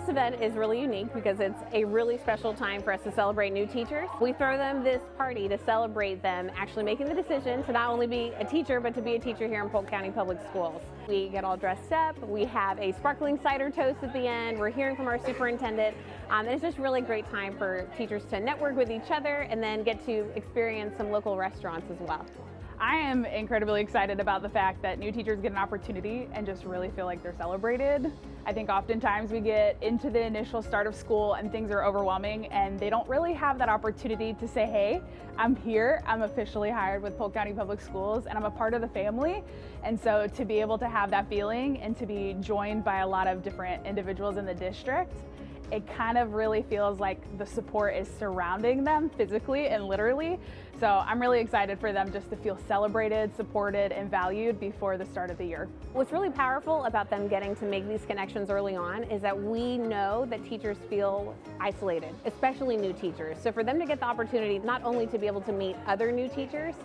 This event is really unique because it's a really special time for us to celebrate new teachers. We throw them this party to celebrate them actually making the decision to not only be a teacher, but to be a teacher here in Polk County Public Schools. We get all dressed up, we have a sparkling cider toast at the end, we're hearing from our superintendent, and it's just really a great time for teachers to network with each other and then get to experience some local restaurants as well. I am incredibly excited about the fact that new teachers get an opportunity and just really feel like they're celebrated. I think oftentimes we get into the initial start of school and things are overwhelming and they don't really have that opportunity to say, hey, I'm here, I'm officially hired with Polk County Public Schools and I'm a part of the family. And so to be able to have that feeling and to be joined by a lot of different individuals in the district, it kind of really feels like the support is surrounding them physically and literally. So I'm really excited for them just to feel celebrated, supported, and valued before the start of the year. What's really powerful about them getting to make these connections early on is that we know that teachers feel isolated, especially new teachers. So for them to get the opportunity not only to be able to meet other new teachers,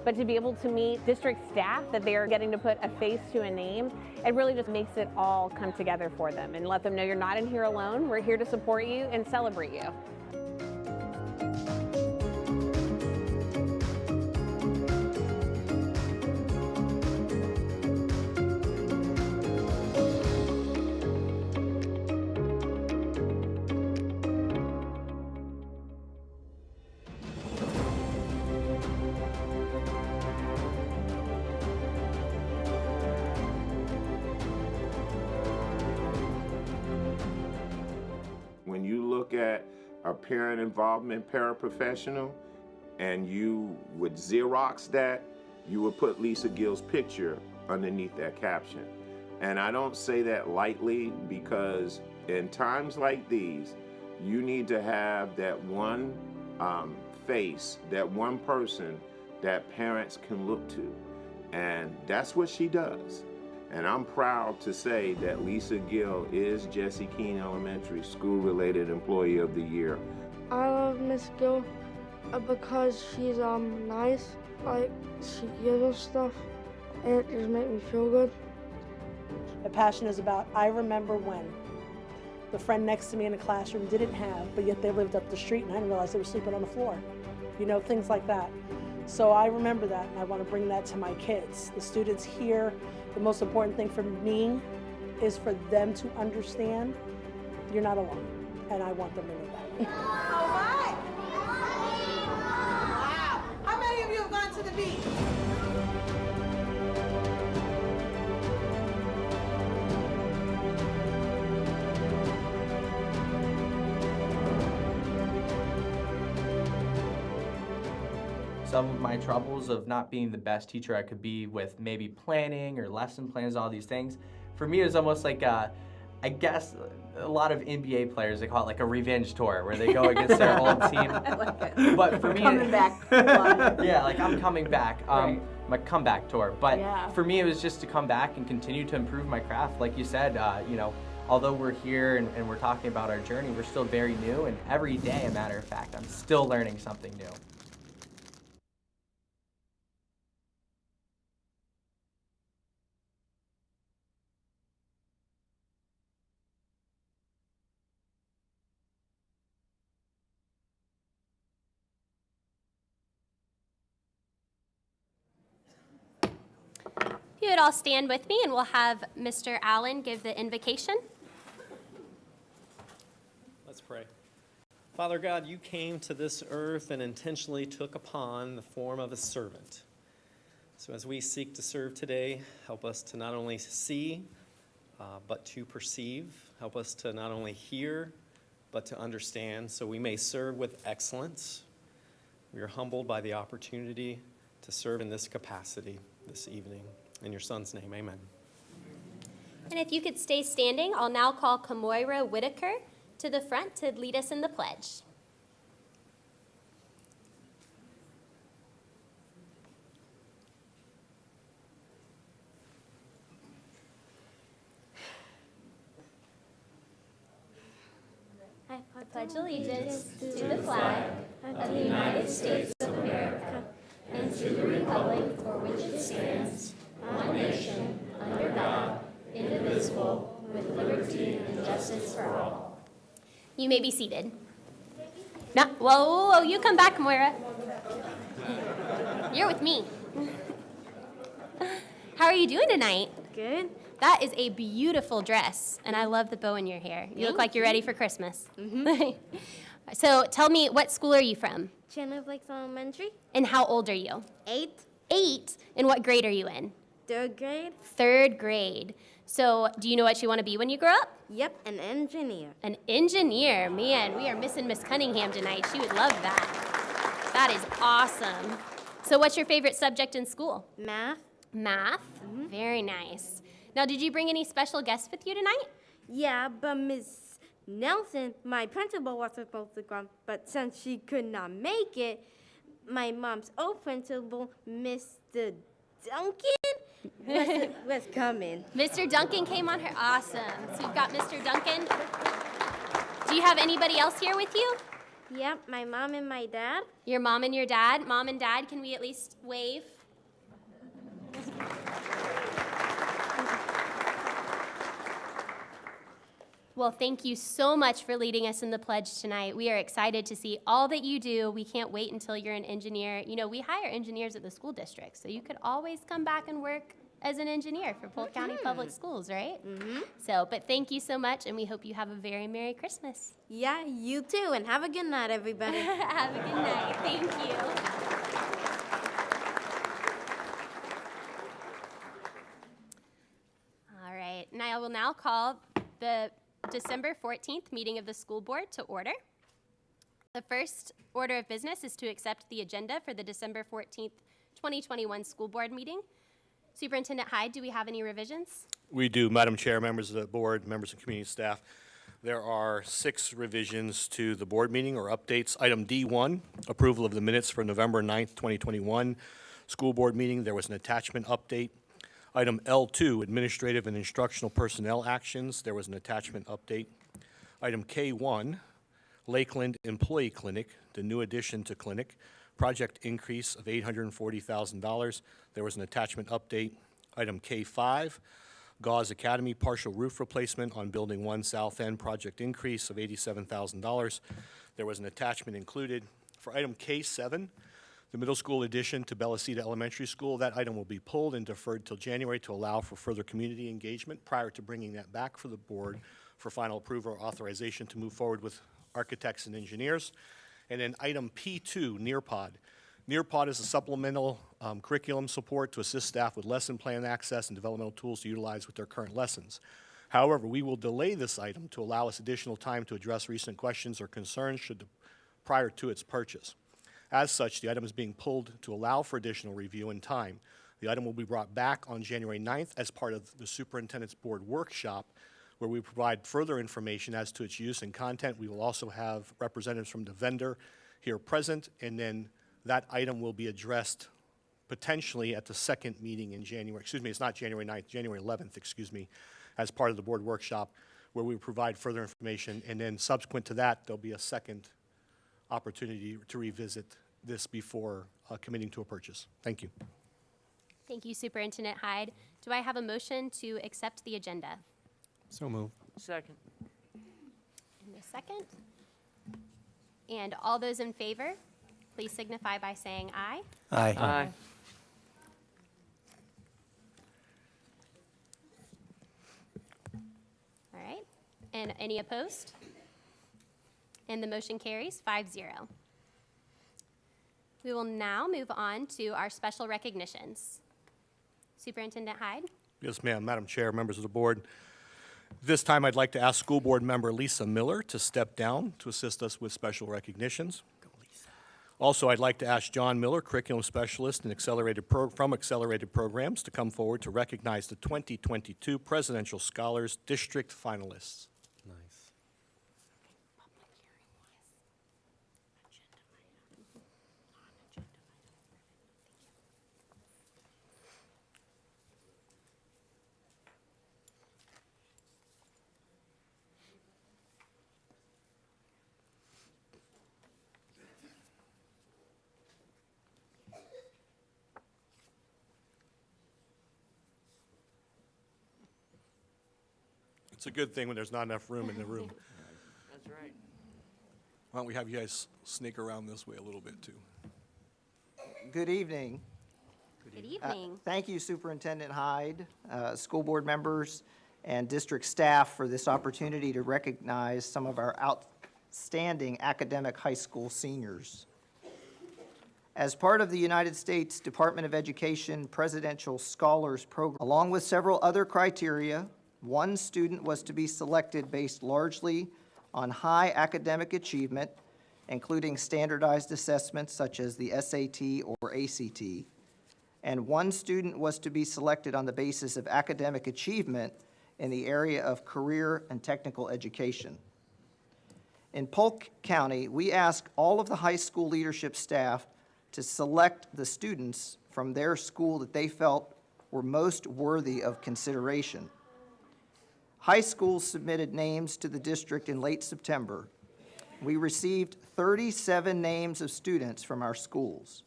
but to be able to meet district staff that they are getting to put a face to a name, it really just makes it all come together for them and let them know you're not in here alone. We're here to support you and celebrate you. When you look at a parent involvement paraprofessional and you would Xerox that, you would put Lisa Gill's picture underneath that caption. And I don't say that lightly because in times like these, you need to have that one face, that one person that parents can look to. And that's what she does. And I'm proud to say that Lisa Gill is Jesse Keene Elementary School-Related Employee of the Year. I love Miss Gill because she's nice. Like, she gives us stuff, and it just makes me feel good. The passion is about, I remember when the friend next to me in the classroom didn't have, but yet they lived up the street and I didn't realize they were sleeping on the floor. You know, things like that. So I remember that and I want to bring that to my kids. The students here, the most important thing for me is for them to understand you're not alone. And I want them to know that. All right. Wow. How many of you have gone to the beach? Some of my troubles of not being the best teacher I could be with maybe planning or lesson plans, all these things, for me it was almost like I guess a lot of NBA players, they call it like a revenge tour where they go against their old team. I like it. But for me, coming back. Yeah, like I'm coming back. Right. My comeback tour. But yeah. For me, it was just to come back and continue to improve my craft. Like you said, you know, although we're here and we're talking about our journey, we're still very new. And every day, a matter of fact, I'm still learning something new. You would all stand with me and we'll have Mr. Allen give the invocation. Let's pray. Father God, you came to this earth and intentionally took upon the form of a servant. So as we seek to serve today, help us to not only see, but to perceive. Help us to not only hear, but to understand, so we may serve with excellence. We are humbled by the opportunity to serve in this capacity this evening. In your son's name, amen. And if you could stay standing, I'll now call Kamoira Whitaker to the front to lead us in the pledge. I pledge allegiance to the flag of the United States of America and to the republic for which it stands, one nation, under God, indivisible, with liberty and justice for all. You may be seated. No, whoa, you come back, Moira. You're with me. How are you doing tonight? Good. That is a beautiful dress, and I love the bow in your hair. You look like you're ready for Christmas. So tell me, what school are you from? Chandler Lakes Elementary. And how old are you? 8th. 8. And what grade are you in? 3rd grade. 3rd grade. So do you know what you want to be when you grow up? Yep, an engineer. An engineer. Man, we are missing Miss Cunningham tonight. She would love that. That is awesome. So what's your favorite subject in school? Math. Math? Very nice. Now, did you bring any special guests with you tonight? Yeah, but Miss Nelson, my principal, was supposed to come, but since she could not make it, my mom's old principal, Mr. Duncan, was coming. Mr. Duncan came on her. Awesome. So you've got Mr. Duncan. Do you have anybody else here with you? Yep, my mom and my dad. Your mom and your dad? Mom and dad, can we at least wave? Well, thank you so much for leading us in the pledge tonight. We are excited to see all that you do. We can't wait until you're an engineer. You know, we hire engineers at the school district, so you could always come back and work as an engineer for Polk County Public Schools, right? But thank you so much, and we hope you have a very Merry Christmas. Yeah, you too, and have a good night, everybody. Have a good night. Thank you. All right, and I will now call the December 14th meeting of the school board to order. The first order of business is to accept the agenda for the December 14th, 2021 school board meeting. Superintendent Hyde, do we have any revisions? We do, Madam Chair, members of the board, members of community staff. There are 6 revisions to the board meeting or updates. Item D1, approval of the minutes for November 9th, 2021 school board meeting. There was an attachment update. Item L2, administrative and instructional personnel actions. There was an attachment update. Item K1, Lakeland Employee Clinic, the new addition to clinic, project increase of $840,000. There was an attachment update. Item K5, Gauze Academy partial roof replacement on Building 1 South End, project increase of $87,000. There was an attachment included. For item K7, the middle school addition to Bellicita Elementary School, that item will be pulled and deferred till January to allow for further community engagement prior to bringing that back for the board for final approval or authorization to move forward with architects and engineers. And then item P2, Nearpod. Nearpod is a supplemental curriculum support to assist staff with lesson plan access and developmental tools to utilize with their current lessons. However, we will delay this item to allow us additional time to address recent questions or concerns prior to its purchase. As such, the item is being pulled to allow for additional review and time. The item will be brought back on January 9th as part of the Superintendent's Board workshop, where we provide further information as to its use and content. We will also have representatives from the vendor here present, and then that item will be addressed potentially at the second meeting in January. Excuse me, it's not January 9th, January 11th, excuse me, as part of the board workshop, where we provide further information. And then subsequent to that, there'll be a second opportunity to revisit this before committing to a purchase. Thank you. Thank you, Superintendent Hyde. Do I have a motion to accept the agenda? So moved. Second. In a second. And all those in favor, please signify by saying aye. Aye. Aye. All right. And any opposed? And the motion carries 5-0. We will now move on to our special recognitions. Superintendent Hyde. Yes, ma'am. Madam Chair, members of the board. This time I'd like to ask school board member Lisa Miller to step down to assist us with special recognitions. Also, I'd like to ask John Miller, curriculum specialist in from Accelerated Programs, to come forward to recognize the 2022 Presidential Scholars District finalists. Nice. It's a good thing when there's not enough room in the room. That's right. Why don't we have you guys snake around this way a little bit too? Good evening. Good evening. Thank you, Superintendent Hyde, school board members, and district staff for this opportunity to recognize some of our outstanding academic high school seniors. As part of the United States Department of Education Presidential Scholars Program, along with several other criteria, one student was to be selected based largely on high academic achievement, including standardized assessments such as the SAT or ACT, and one student was to be selected on the basis of academic achievement in the area of career and technical education. In Polk County, we asked all of the high school leadership staff to select the students from their school that they felt were most worthy of consideration. High schools submitted names to the district in late September. We received 37 names of students from our schools.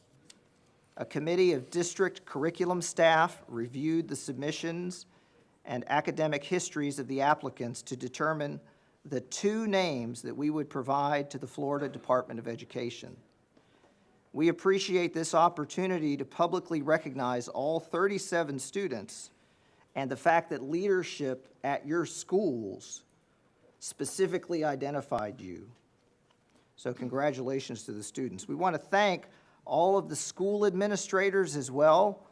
A committee of district curriculum staff reviewed the submissions and academic histories of the applicants to determine the 2 names that we would provide to the Florida Department of Education. We appreciate this opportunity to publicly recognize all 37 students and the fact that leadership at your schools specifically identified you. So congratulations to the students. We want to thank all of the school administrators as well.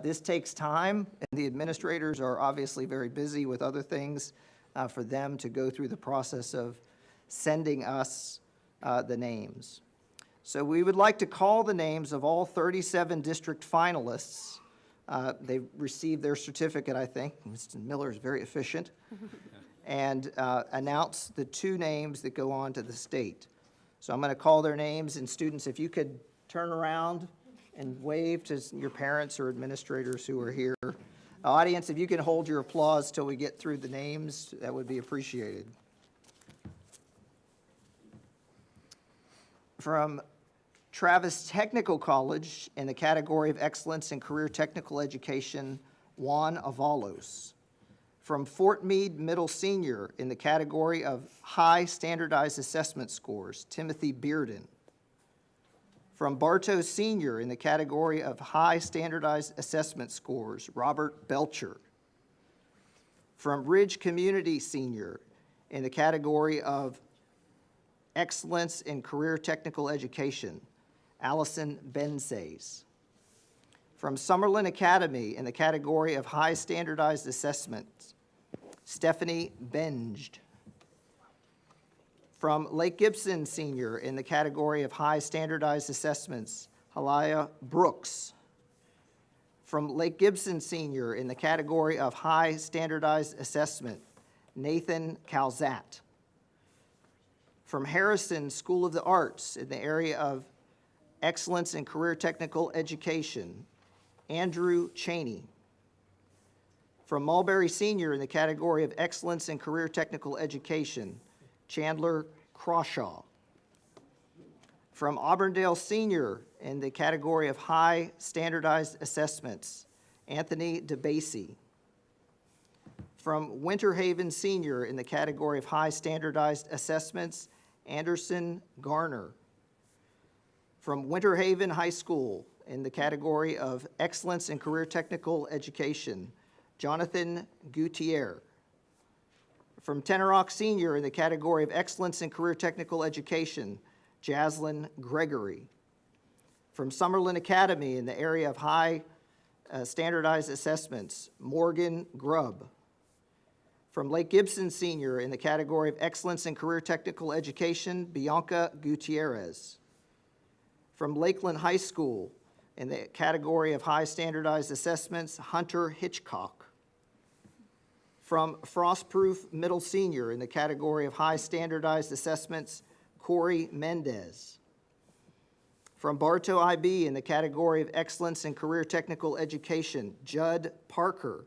This takes time, and the administrators are obviously very busy with other things for them to go through the process of sending us the names. So we would like to call the names of all 37 district finalists. They received their certificate, I think. Mr. Miller is very efficient. And announce the 2 names that go on to the state. So I'm going to call their names, and students, if you could turn around and wave to your parents or administrators who are here. Audience, if you can hold your applause till we get through the names, that would be appreciated. From Travis Technical College, in the category of Excellence in Career Technical Education, Juan Avalos. From Fort Meade Middle Senior, in the category of High Standardized Assessment Scores, Timothy Bearden. From Bartow Senior, in the category of High Standardized Assessment Scores, Robert Belcher. From Ridge Community Senior, in the category of Excellence in Career Technical Education, Allison Bensays. From Summerlin Academy, in the category of High Standardized Assessment, Stephanie Benged. From Lake Gibson Senior, in the category of High Standardized Assessments, Halaya Brooks. From Lake Gibson Senior, in the category of High Standardized Assessment, Nathan Calzat. From Harrison School of the Arts, in the area of Excellence in Career Technical Education, Andrew Cheney. From Mulberry Senior, in the category of Excellence in Career Technical Education, Chandler Crawshaw. From Auburndale Senior, in the category of High Standardized Assessments, Anthony DeBasey. From Winter Haven Senior, in the category of High Standardized Assessments, Anderson Garner. From Winter Haven High School, in the category of Excellence in Career Technical Education, Jonathan Gutierrez. From Tenorock Senior, in the category of Excellence in Career Technical Education, Jaslyn Gregory. From Summerlin Academy, in the area of High Standardized Assessments, Morgan Grubb. From Lake Gibson Senior, in the category of Excellence in Career Technical Education, Bianca Gutierrez. From Lakeland High School, in the category of High Standardized Assessments, Hunter Hitchcock. From Frostproof Middle Senior, in the category of High Standardized Assessments, Corey Mendez. From Bartow IB, in the category of Excellence in Career Technical Education, Judd Parker.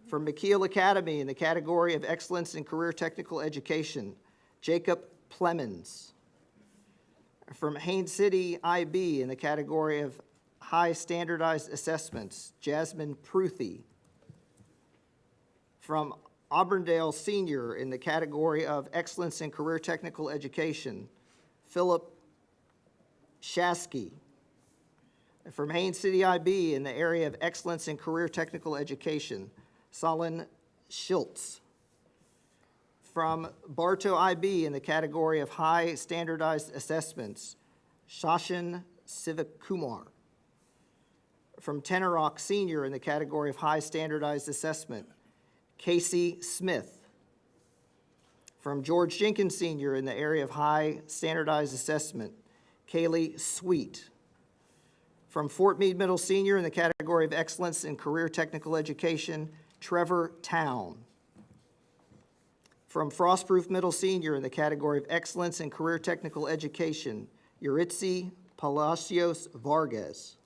From McKeel Academy, in the category of Excellence in Career Technical Education, Jacob Plemons. From Haines City IB, in the category of High Standardized Assessments, Jasmine Pruthi. From Auburndale Senior in the category of Excellence in Career Technical Education, Philip Shasky. From Haines City IB in the area of Excellence in Career Technical Education, Solon Schultz. From Bartow IB in the category of High Standardized Assessments, Shashan Sivakumar. From Tenorock Senior in the category of High Standardized Assessment, Casey Smith. From George Jenkins Senior in the area of High Standardized Assessment, Kaylee Sweet. From Fort Meade Middle Senior in the category of Excellence in Career Technical Education, Trevor Town. From Frostproof Middle Senior in the category of Excellence in Career Technical Education, Yuritsi Palacios Vargas.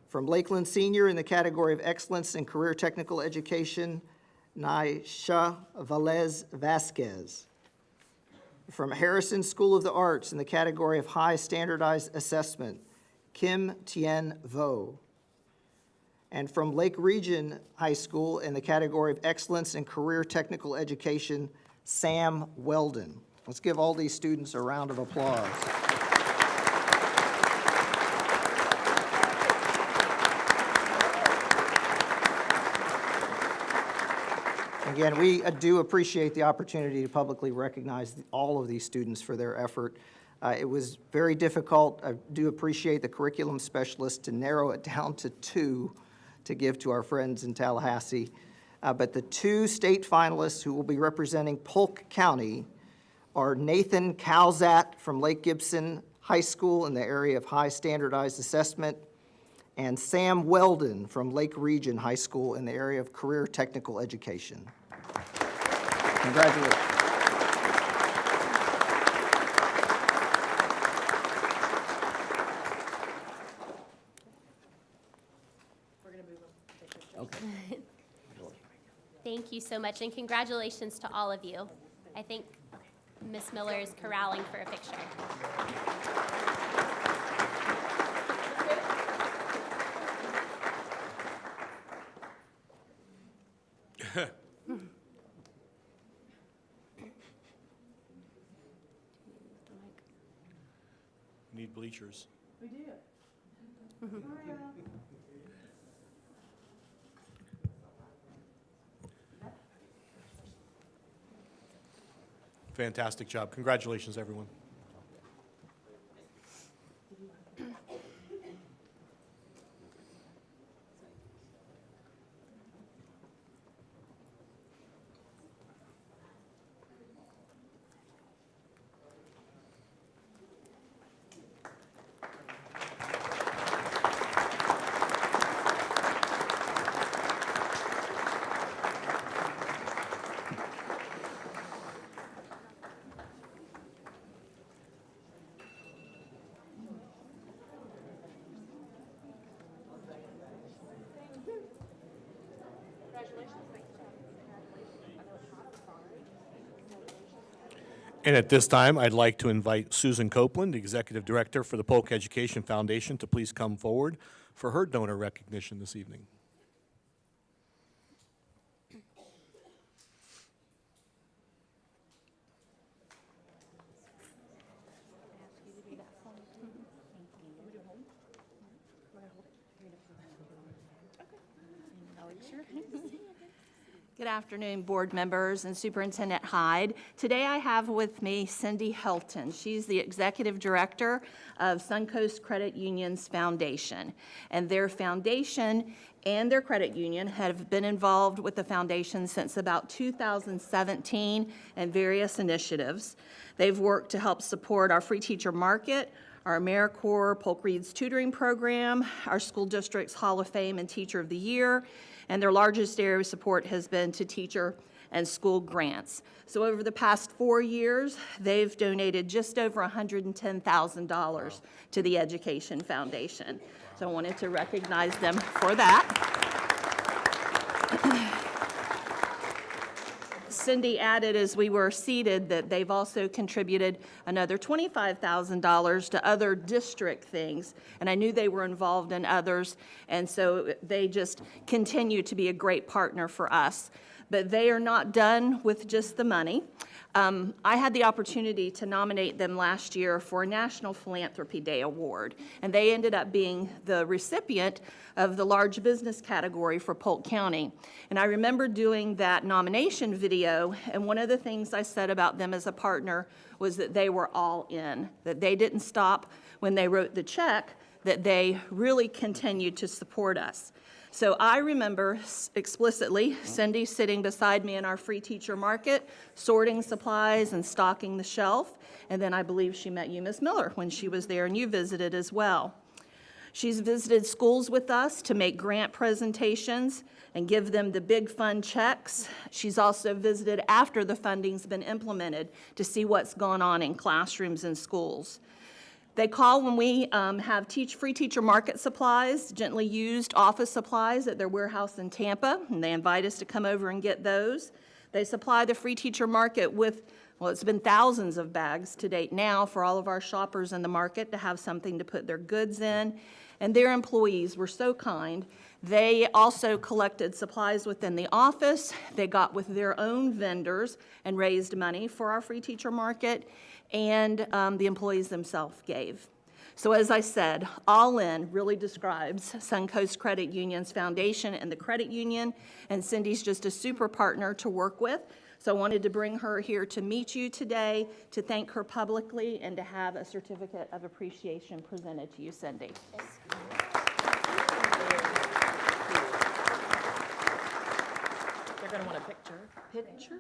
From Lakeland Senior in the category of Excellence in Career Technical Education, Naisha Velez Vasquez. From Harrison School of the Arts in the category of High Standardized Assessment, Kim Tien Vo. And from Lake Region High School in the category of Excellence in Career Technical Education, Sam Weldon. Let's give all these students a round of applause. Again, we do appreciate the opportunity to publicly recognize all of these students for their effort. It was very difficult. I do appreciate the curriculum specialist to narrow it down to 2 to give to our friends in Tallahassee. But the 2 state finalists who will be representing Polk County are Nathan Calzat from Lake Gibson High School in the area of High Standardized Assessment, and Sam Weldon from Lake Region High School in the area of Career Technical Education. Congratulations. Thank you so much, and congratulations to all of you. I think Miss Miller is corralling for a picture. Need bleachers. We do. Fantastic job. Congratulations, everyone. And at this time, I'd like to invite Susan Copeland, Executive Director for the Polk Education Foundation, to please come forward for her donor recognition this evening. Good afternoon, board members and Superintendent Hyde. Today I have with me Cindy Helton. She's the Executive Director of Suncoast Credit Union's Foundation. And their foundation and their credit union have been involved with the foundation since about 2017 and various initiatives. They've worked to help support our free teacher market, our AmeriCorps Polk Reed's tutoring program, our school district's Hall of Fame and Teacher of the Year, and their largest area of support has been to teacher and school grants. So over the past 4 years, they've donated just over $110,000 to the Education Foundation. So I wanted to recognize them for that. Cindy added as we were seated that they've also contributed another $25,000 to other district things, and I knew they were involved in others, and so they just continue to be a great partner for us. but they are not done with just the money. I had the opportunity to nominate them last year for a National Philanthropy Day award, and they ended up being the recipient of the large business category for Polk County. And I remember doing that nomination video, and one of the things I said about them as a partner was that they were all in, that they didn't stop when they wrote the check, that they really continued to support us. So I remember explicitly Cindy sitting beside me in our free teacher market, sorting supplies and stocking the shelf. And then I believe she met you, Ms. Miller, when she was there, and you visited as well. She's visited schools with us to make grant presentations and give them the big fund checks. She's also visited after the funding's been implemented to see what's gone on in classrooms and schools. They call when we have free teacher market supplies, gently used office supplies at their warehouse in Tampa, and they invite us to come over and get those. They supply the free teacher market with, well, it's been thousands of bags to date now for all of our shoppers in the market to have something to put their goods in. And their employees were so kind. They also collected supplies within the office. They got with their own vendors and raised money for our free teacher market, and the employees themselves gave. So as I said, All In really describes Suncoast Credit Union's foundation and the credit union, and Cindy's just a super partner to work with. So I wanted to bring her here to meet you today, to thank her publicly, and to have a certificate of appreciation presented to you, Cindy. They're going to want a picture. Picture?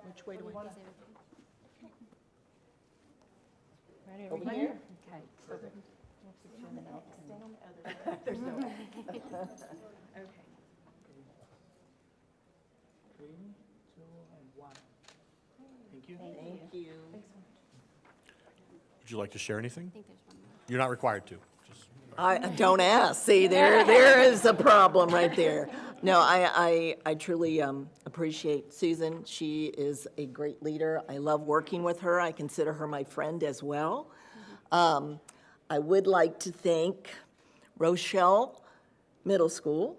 Which way do we go? Right over here? Okay. Perfect. There's no way. Okay. 3, 2, and 1. Thank you. Thank you. Would you like to share anything? You're not required to. I don't ask. See, there is a problem right there. No, I truly appreciate Susan. She is a great leader. I love working with her. I consider her my friend as well. I would like to thank Rochelle Middle School.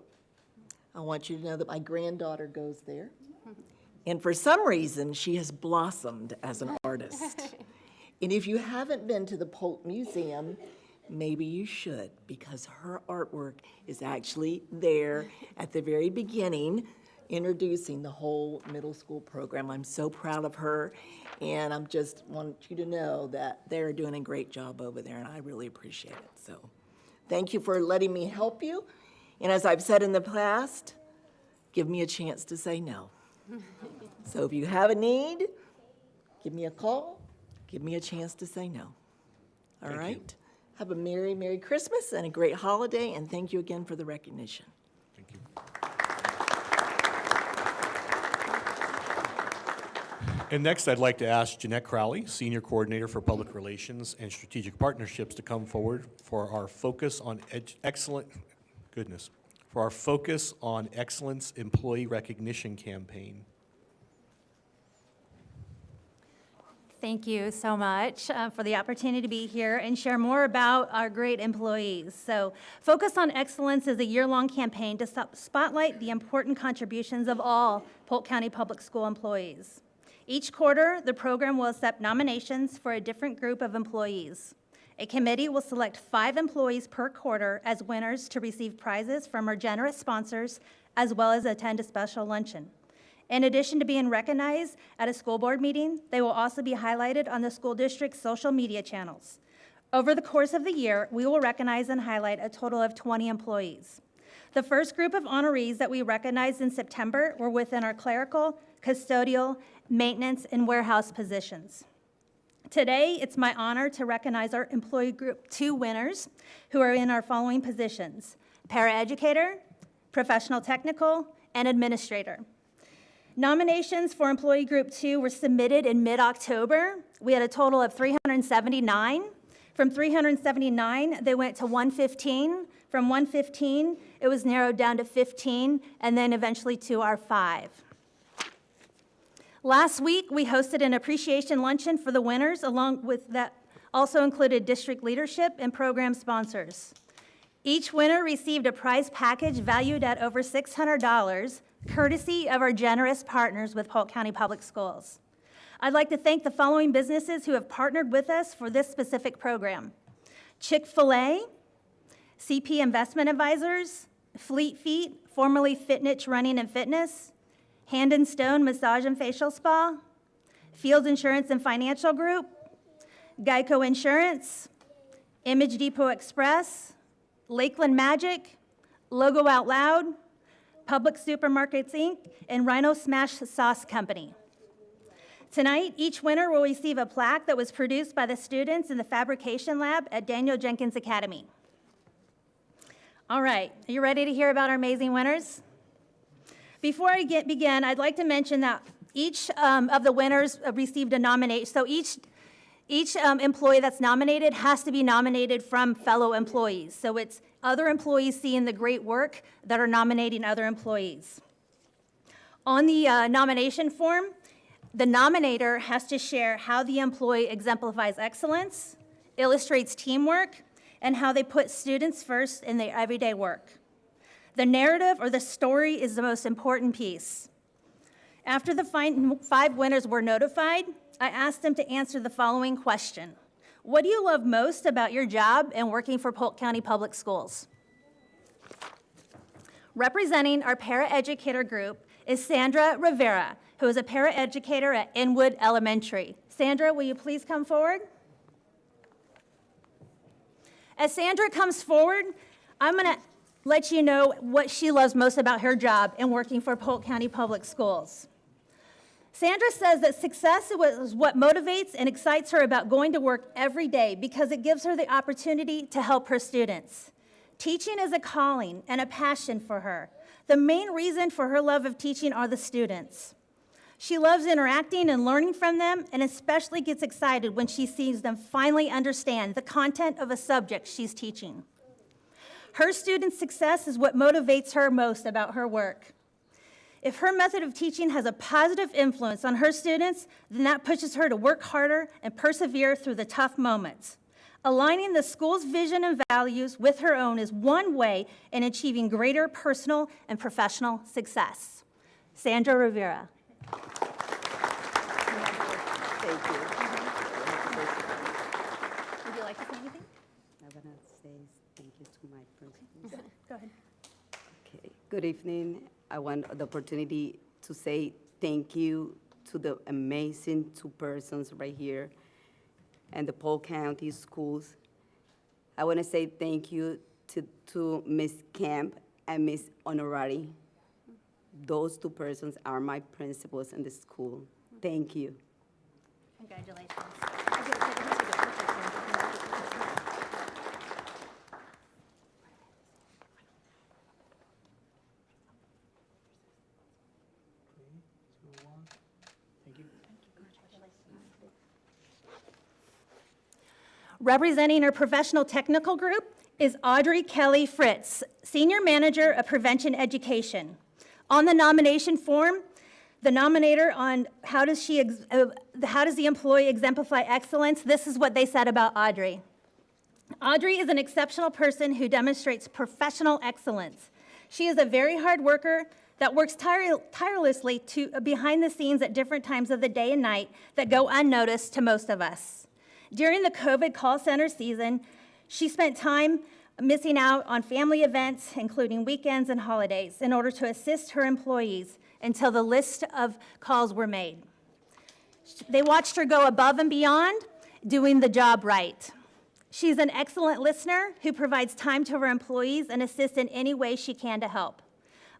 I want you to know that my granddaughter goes there. And for some reason, she has blossomed as an artist. And if you haven't been to the Polk Museum, maybe you should, because her artwork is actually there at the very beginning, introducing the whole middle school program. I'm so proud of her, and I just want you to know that they're doing a great job over there, and I really appreciate it. So thank you for letting me help you. And as I've said in the past, give me a chance to say no. So if you have a need, give me a call, give me a chance to say no. All right? Have a Merry, Merry Christmas and a great holiday, and thank you again for the recognition. Thank you. And next, I'd like to ask Jeanette Crowley, Senior Coordinator for Public Relations and Strategic Partnerships, to come forward for our Focus on Excellence Employee Recognition campaign. Thank you so much for the opportunity to be here and share more about our great employees. So, Focus on Excellence is a year-long campaign to spotlight the important contributions of all Polk County Public School employees. Each quarter, the program will accept nominations for a different group of employees. A committee will select 5 employees per quarter as winners to receive prizes from our generous sponsors, as well as attend a special luncheon. In addition to being recognized at a school board meeting, they will also be highlighted on the school district's social media channels. Over the course of the year, we will recognize and highlight a total of 20 employees. The first group of honorees that we recognized in September were within our clerical, custodial, maintenance, and warehouse positions. Today, it's my honor to recognize our employee group 2 winners who are in our following positions: paraeducator, professional technical, and administrator. Nominations for Employee Group 2 were submitted in mid-October. We had a total of 379. From 379, they went to 115. From 115, it was narrowed down to 15, and then eventually to our 5. Last week, we hosted an appreciation luncheon for the winners, along with that also included district leadership and program sponsors. Each winner received a prize package valued at over $600, courtesy of our generous partners with Polk County Public Schools. I'd like to thank the following businesses who have partnered with us for this specific program: Chick-fil-A, CP Investment Advisors, Fleet Feet, formerly Fitnitch Running and Fitness, Hand and Stone Massage and Facial Spa, Fields Insurance and Financial Group, Geico Insurance, Image Depot Express, Lakeland Magic, Logo Out Loud, Public Supermarkets Inc., and Rhino Smash Sauce Company. Tonight, each winner will receive a plaque that was produced by the students in the fabrication lab at Daniel Jenkins Academy. All right, are you ready to hear about our amazing winners? Before I begin, I'd like to mention that each of the winners received a nomination. So each employee that's nominated has to be nominated from fellow employees. So it's other employees seeing the great work that are nominating other employees. On the nomination form, the nominator has to share how the employee exemplifies excellence, illustrates teamwork, and how they put students first in their everyday work. The narrative or the story is the most important piece. After the 5 winners were notified, I asked them to answer the following question: what do you love most about your job and working for Polk County Public Schools? Representing our paraeducator group is Sandra Rivera, who is a paraeducator at Inwood Elementary. Sandra, will you please come forward? As Sandra comes forward, I'm going to let you know what she loves most about her job and working for Polk County Public Schools. Sandra says that success is what motivates and excites her about going to work every day because it gives her the opportunity to help her students. Teaching is a calling and a passion for her. The main reason for her love of teaching are the students. She loves interacting and learning from them, and especially gets excited when she sees them finally understand the content of a subject she's teaching. Her students' success is what motivates her most about her work. If her method of teaching has a positive influence on her students, then that pushes her to work harder and persevere through the tough moments. Aligning the school's vision and values with her own is one way in achieving greater personal and professional success. Sandra Rivera. Thank you. Would you like to say anything? I want to say thank you to my principals. Go ahead. Okay. Good evening. I want the opportunity to say thank you to the amazing 2 persons right here and the Polk County schools. I want to say thank you to Ms. Camp and Ms. Honorari. Those 2 persons are my principals in the school. Thank you. Congratulations. Representing her professional technical group is Audrey Kelly Fritz, Senior Manager of Prevention Education. On the nomination form, the nominator on how does the employee exemplify excellence, this is what they said about Audrey. Audrey is an exceptional person who demonstrates professional excellence. She is a very hard worker that works tirelessly behind the scenes at different times of the day and night that go unnoticed to most of us. During the COVID call center season, she spent time missing out on family events, including weekends and holidays, in order to assist her employees until the list of calls were made. They watched her go above and beyond, doing the job right. She's an excellent listener who provides time to her employees and assists in any way she can to help,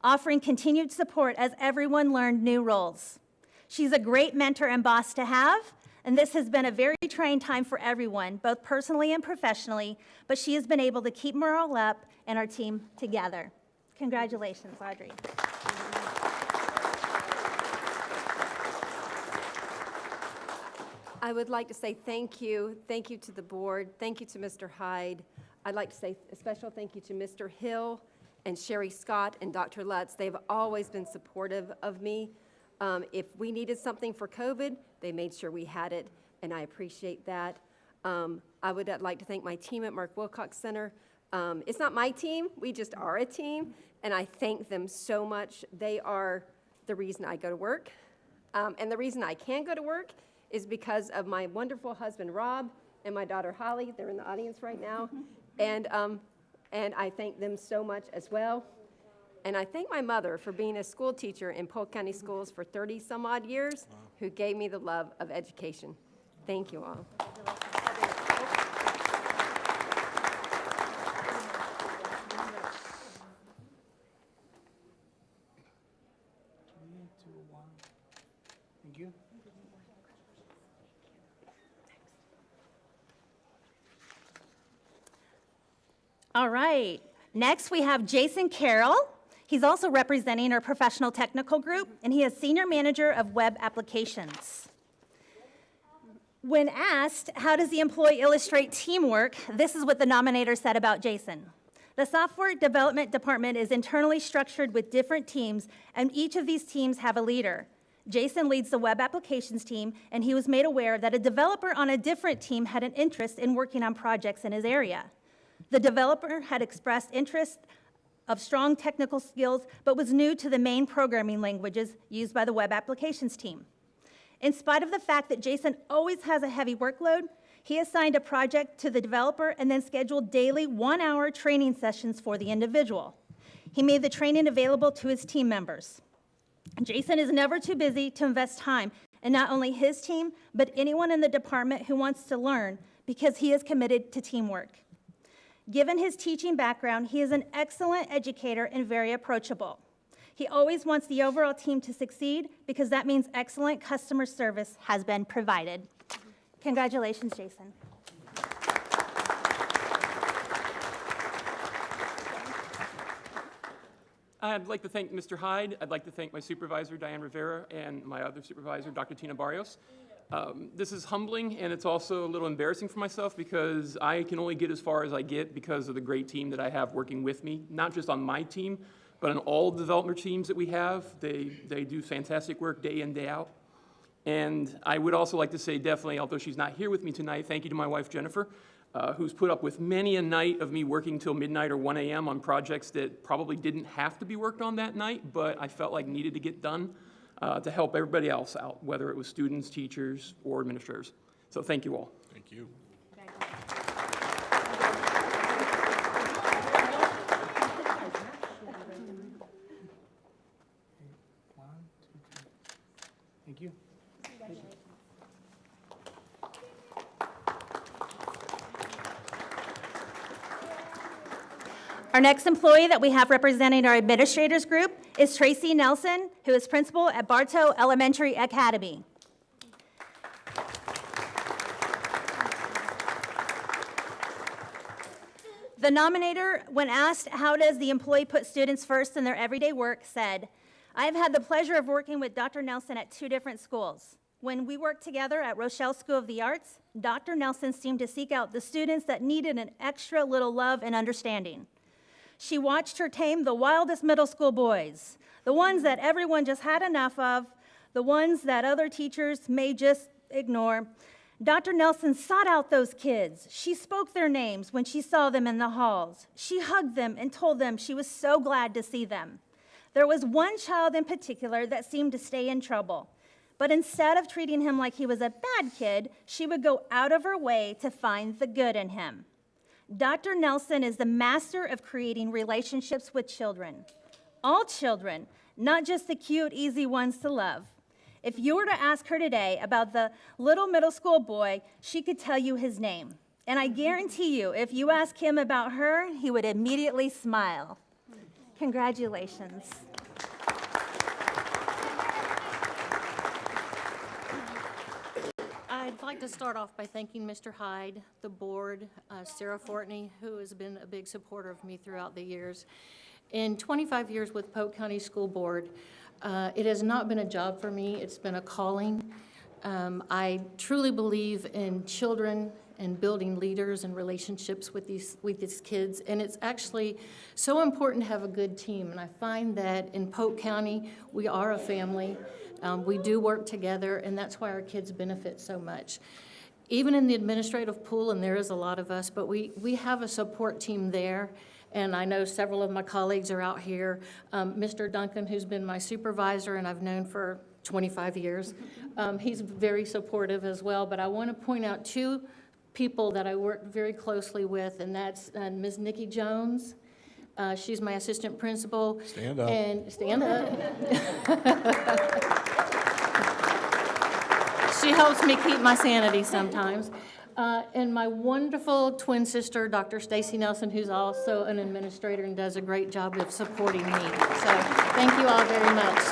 offering continued support as everyone learned new roles. She's a great mentor and boss to have, and this has been a very trying time for everyone, both personally and professionally, but she has been able to keep morale up and our team together. Congratulations, Audrey. I would like to say thank you. Thank you to the board. Thank you to Mr. Hyde. I'd like to say a special thank you to Mr. Hill and Sherry Scott and Dr. Lutz. They've always been supportive of me. If we needed something for COVID, they made sure we had it, and I appreciate that. I would like to thank my team at Mark Wilcox Center. It's not my team, we just are a team, and I thank them so much. They are the reason I go to work. And the reason I can go to work is because of my wonderful husband, Rob, and my daughter, Holly. They're in the audience right now. And I thank them so much as well. And I thank my mother for being a school teacher in Polk County Schools for 30 some odd years, who gave me the love of education. Thank you all. Thank you. All right. Next, we have Jason Carroll. He's also representing our professional technical group, and he is Senior Manager of Web Applications. When asked, how does the employee illustrate teamwork, this is what the nominator said about Jason. The software development department is internally structured with different teams, and each of these teams have a leader. Jason leads the web applications team, and he was made aware that a developer on a different team had an interest in working on projects in his area. The developer had expressed interest of strong technical skills, but was new to the main programming languages used by the web applications team. In spite of the fact that Jason always has a heavy workload, he assigned a project to the developer and then scheduled daily 1-hour training sessions for the individual. He made the training available to his team members. Jason is never too busy to invest time in not only his team, but anyone in the department who wants to learn, because he is committed to teamwork. Given his teaching background, he is an excellent educator and very approachable. He always wants the overall team to succeed, because that means excellent customer service has been provided. Congratulations, Jason. I'd like to thank Mr. Hyde. I'd like to thank my supervisor, Diane Rivera, and my other supervisor, Dr. Tina Barrios. This is humbling, and it's also a little embarrassing for myself, because I can only get as far as I get because of the great team that I have working with me, not just on my team, but on all the development teams that we have. They do fantastic work day in, day out. And I would also like to say, definitely, although she's not here with me tonight, thank you to my wife, Jennifer, who's put up with many a night of me working till midnight or 1 a.m. on projects that probably didn't have to be worked on that night, but I felt like needed to get done to help everybody else out, whether it was students, teachers, or administrators. So thank you all. Thank you. Thank you. Our next employee that we have representing our administrators group is Tracy Nelson, who is principal at Bartow Elementary Academy. The nominator, when asked how does the employee put students first in their everyday work, said, I have had the pleasure of working with Dr. Nelson at 2 different schools. When we worked together at Rochelle School of the Arts, Dr. Nelson seemed to seek out the students that needed an extra little love and understanding. She watched her tame the wildest middle school boys, the ones that everyone just had enough of, the ones that other teachers may just ignore. Dr. Nelson sought out those kids. She spoke their names when she saw them in the halls. She hugged them and told them she was so glad to see them. There was one child in particular that seemed to stay in trouble, but instead of treating him like he was a bad kid, she would go out of her way to find the good in him. Dr. Nelson is the master of creating relationships with children. All children, not just the cute, easy ones to love. If you were to ask her today about the little middle school boy, she could tell you his name. And I guarantee you, if you ask him about her, he would immediately smile. Congratulations. I'd like to start off by thanking Mr. Hyde, the board, Sarah Fortney, who has been a big supporter of me throughout the years. In 25 years with Polk County School Board, it has not been a job for me, it's been a calling. I truly believe in children and building leaders and relationships with these kids, and it's actually so important to have a good team. And I find that in Polk County, we are a family. We do work together, and that's why our kids benefit so much. even in the administrative pool, and there is a lot of us, but we have a support team there. And I know several of my colleagues are out here. Mr. Duncan, who's been my supervisor and I've known for 25 years, he's very supportive as well. But I want to point out two people that I work very closely with, and that's Ms. Nikki Jones. She's my assistant principal. Stand up. And stand up. She helps me keep my sanity sometimes. And my wonderful twin sister, Dr. Tracy Nelson, who's also an administrator and does a great job of supporting me. So thank you all very much.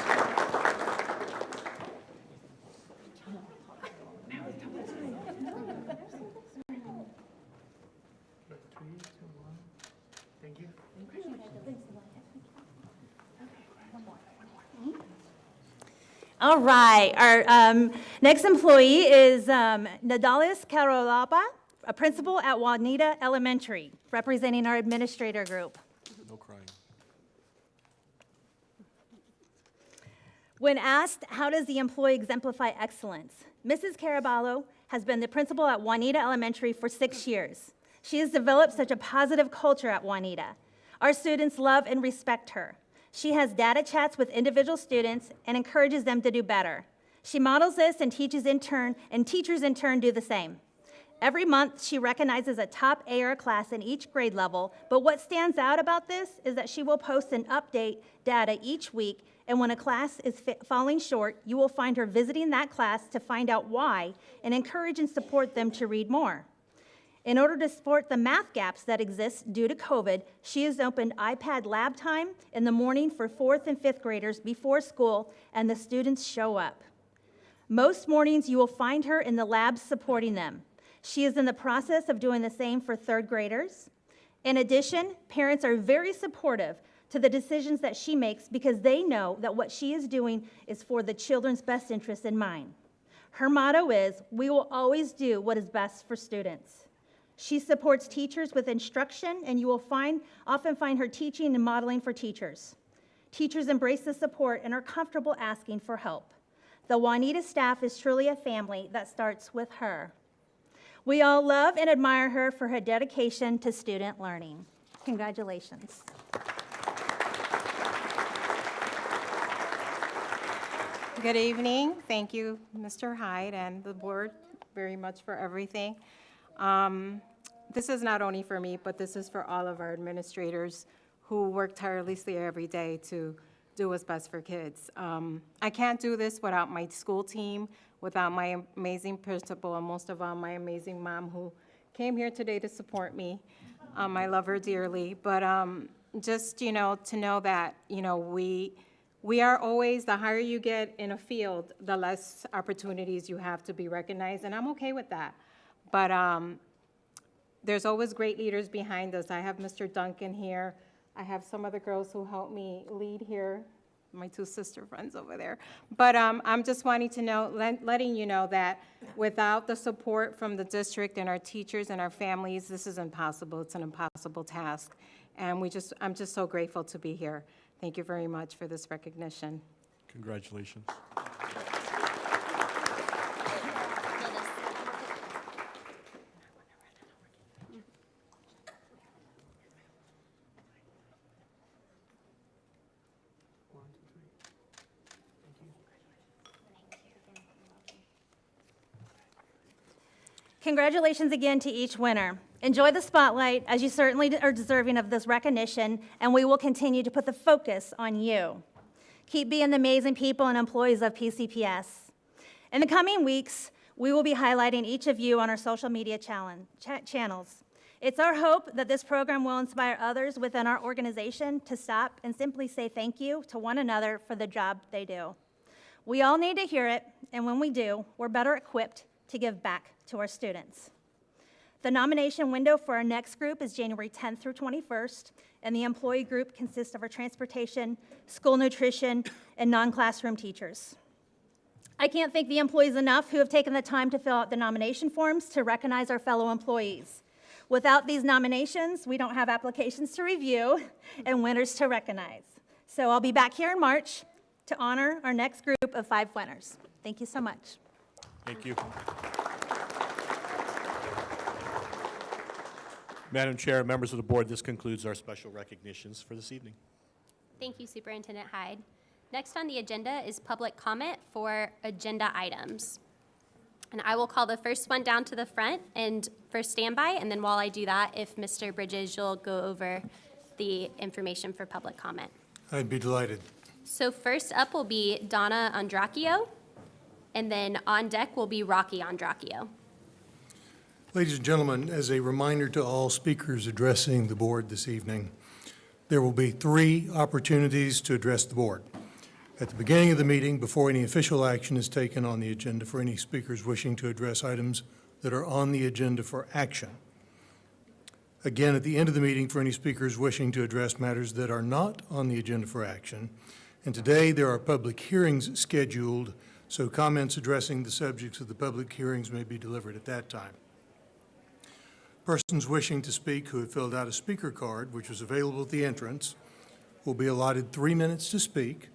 All right, our next employee is Nadalis Carolapa, a principal at Juanita Elementary, representing our administrator group. No crying. When asked, how does the employee exemplify excellence? Mrs. Caraballo has been the principal at Juanita Elementary for 6 years. She has developed such a positive culture at Juanita. Our students love and respect her. She has data chats with individual students and encourages them to do better. She models this and teachers in turn do the same. Every month, she recognizes a top AR class in each grade level, but what stands out about this is that she will post and update data each week, and when a class is falling short, you will find her visiting that class to find out why and encourage and support them to read more. In order to support the math gaps that exist due to COVID, she has opened iPad lab time in the morning for 4th and 5th graders before school, and the students show up. Most mornings, you will find her in the labs supporting them. She is in the process of doing the same for 3rd graders. In addition, parents are very supportive to the decisions that she makes because they know that what she is doing is for the children's best interest in mind. Her motto is, "We will always do what is best for students." She supports teachers with instruction, and you will often find her teaching and modeling for teachers. Teachers embrace the support and are comfortable asking for help. The Juanita staff is truly a family that starts with her. We all love and admire her for her dedication to student learning. Congratulations. Good evening. Thank you, Mr. Hyde and the board very much for everything. This is not only for me, but this is for all of our administrators who work tirelessly every day to do what's best for kids. I can't do this without my school team, without my amazing principal, and most of all, my amazing mom who came here today to support me. I love her dearly, but just, to know that, we are always, the higher you get in a field, the less opportunities you have to be recognized, and I'm okay with that. But there's always great leaders behind us. I have Mr. Duncan here. I have some of the girls who help me lead here, my two sister friends over there. But I'm just wanting to know, letting you know that without the support from the district and our teachers and our families, this is impossible. It's an impossible task. And I'm just so grateful to be here. Thank you very much for this recognition. Congratulations. Congratulations again to each winner. Enjoy the spotlight, as you certainly are deserving of this recognition, and we will continue to put the focus on you. Keep being the amazing people and employees of PCPS. In the coming weeks, we will be highlighting each of you on our social media channels. It's our hope that this program will inspire others within our organization to stop and simply say thank you to one another for the job they do. We all need to hear it, and when we do, we're better equipped to give back to our students. The nomination window for our next group is January 10th through 21st, and the employee group consists of our transportation, school nutrition, and non-classroom teachers. I can't thank the employees enough who have taken the time to fill out the nomination forms to recognize our fellow employees. Without these nominations, we don't have applications to review and winners to recognize. So I'll be back here in March to honor our next group of 5 winners. Thank you so much. Thank you. Madam Chair, members of the board, this concludes our special recognitions for this evening. Thank you, Superintendent Hyde. Next on the agenda is public comment for agenda items. And I will call the first one down to the front and for standby, and then while I do that, if Mr. Bridges, you'll go over the information for public comment. I'd be delighted. So first up will be Donna Andracchio, and then on deck will be Rocky Andracchio. Ladies and gentlemen, as a reminder to all speakers addressing the board this evening, there will be 3 opportunities to address the board. At the beginning of the meeting, before any official action is taken on the agenda for any speakers wishing to address items that are on the agenda for action. Again, at the end of the meeting for any speakers wishing to address matters that are not on the agenda for action. And today there are public hearings scheduled, so comments addressing the subjects of the public hearings may be delivered at that time. Persons wishing to speak who have filled out a speaker card, which was available at the entrance, will be allotted 3 minutes to speak.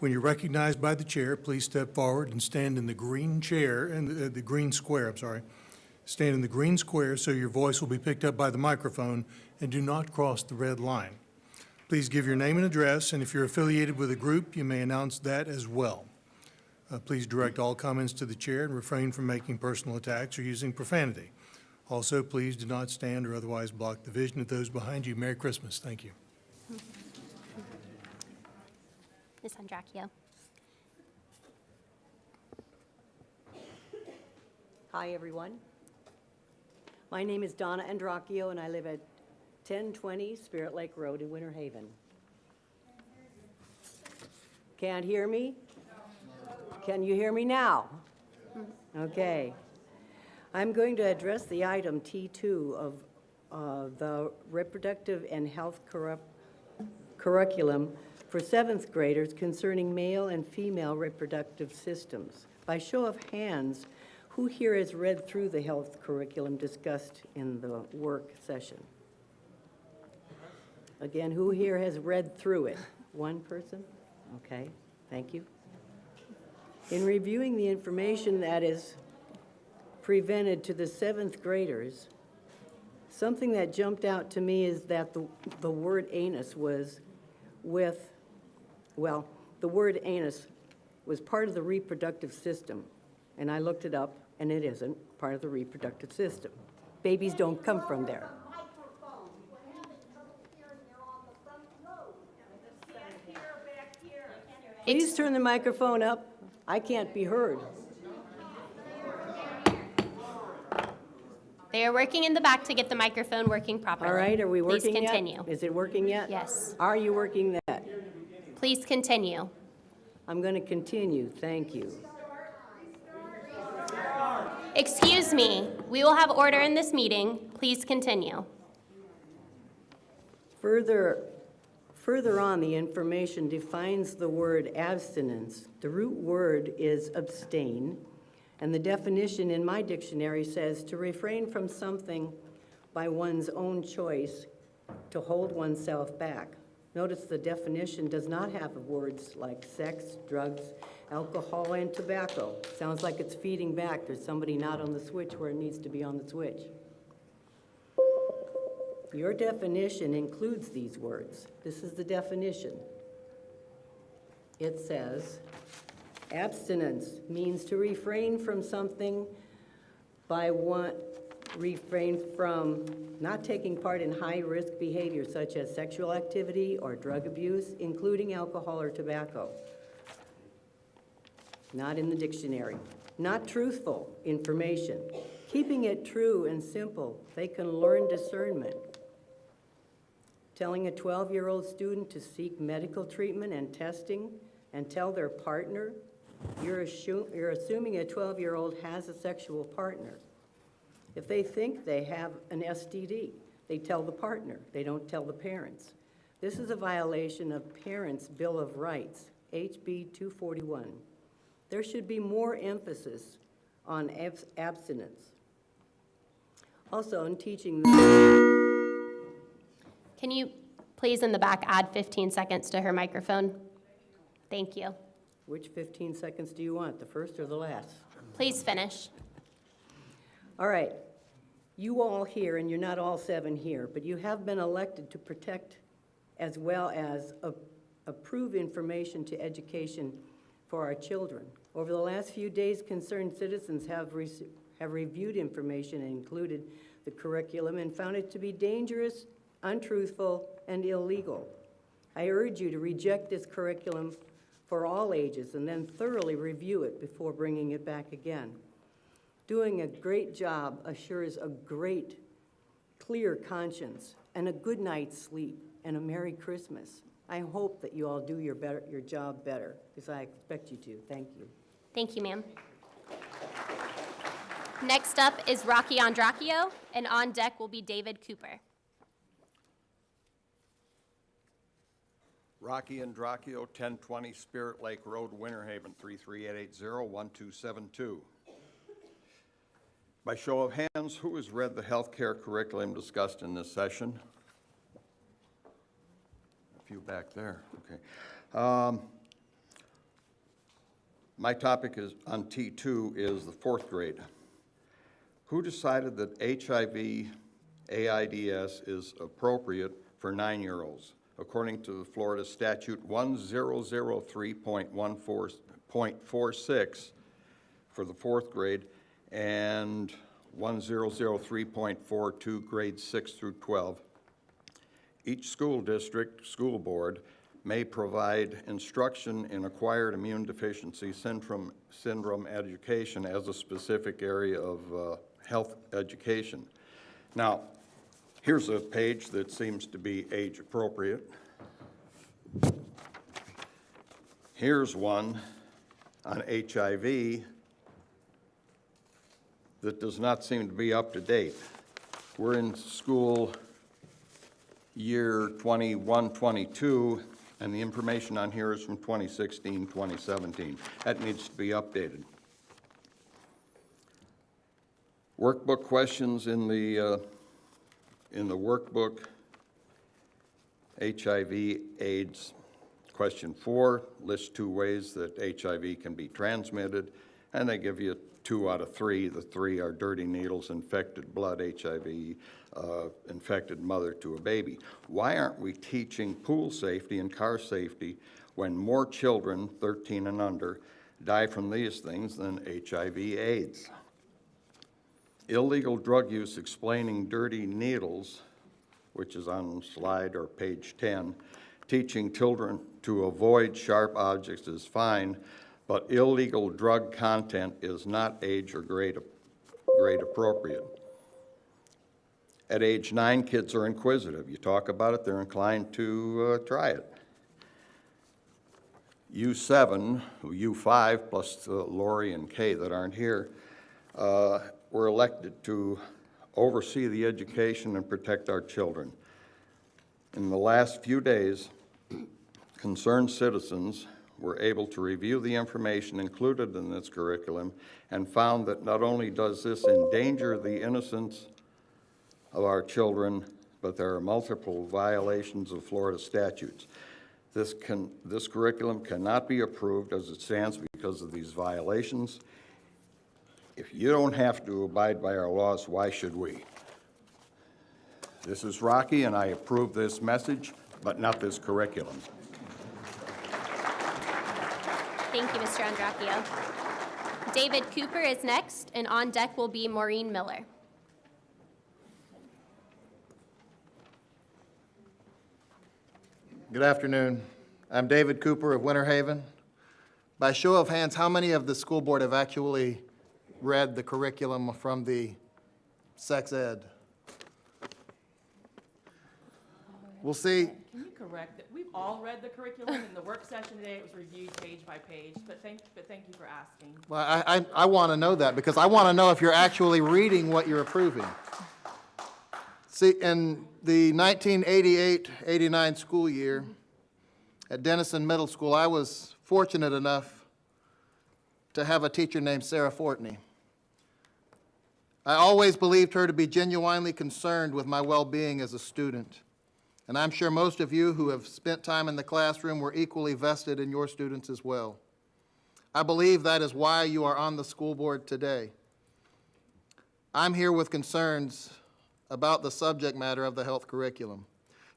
When you're recognized by the chair, please step forward and stand in the green chair, and the green square, Stand in the green square so your voice will be picked up by the microphone, and do not cross the red line. Please give your name and address, and if you're affiliated with a group, you may announce that as well. Please direct all comments to the chair and refrain from making personal attacks or using profanity. Also, please do not stand or otherwise block the vision of those behind you. Merry Christmas. Thank you. Ms. Andracchio. Hi, everyone. My name is Donna Andracchio, and I live at 1020 Spirit Lake Road in Winter Haven. Can't hear me? Can you hear me now? Okay. I'm going to address the item T2 of the Reproductive and Health Curriculum for 7th graders concerning male and female reproductive systems. By show of hands, who here has read through the health curriculum discussed in the work session? Again, who here has read through it? One person? Okay, thank you. In reviewing the information that is presented to the 7th graders, something that jumped out to me is that the word anus was the word anus was part of the reproductive system, and I looked it up, and it isn't part of the reproductive system. Babies don't come from there. Please turn the microphone up. I can't be heard. They are working in the back to get the microphone working properly. All right, are we working yet? Please continue. Is it working yet? Yes. Are you working that? Please continue. I'm going to continue. Thank you. Excuse me. We will have order in this meeting. Please continue. Further on, the information defines the word abstinence. The root word is abstain, and the definition in my dictionary says to refrain from something by one's own choice, to hold oneself back. Notice the definition does not have words like sex, drugs, alcohol, and tobacco. Sounds like it's feeding back. There's somebody not on the switch where it needs to be on the switch. Your definition includes these words. This is the definition. It says, abstinence means to refrain from something by refrain from not taking part in high-risk behavior such as sexual activity or drug abuse, including alcohol or tobacco. Not in the dictionary. Not truthful information. Keeping it true and simple. They can learn discernment. Telling a 12-year-old student to seek medical treatment and testing and tell their partner, you're assuming a 12-year-old has a sexual partner. If they think they have an STD, they tell the partner. They don't tell the parents. This is a violation of Parents' Bill of Rights, HB 241. There should be more emphasis on abstinence. Also, in teaching Can you please in the back add 15 seconds to her microphone? Thank you. Which 15 seconds do you want, the first or the last? Please finish. All right. You all here, and you're not all 7 here, but you have been elected to protect as well as approve information to education for our children. Over the last few days, concerned citizens have reviewed information and included the curriculum and found it to be dangerous, untruthful, and illegal. I urge you to reject this curriculum for all ages and then thoroughly review it before bringing it back again. Doing a great job assures a great, clear conscience and a good night's sleep and a Merry Christmas. I hope that you all do your job better, because I expect you to. Thank you. Thank you, ma'am. Next up is Rocky Andracchio, and on deck will be David Cooper. Rocky Andracchio, 1020 Spirit Lake Road, Winter Haven, 33880-1272. By show of hands, who has read the healthcare curriculum discussed in this session? A few back there, okay. My topic is on T2 is the 4th grade. Who decided that HIV AIDS is appropriate for 9-year-olds? According to the Florida Statute 1003.46 for the 4th grade and 1003.42 grades 6 through 12. Each school district, school board, may provide instruction in acquired immune deficiency syndrome education as a specific area of health education. Now, here's a page that seems to be age appropriate. Here's one on HIV that does not seem to be up to date. We're in school year 21-22, and the information on here is from 2016-2017. That needs to be updated. Workbook questions in the workbook. HIV AIDS question 4 lists 2 ways that HIV can be transmitted, and they give you 2 out of 3. The 3 are dirty needles, infected blood, HIV, infected mother to a baby. Why aren't we teaching pool safety and car safety when more children, 13 and under, die from these things than HIV AIDS? Illegal drug use explaining dirty needles, which is on slide or page 10. Teaching children to avoid sharp objects is fine, but illegal drug content is not age or grade appropriate. At age 9, kids are inquisitive. You talk about it, they're inclined to try it. U7, U5, plus Lori and Kay that aren't here, were elected to oversee the education and protect our children. In the last few days, concerned citizens were able to review the information included in this curriculum and found that not only does this endanger the innocence of our children, but there are multiple violations of Florida statutes. This curriculum cannot be approved as it stands because of these violations. If you don't have to abide by our laws, why should we? This is Rocky, and I approve this message, but not this curriculum. Thank you, Mr. Andracchio. David Cooper is next, and on deck will be Maureen Miller. Good afternoon. I'm David Cooper of Winter Haven. By show of hands, how many of the school board have actually read the curriculum from the sex ed? We'll see. Can you correct that? We've all read the curriculum. In the work session today, it was reviewed page by page, but thank you for asking. Well, I want to know that because I want to know if you're actually reading what you're approving. See, in the 1988-89 school year at Denison Middle School, I was fortunate enough to have a teacher named Sarah Fortney. I always believed her to be genuinely concerned with my well-being as a student. And I'm sure most of you who have spent time in the classroom were equally vested in your students as well. I believe that is why you are on the school board today. I'm here with concerns about the subject matter of the health curriculum.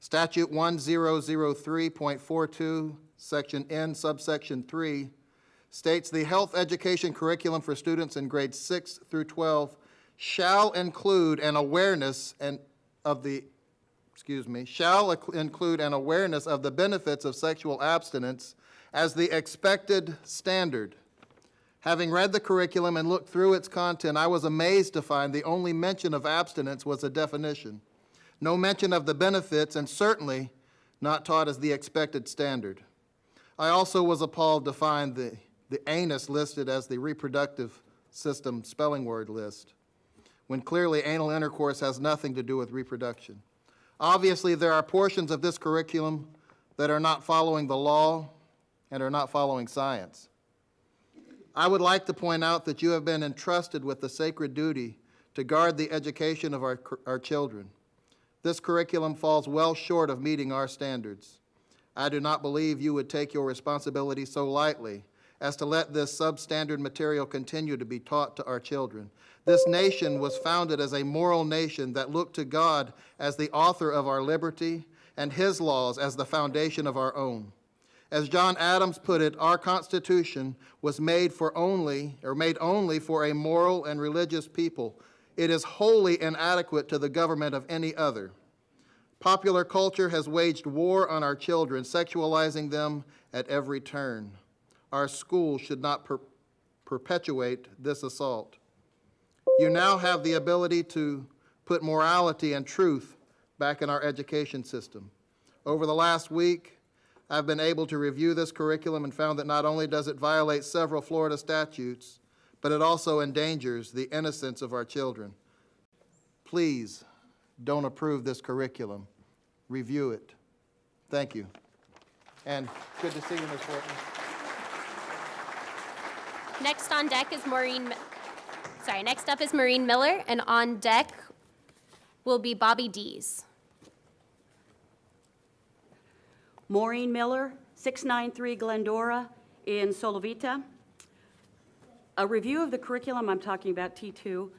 Statute 1003.42, Section N, subsection 3, states the health education curriculum for students in grades 6 through 12 shall include an awareness of the benefits of sexual abstinence as the expected standard. Having read the curriculum and looked through its content, I was amazed to find the only mention of abstinence was a definition. No mention of the benefits, and certainly not taught as the expected standard. I also was appalled to find the anus listed as the reproductive system spelling word list, when clearly anal intercourse has nothing to do with reproduction. Obviously, there are portions of this curriculum that are not following the law and are not following science. I would like to point out that you have been entrusted with the sacred duty to guard the education of our children. This curriculum falls well short of meeting our standards. I do not believe you would take your responsibility so lightly as to let this substandard material continue to be taught to our children. This nation was founded as a moral nation that looked to God as the author of our liberty and His laws as the foundation of our own. As John Adams put it, our Constitution was made only for a moral and religious people. It is wholly inadequate to the government of any other. Popular culture has waged war on our children, sexualizing them at every turn. Our schools should not perpetuate this assault. You now have the ability to put morality and truth back in our education system. Over the last week, I've been able to review this curriculum and found that not only does it violate several Florida statutes, but it also endangers the innocence of our children. Please don't approve this curriculum. Review it. Thank you. And good to see you, Ms. Fortney. Next up is Maureen Miller, and on deck will be Bobby Dees. Maureen Miller, 693 Glendora in Solivita. A review of the curriculum, I'm talking about T2,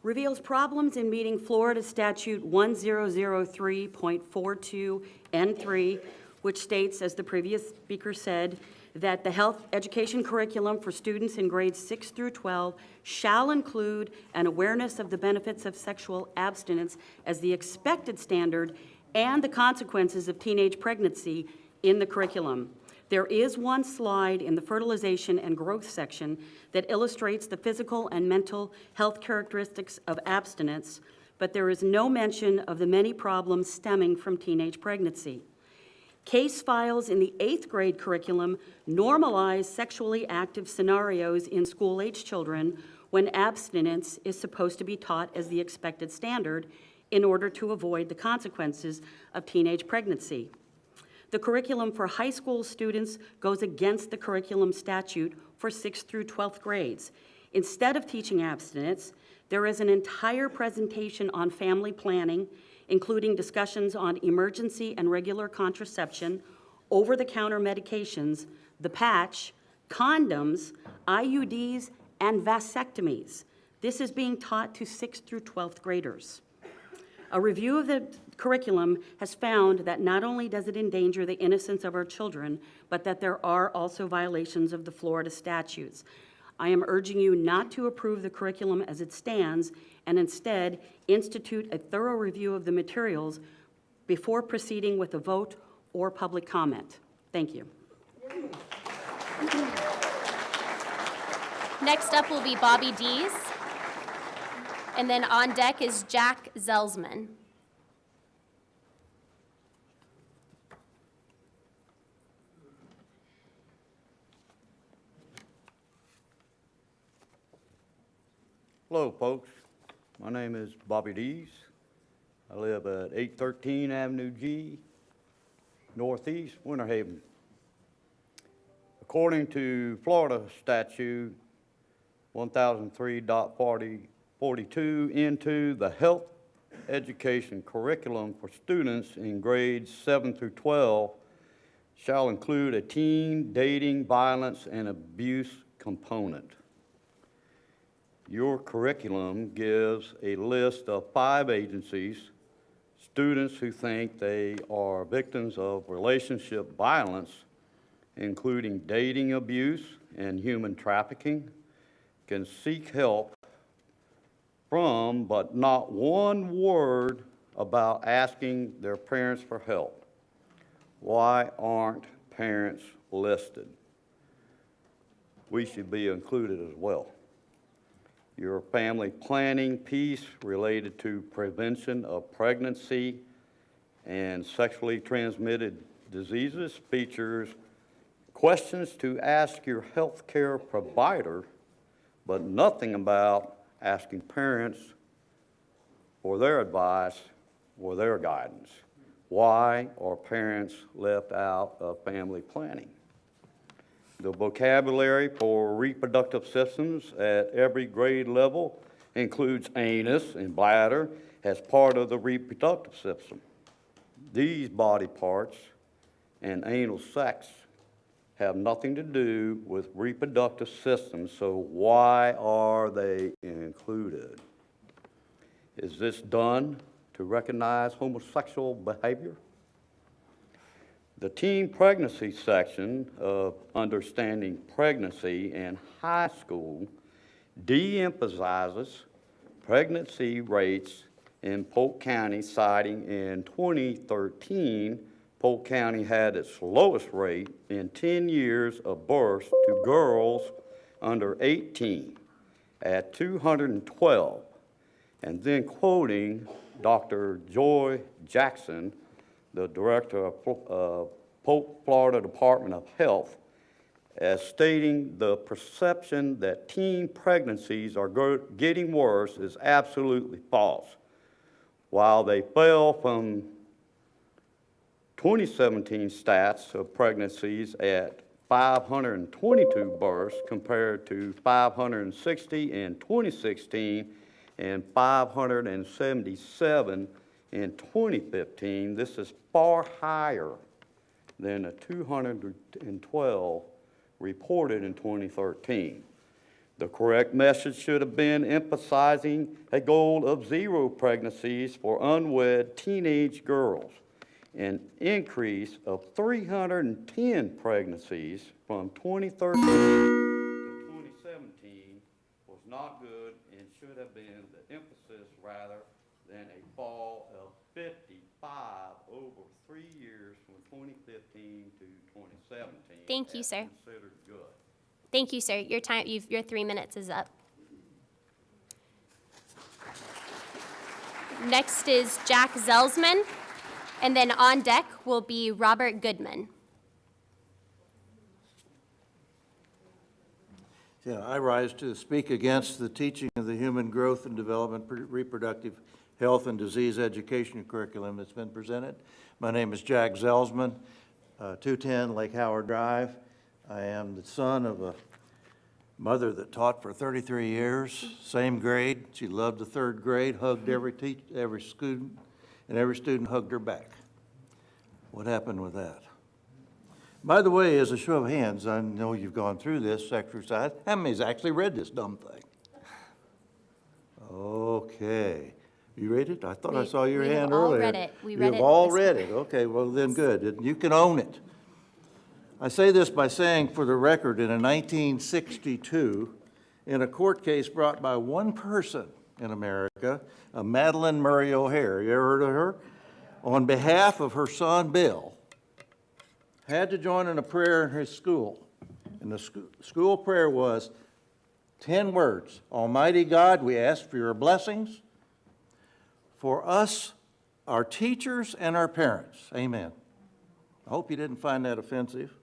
reveals problems in meeting Florida Statute 1003.42 N3, which states, as the previous speaker said, that the health education curriculum for students in grades 6 through 12 shall include an awareness of the benefits of sexual abstinence as the expected standard and the consequences of teenage pregnancy in the curriculum. There is one slide in the fertilization and growth section that illustrates the physical and mental health characteristics of abstinence, but there is no mention of the many problems stemming from teenage pregnancy. Case files in the 8th grade curriculum normalize sexually active scenarios in school-age children when abstinence is supposed to be taught as the expected standard in order to avoid the consequences of teenage pregnancy. The curriculum for high school students goes against the curriculum statute for 6th through 12th grades. Instead of teaching abstinence, there is an entire presentation on family planning, including discussions on emergency and regular contraception, over-the-counter medications, the patch, condoms, IUDs, and vasectomies. This is being taught to 6th through 12th graders. A review of the curriculum has found that not only does it endanger the innocence of our children, but that there are also violations of the Florida statutes. I am urging you not to approve the curriculum as it stands and instead institute a thorough review of the materials before proceeding with a vote or public comment. Thank you. Next up will be Bobby Dees, and then on deck is Jack Zelsman. Hello, folks. My name is Bobby Dees. I live at 813 Avenue G, Northeast, Winter Haven. According to Florida Statute 1003.42 into the health education curriculum for students in grades 7 through 12 shall include a teen dating, violence, and abuse component. your curriculum gives a list of 5 agencies, students who think they are victims of relationship violence, including dating abuse and human trafficking, can seek help from, but not one word about asking their parents for help. Why aren't parents listed? We should be included as well. Your family planning piece related to prevention of pregnancy and sexually transmitted diseases features questions to ask your health care provider, but nothing about asking parents for their advice or their guidance. Why are parents left out of family planning? The vocabulary for reproductive systems at every grade level includes anus and bladder as part of the reproductive system. These body parts and anal sex have nothing to do with reproductive systems, so why are they included? Is this done to recognize homosexual behavior? The teen pregnancy section of Understanding Pregnancy in high school de-emphasizes pregnancy rates in Polk County, citing in 2013, Polk County had its lowest rate in 10 years of births to girls under 18 at 212, and then quoting Dr. Joy Jackson, the director of Polk, Florida Department of Health, as stating the perception that teen pregnancies are getting worse is absolutely false. While they fell from 2017 stats of pregnancies at 522 births compared to 560 in 2016 and 577 in 2015, this is far higher than the 212 reported in 2013. The correct message should have been emphasizing a goal of 0 pregnancies for unwed teenage girls. An increase of 310 pregnancies from 2013 to 2017 was not good and should have been the emphasis rather than a fall of 55 over 3 years from 2015 to 2017. Thank you, sir. Considered good. Thank you, sir. Your 3 minutes is up. Next is Jack Zelsman, and then on deck will be Robert Goodman. Yeah, I rise to speak against the teaching of the human growth and development, reproductive health and disease education curriculum that's been presented. My name is Jack Zelsman, 210 Lake Howard Drive. I am the son of a mother that taught for 33 years, same grade. She loved the 3rd grade, hugged every student, and every student hugged her back. What happened with that? By the way, as a show of hands, I know you've gone through this exercise. How many's actually read this dumb thing? Okay. You read it? I thought I saw your hand earlier. We have all read it. We read it. You've all read it. Okay, well then good. You can own it. I say this by saying, for the record, in a 1962, in a court case brought by one person in America, a Madeline Murray O'Hare, you ever heard of her? On behalf of her son, Bill, had to join in a prayer in his school. And the school prayer was 10 words. Almighty God, we ask for your blessings for us, our teachers, and our parents. Amen. I hope you didn't find that offensive.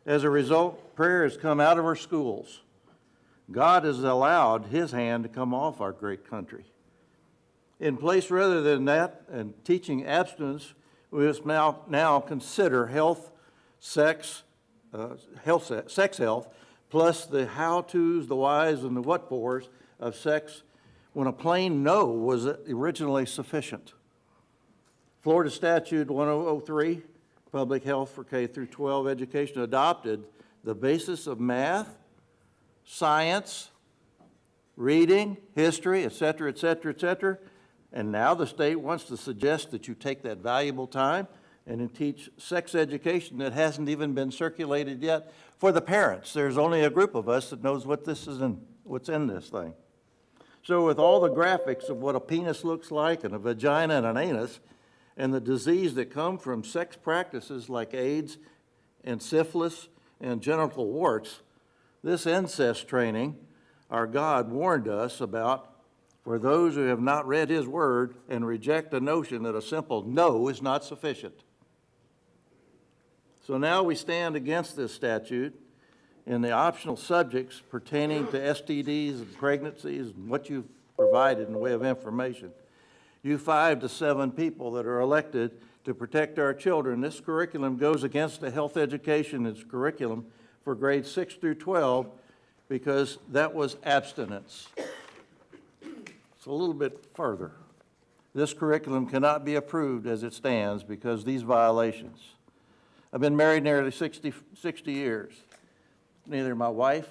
As a result, prayer has come out of our schools. God has allowed his hand to come off our great country. In place rather than that and teaching abstinence, we must now consider sex health, plus the how-tos, the whys, and the what-fors of sex when a plain no was originally sufficient. Florida Statute 1003, Public Health for K through 12 Education, adopted the basis of math, science, reading, history, et cetera, et cetera, et cetera. And now the state wants to suggest that you take that valuable time and then teach sex education that hasn't even been circulated yet for the parents. There's only a group of us that knows what this is and what's in this thing. So with all the graphics of what a penis looks like and a vagina and an anus and the disease that come from sex practices like AIDS and syphilis and genital warts, this incest training our God warned us about for those who have not read his word and reject the notion that a simple no is not sufficient. So now we stand against this statute in the optional subjects pertaining to STDs and pregnancies and what you've provided in the way of information. You 5 to 7 people that are elected to protect our children, this curriculum goes against the health education and curriculum for grades 6 through 12 because that was abstinence. It's a little bit further. This curriculum cannot be approved as it stands because these violations. I've been married nearly 60 years. Neither my wife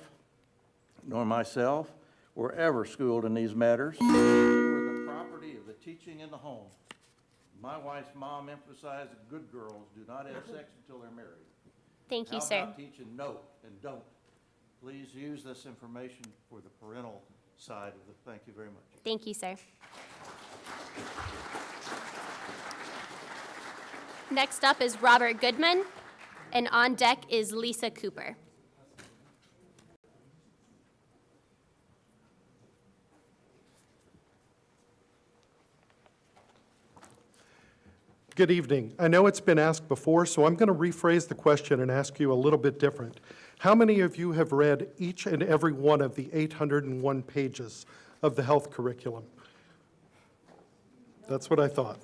nor myself were ever schooled in these matters. They were the property of the teaching in the home. My wife's mom emphasized that good girls do not have sex until they're married. Thank you, How sir. about teaching no and don't? Please use this information for the parental side of the, thank you very much. Thank you, sir. Next up is Robert Goodman, and on deck is Lisa Cooper. Good evening. I know it's been asked before, so I'm going to rephrase the question and ask you a little bit different. How many of you have read each and every one of the 801 pages of the health curriculum? That's what I thought.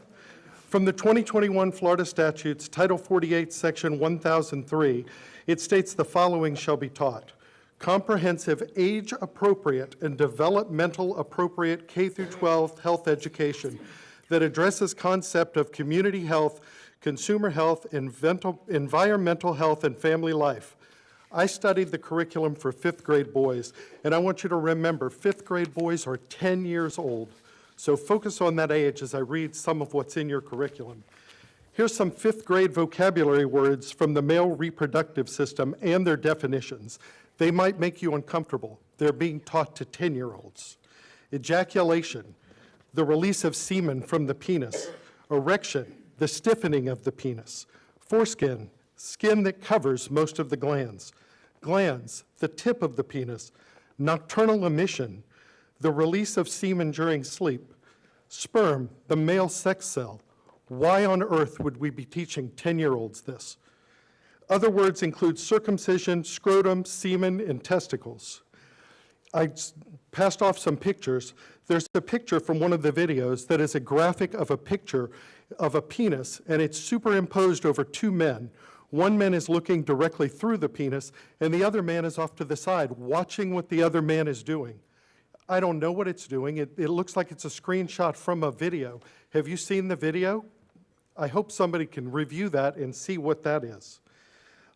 From the 2021 Florida Statutes, Title 48, Section 1003, it states the following shall be taught. Comprehensive, age-appropriate, and developmental-appropriate K-12 health education that addresses concept of community health, consumer health, environmental health, and family life. I studied the curriculum for 5th grade boys, and I want you to remember 5th grade boys are 10 years old. So focus on that age as I read some of what's in your curriculum. Here's some 5th grade vocabulary words from the male reproductive system and their definitions. They might make you uncomfortable. They're being taught to 10-year-olds. Ejaculation, the release of semen from the penis. Erection, the stiffening of the penis. Foreskin, skin that covers most of the glands. Glands, the tip of the penis. Nocturnal emission, the release of semen during sleep. Sperm, the male sex cell. Why on earth would we be teaching 10-year-olds this? Other words include circumcision, scrotum, semen, and testicles. I passed off some pictures. There's a picture from one of the videos that is a graphic of a picture of a penis, and it's superimposed over 2 men. One man is looking directly through the penis, and the other man is off to the side, watching what the other man is doing. I don't know what it's doing. It looks like it's a screenshot from a video. Have you seen the video? I hope somebody can review that and see what that is.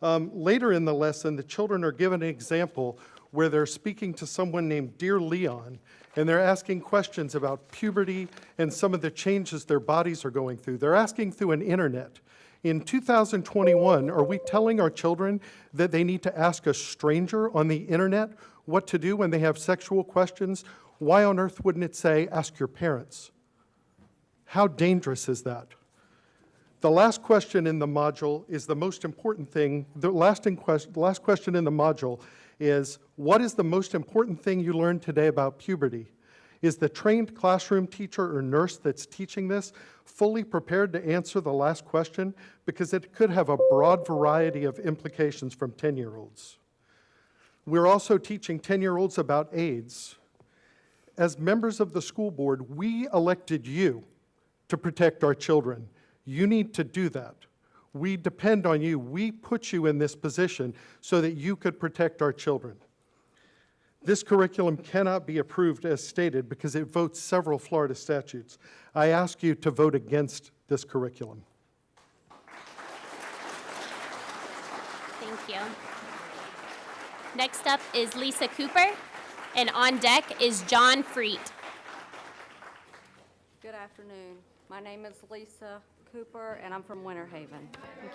Later in the lesson, the children are given an example where they're speaking to someone named Dear Leon, and they're asking questions about puberty and some of the changes their bodies are going through. They're asking through an internet. In 2021, are we telling our children that they need to ask a stranger on the internet what to do when they have sexual questions? Why on earth wouldn't it say, ask your parents? How dangerous is that? The last question in the module is the most important thing. The last question in the module is, what is the most important thing you learned today about puberty? Is the trained classroom teacher or nurse that's teaching this fully prepared to answer the last question? Because it could have a broad variety of implications from 10-year-olds. We're also teaching 10-year-olds about AIDS. As members of the school board, we elected you to protect our children. You need to do that. We depend on you. We put you in this position so that you could protect our children. This curriculum cannot be approved as stated because it votes several Florida statutes. I ask you to vote against this curriculum. Thank you. Next up is Lisa Cooper, And on deck is John Freet. Good afternoon. My name is Lisa Cooper, and I'm from Winter Haven. Thank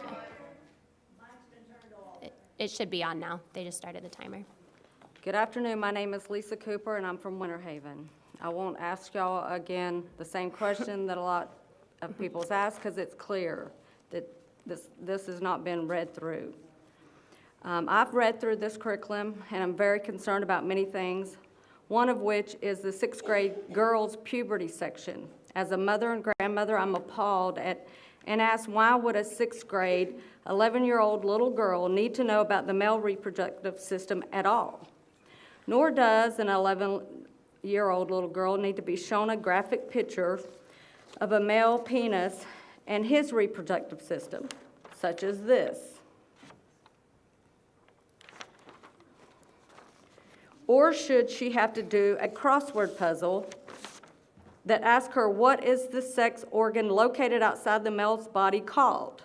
you. It should be on now. They just started the timer. Good afternoon. My name is Lisa Cooper, and I'm from Winter Haven. I won't ask y'all again the same question that a lot of people's asked, because it's clear that this has not been read through. I've read through this curriculum, and I'm very concerned about many things, one of which is the 6th grade girls' puberty section. As a mother and grandmother, I'm appalled at and ask, why would a 6th grade, 11-year-old little girl need to know about the male reproductive system at all? Nor does an 11-year-old little girl need to be shown a graphic picture of a male penis and his reproductive system, such as this. Or should she have to do a crossword puzzle that asks her, what is the sex organ located outside the male's body called?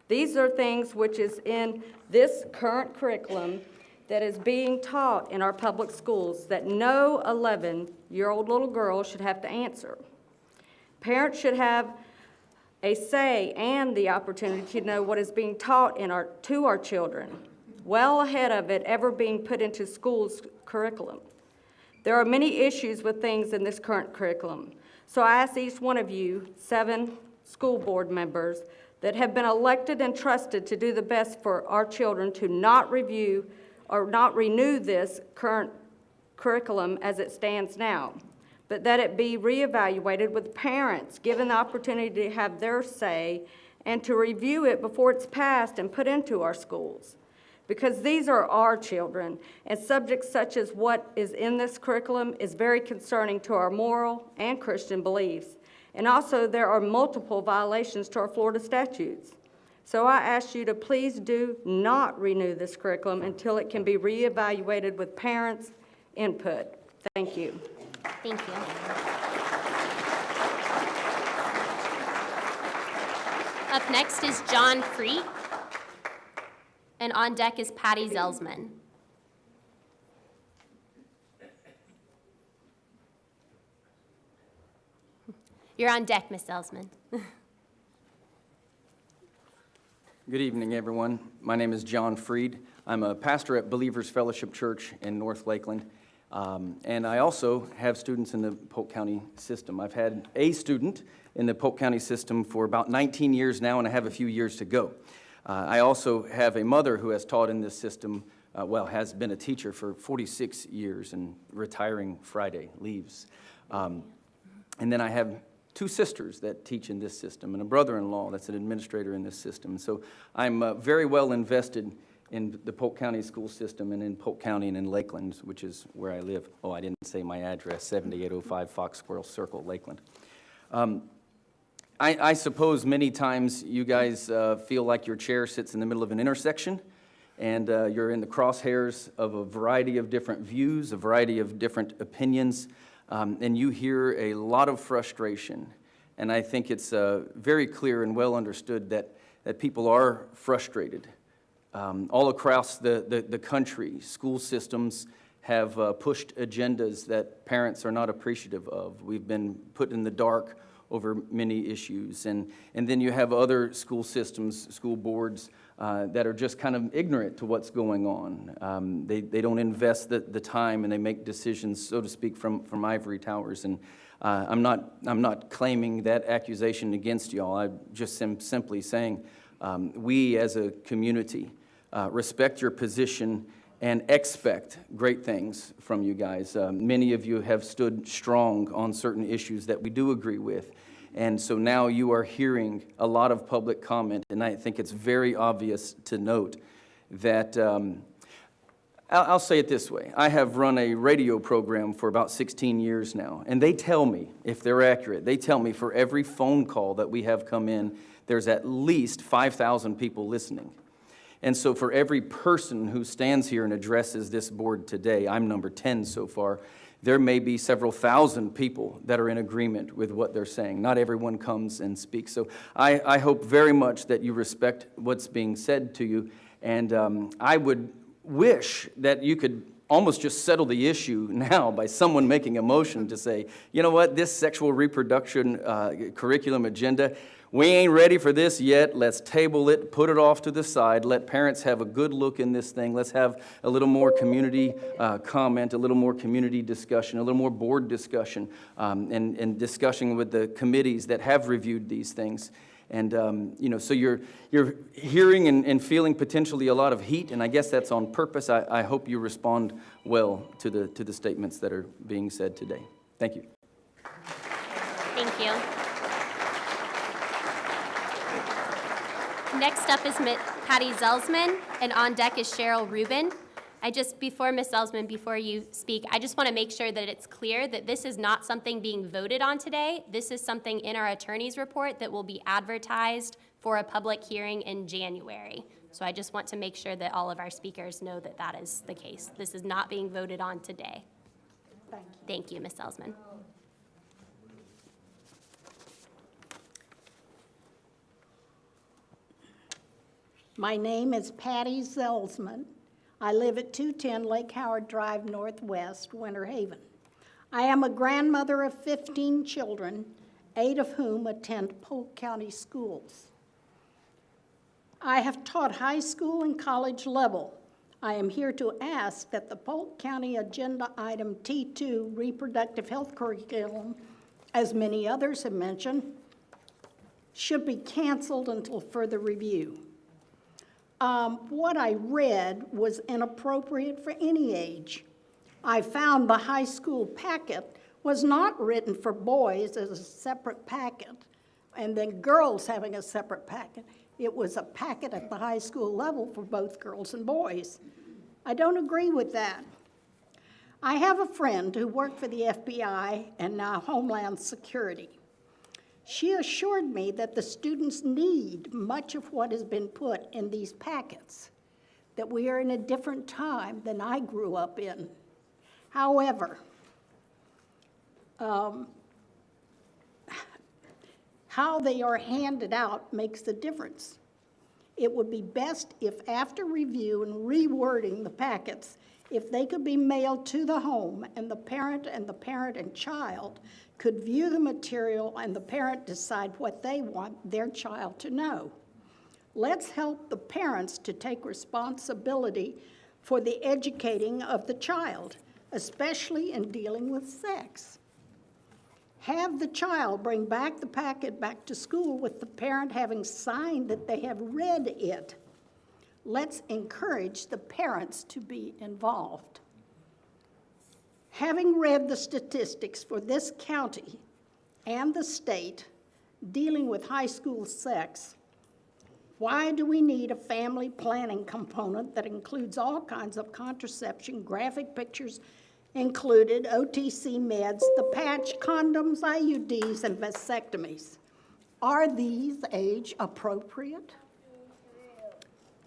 These are things which is in this current curriculum that is being taught in our public schools that no 11-year-old little girl should have to answer. Parents should have a say and the opportunity to know what is being taught to our children, well ahead of it ever being put into school's curriculum. There are many issues with things in this current curriculum. So I ask each one of you, 7 school board members that have been elected and trusted to do the best for our children, to not review or not renew this current curriculum as it stands now, but that it be reevaluated with parents given the opportunity to have their say and to review it before it's passed and put into our schools. Because these are our children, and subjects such as what is in this curriculum is very concerning to our moral and Christian beliefs. And also, there are multiple violations to our Florida statutes. So I ask you to please do not renew this curriculum until it can be reevaluated with parents' input. Thank you. Thank you. Up next is John Freet. And on deck is Patty Zelsman. You're on deck, Miss Zelsman. Good evening, everyone. My name is John Freed. I'm a pastor at Believers Fellowship Church in North Lakeland, and I also have students in the Polk County system. I've had a student in the Polk County system for about 19 years now, and I have a few years to go. I also have a mother who has taught in this system, has been a teacher for 46 years and retiring Friday, leaves. And then I have 2 sisters that teach in this system and a brother-in-law that's an administrator in this system. So I'm very well invested in the Polk County school system and in Polk County and in Lakeland, which is where I live. Oh, I didn't say my address, 7805 Fox Squirrel Circle, Lakeland. I suppose many times you guys feel like your chair sits in the middle of an intersection and you're in the crosshairs of a variety of different views, a variety of different opinions, and you hear a lot of frustration. And I think it's very clear and well understood that people are frustrated. All across the country, school systems have pushed agendas that parents are not appreciative of. We've been put in the dark over many issues. And then you have other school systems, school boards, that are just kind of ignorant to what's going on. They don't invest the time, and they make decisions, so to speak, from ivory towers. And I'm not claiming that accusation against y'all. I'm just simply saying we as a community respect your position and expect great things from you guys. Many of you have stood strong on certain issues that we do agree with. And so now you are hearing a lot of public comment, and I think it's very obvious to note that, I'll say it this way. I have run a radio program for about 16 years now, and they tell me, if they're accurate, they tell me for every phone call that we have come in, there's at least 5,000 people listening. And so for every person who stands here and addresses this board today, I'm number 10 so far, there may be several thousand people that are in agreement with what they're saying. Not everyone comes and speaks. So I hope very much that you respect what's being said to you, and I would wish that you could almost just settle the issue now by someone making a motion to say, you know what, this sexual reproduction curriculum agenda, we ain't ready for this yet. Let's table it, put it off to the side, let parents have a good look in this thing. Let's have a little more community comment, a little more community discussion, a little more board discussion, and discussion with the committees that have reviewed these things. And, so you're hearing and feeling potentially a lot of heat, and I guess that's on purpose. I hope you respond well to the statements that are being said today. Thank you. Thank you. Next up is Patty Zelsman, and on deck is Cheryl Rubin. Before Ms. Zelsman, before you speak, I just want to make sure that it's clear that this is not something being voted on today. This is something in our attorney's report that will be advertised for a public hearing in January. So I just want to make sure that all of our speakers know that that is the case. This is not being voted on today. Thank you, Ms. Zelsman. My name is Patty Zelsman. I live at 210 Lake Howard Drive Northwest, Winter Haven. I am a grandmother of 15 children, 8 of whom attend Polk County schools. I have taught high school and college level. I am here to ask that the Polk County Agenda Item T2 Reproductive Health Curriculum, as many others have mentioned, should be canceled until further review. What I read was inappropriate for any age. I found the high school packet was not written for boys as a separate packet, and then girls having a separate packet. It was a packet at the high school level for both girls and boys. I don't agree with that. I have a friend who worked for the FBI and now Homeland Security. She assured me that the students need much of what has been put in these packets, that we are in a different time than I grew up in. However, how they are handed out makes a difference. It would be best if after review and rewording the packets, if they could be mailed to the home and the parent and child could view the material and the parent decide what they want their child to know. Let's help the parents to take responsibility for the educating of the child, especially in dealing with sex. Have the child bring back the packet back to school with the parent having signed that they have read it. Let's encourage the parents to be involved. Having read the statistics for this county and the state dealing with high school sex, why do we need a family planning component that includes all kinds of contraception, graphic pictures included, OTC meds, the patch, condoms, IUDs, and vasectomies? Are these age appropriate?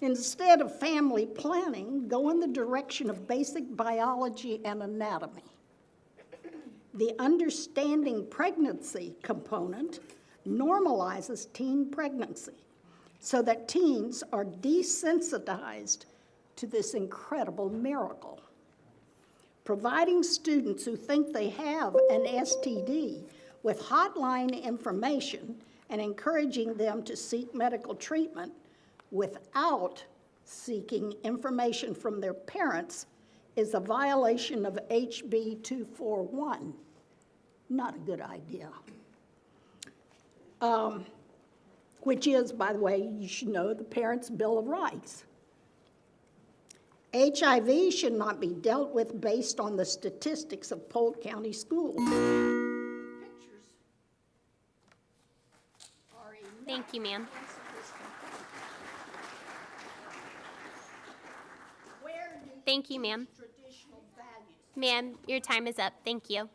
Instead of family planning, go in the direction of basic biology and anatomy. The understanding pregnancy component normalizes teen pregnancy so that teens are desensitized to this incredible miracle. Providing students who think they have an STD with hotline information and encouraging them to seek medical treatment without seeking information from their parents is a violation of HB 241. Not a good idea. Which is, by the way, you should know, the Parents' Bill of Rights. HIV should not be dealt with based on the statistics of Polk County schools. Thank you, ma'am. Thank you, ma'am. Ma'am, your time is up. Thank you.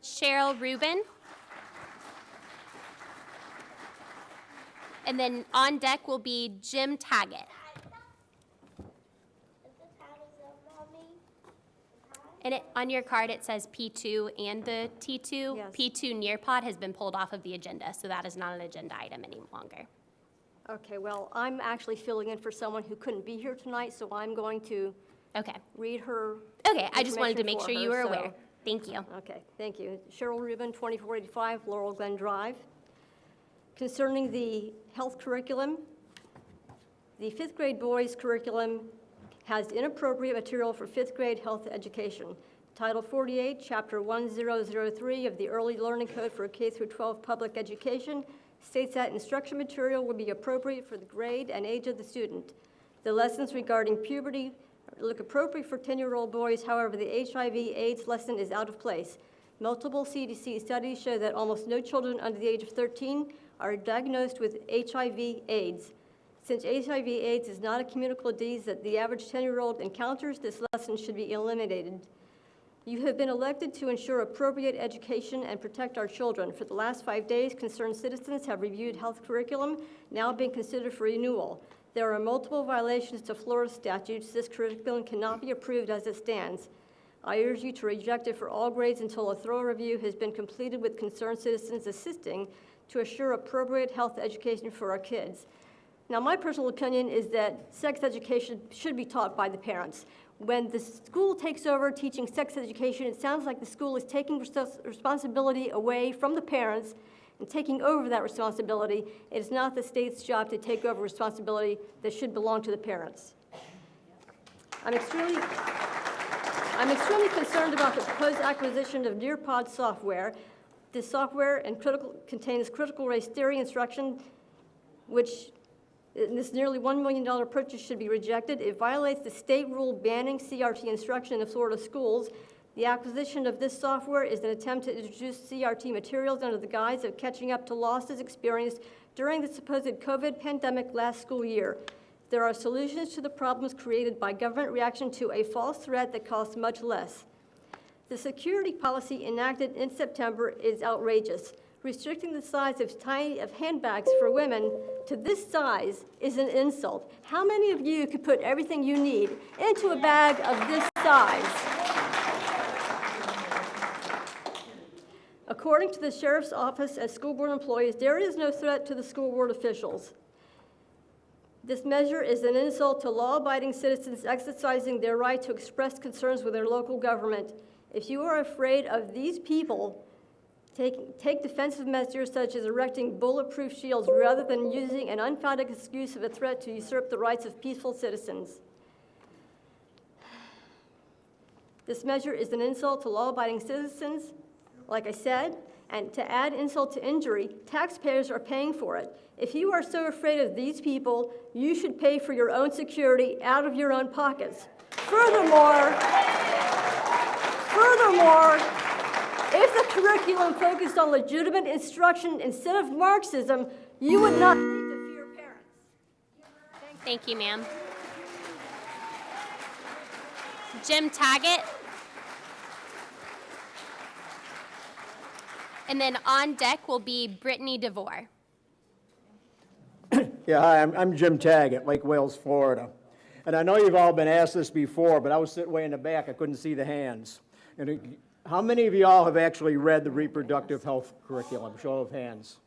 Cheryl Rubin. And then on deck will be Jim Taggett. And on your card, it says P2 and the T2. Yes. P2 Nearpod has been pulled off of the agenda, so that is not an agenda item any longer. Okay, well, I'm actually filling in for someone who couldn't be here tonight, so I'm going to read her. Okay, I just wanted to make information sure for you her, were so- aware. Thank you. Okay, thank you. Cheryl Rubin, 2485 Laurel Glen Drive. Concerning the health curriculum, the fifth grade boys curriculum has inappropriate material for fifth grade health education. Title 48, Chapter 1003 of the Early Learning Code for K through 12 Public Education states that instruction material will be appropriate for the grade and age of the student. The lessons regarding puberty look appropriate for 10-year-old boys, however, the HIV/AIDS lesson is out of place. Multiple CDC studies show that almost no children under the age of 13 are diagnosed with HIV/AIDS. Since HIV/AIDS is not a communicable disease that the average 10-year-old encounters, this lesson should be eliminated. You have been elected to ensure appropriate education and protect our children. For the last 5 days, concerned citizens have reviewed health curriculum now being considered for renewal. There are multiple violations to Florida statutes. This curriculum cannot be approved as it stands. I urge you to reject it for all grades until a thorough review has been completed with concerned citizens assisting to assure appropriate health education for our kids. Now, my personal opinion is that sex education should be taught by the parents. When the school takes over teaching sex education, it sounds like the school is taking responsibility away from the parents and taking over that responsibility. It is not the state's job to take over responsibility that should belong to the parents. I'm extremely concerned about the proposed acquisition of Nearpod software. This software contains critical race theory instruction, which this nearly $1 million purchase should be rejected. It violates the state rule banning CRT instruction in the Florida schools. The acquisition of this software is an attempt to introduce CRT materials under the guise of catching up to losses experienced during the supposed COVID pandemic last school year. There are solutions to the problems created by government reaction to a false threat that costs much less. The security policy enacted in September is outrageous. Restricting the size of handbags for women to this size is an insult. How many of you could put everything you need into a bag of this size? According to the Sheriff's Office and school board employees, there is no threat to the school board officials. This measure is an insult to law-abiding citizens exercising their right to express concerns with their local government. If you are afraid of these people, take defensive measures such as erecting bulletproof shields rather than using an unfounded excuse of a threat to usurp the rights of peaceful citizens. This measure is an insult to law-abiding citizens, like I said, and to add insult to injury, taxpayers are paying for it. If you are so afraid of these people, you should pay for your own security out of your own pockets. Furthermore, if the curriculum focused on legitimate instruction instead of Marxism, you would not need to fear parents. Thank you, ma'am. Jim Taggett. And then on deck will be Brittany DeVore. Yeah, hi, I'm Jim Taggett, Lake Wales, Florida. And I know you've all been asked this before, but I was sitting way in the back, I couldn't see the hands. And how many of y'all have actually read the reproductive health curriculum? Show of hands.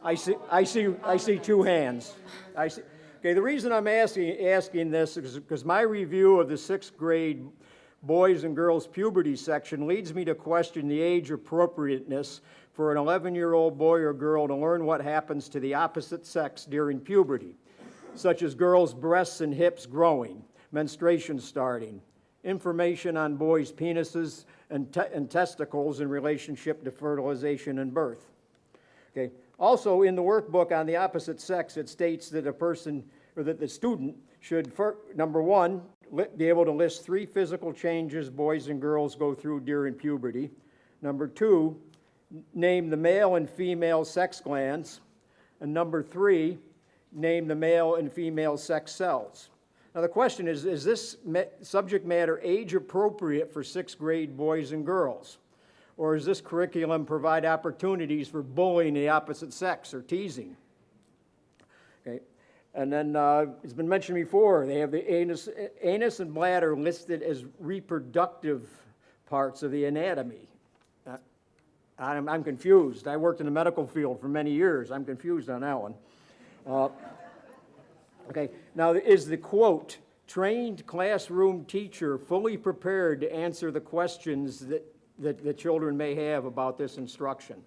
I see two hands. Okay, the reason I'm asking this is because my review of the 6th grade boys and girls puberty section leads me to question the age appropriateness for an 11-year-old boy or girl to learn what happens to the opposite sex during puberty, such as girls' breasts and hips growing, menstruation starting, information on boys' penises and testicles in relationship to fertilization and birth. Okay. Also, in the workbook on the opposite sex, it states that a person, or that the student should, number one, be able to list 3 physical changes boys and girls go through during puberty. Number 2, name the male and female sex glands. And number 3, name the male and female sex cells. Now the question is this subject matter age appropriate for 6th grade boys and girls? Or does this curriculum provide opportunities for bullying the opposite sex or teasing? Okay. And then it's been mentioned before, they have the anus and bladder listed as reproductive parts of the anatomy. I'm confused. I worked in the medical field for many years. I'm confused on that one. Okay, now is the quote, "trained classroom teacher fully prepared to answer the questions that the children may have about this instruction?"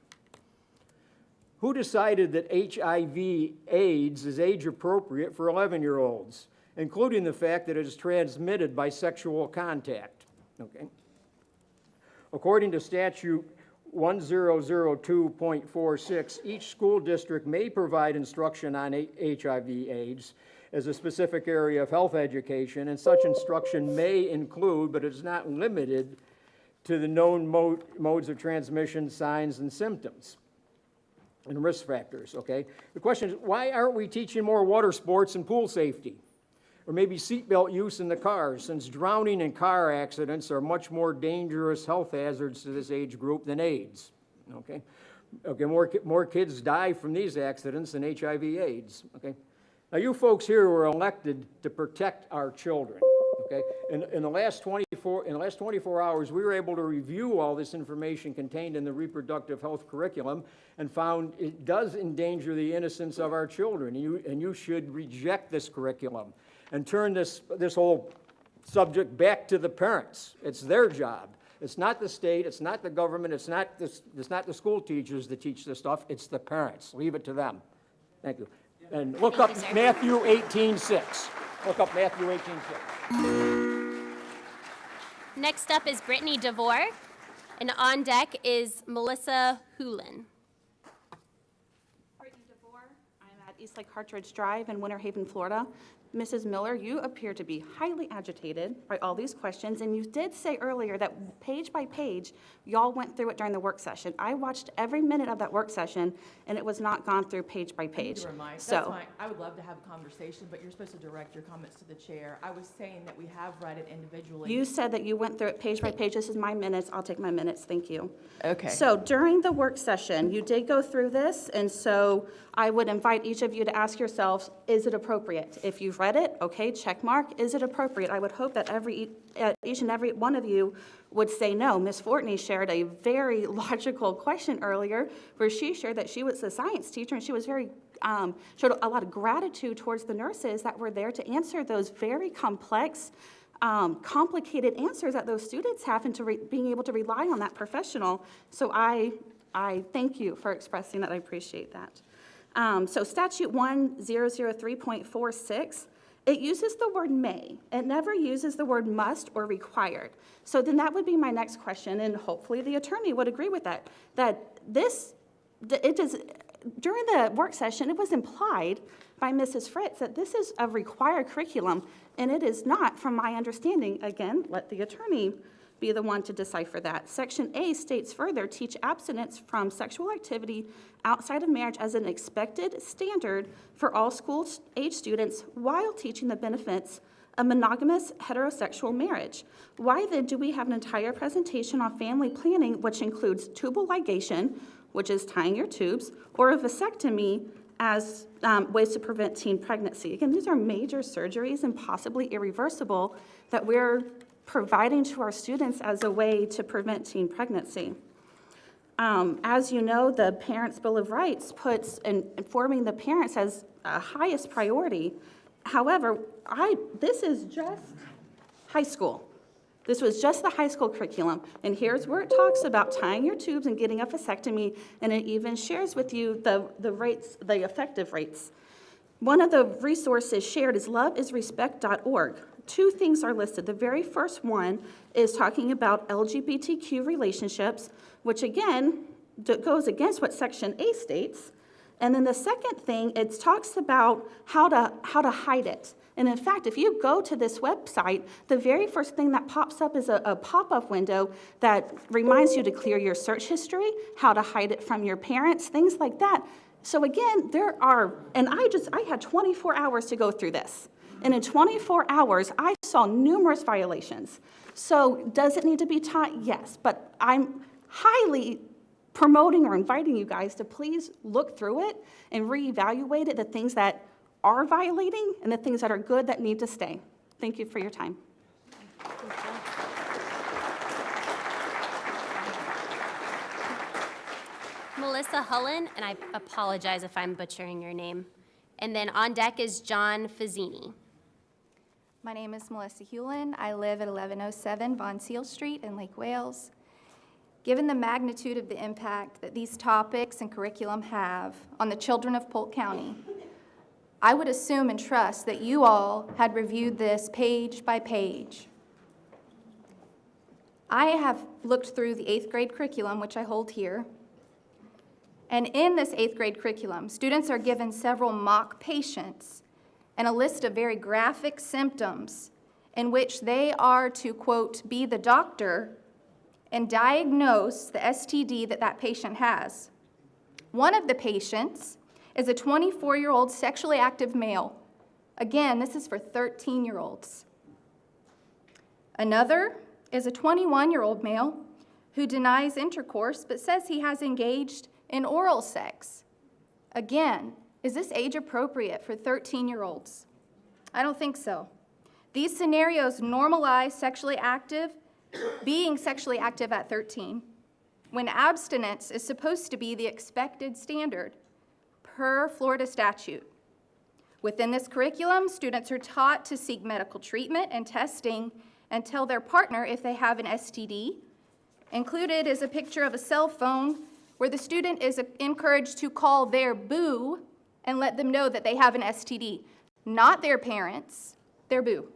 Who decided that HIV/AIDS is age appropriate for 11-year-olds, including the fact that it is transmitted by sexual contact? Okay. According to Statute 1002.46, each school district may provide instruction on HIV/AIDS as a specific area of health education, and such instruction may include, but is not limited to, the known modes of transmission, signs and symptoms, and risk factors, okay? The question is, why aren't we teaching more water sports and pool safety? Or maybe seatbelt use in the car, since drowning and car accidents are much more dangerous health hazards to this age group than AIDS, okay? Okay, more kids die from these accidents than HIV/AIDS, okay? Now, you folks here were elected to protect our children, okay? In the last 24 hours, we were able to review all this information contained in the reproductive health curriculum and found it does endanger the innocence of our children. And you should reject this curriculum and turn this whole subject back to the parents. It's their job. It's not the state, it's not the government, it's not the school teachers that teach this stuff, it's the parents. Leave it to them. Thank you. And look up Matthew 18:6. Look up Matthew 18:6. Next up is Brittany DeVore, and on deck is Melissa Hoolan. Brittany DeVore, I'm at Eastlake Hartridge Drive in Winter Haven, Florida. Mrs. Miller, you appear to be highly agitated by all these questions, and you did say earlier that page by page, y'all went through it during the work session. I watched every minute of that work session, and it was not gone through page by page. That's So, fine. I would love to have a conversation, but you're supposed to direct your comments to the chair. I was saying that we have read it individually. you said that you went through it page by page. This is my minutes. I'll take my minutes. Thank you. Okay. So during the work session, you did go through this, and so I would invite each of you to ask yourselves, is it appropriate? If you've read it, okay, check mark. Is it appropriate? I would hope that each and every one of you would say no. Ms. Fortney shared a very logical question earlier where she shared that she was a science teacher and she was very, showed a lot of gratitude towards the nurses that were there to answer those very complex, complicated answers that those students have and to being able to rely on that professional. So I thank you for expressing that. I appreciate that. So Statute 1003.46, it uses the word may. It never uses the word must or required. So then that would be my next question, and hopefully the attorney would agree with that, during the work session, it was implied by Mrs. Fritz that this is a required curriculum, and it is not, from my understanding. Again, let the attorney be the one to decipher that. Section A states further, teach abstinence from sexual activity outside of marriage as an expected standard for all school-age students while teaching the benefits of monogamous heterosexual marriage. Why then do we have an entire presentation on family planning, which includes tubal ligation, which is tying your tubes, or a vasectomy as ways to prevent teen pregnancy? Again, these are major surgeries and possibly irreversible that we're providing to our students as a way to prevent teen pregnancy. As you know, the Parents' Bill of Rights puts informing the parents as a highest priority. However, this is just high school. This was just the high school curriculum, and here's where it talks about tying your tubes and getting a vasectomy, and it even shares with you the rates, the effective rates. One of the resources shared is loveisrespect.org. Two things are listed. The very first one is talking about LGBTQ relationships, which again goes against what Section A states. And then the second thing, it talks about how to hide it. And in fact, if you go to this website, the very first thing that pops up is a pop-up window that reminds you to clear your search history, how to hide it from your parents, things like that. So again, I had 24 hours to go through this. And in 24 hours, I saw numerous violations. So does it need to be taught? Yes, but I'm highly promoting or inviting you guys to please look through it and reevaluate it, the things that are violating and the things that are good that need to stay. Thank you for your time. Melissa Hullen, and I apologize if I'm butchering your name. And then on deck is John Fazzini. My name is Melissa Hewlin. I live at 1107 Von Seal Street in Lake Wales. Given the magnitude of the impact that these topics and curriculum have on the children of Polk County, I would assume and trust that you all had reviewed this page by page. I have looked through the 8th grade curriculum, which I hold here, and in this 8th grade curriculum, students are given several mock patients and a list of very graphic symptoms in which they are to, quote, be the doctor and diagnose the STD that that patient has. One of the patients is a 24-year-old sexually active male. Again, this is for 13-year-olds. Another is a 21-year-old male who denies intercourse but says he has engaged in oral sex. Again, is this age appropriate for 13-year-olds? I don't think so. These scenarios normalize being sexually active at 13, when abstinence is supposed to be the expected standard per Florida statute. Within this curriculum, students are taught to seek medical treatment and testing and tell their partner if they have an STD. Included is a picture of a cell phone where the student is encouraged to call their boo and let them know that they have an STD. Not their parents, their boo.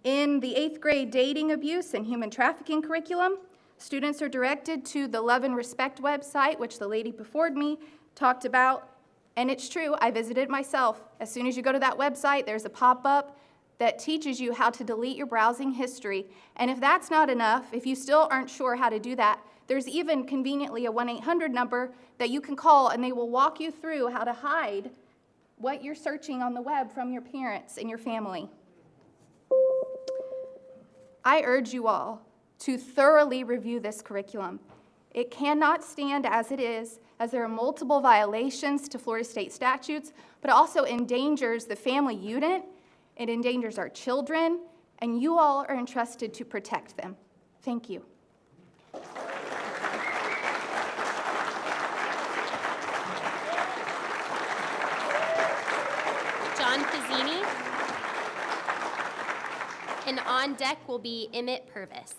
In the 8th grade dating abuse and human trafficking curriculum, students are directed to the Love and Respect website, which the lady before me talked about. And it's true, I visited myself. As soon as you go to that website, there's a pop-up that teaches you how to delete your browsing history. And if that's not enough, if you still aren't sure how to do that, there's even conveniently a 1-800 number that you can call, and they will walk you through how to hide what you're searching on the web from your parents and your family. I urge you all to thoroughly review this curriculum. It cannot stand as it is, as there are multiple violations to Florida state statutes, but it also endangers the family unit, it endangers our children, and you all are entrusted to protect them. Thank you. John Fazzini. And on deck will be Emmett Purvis.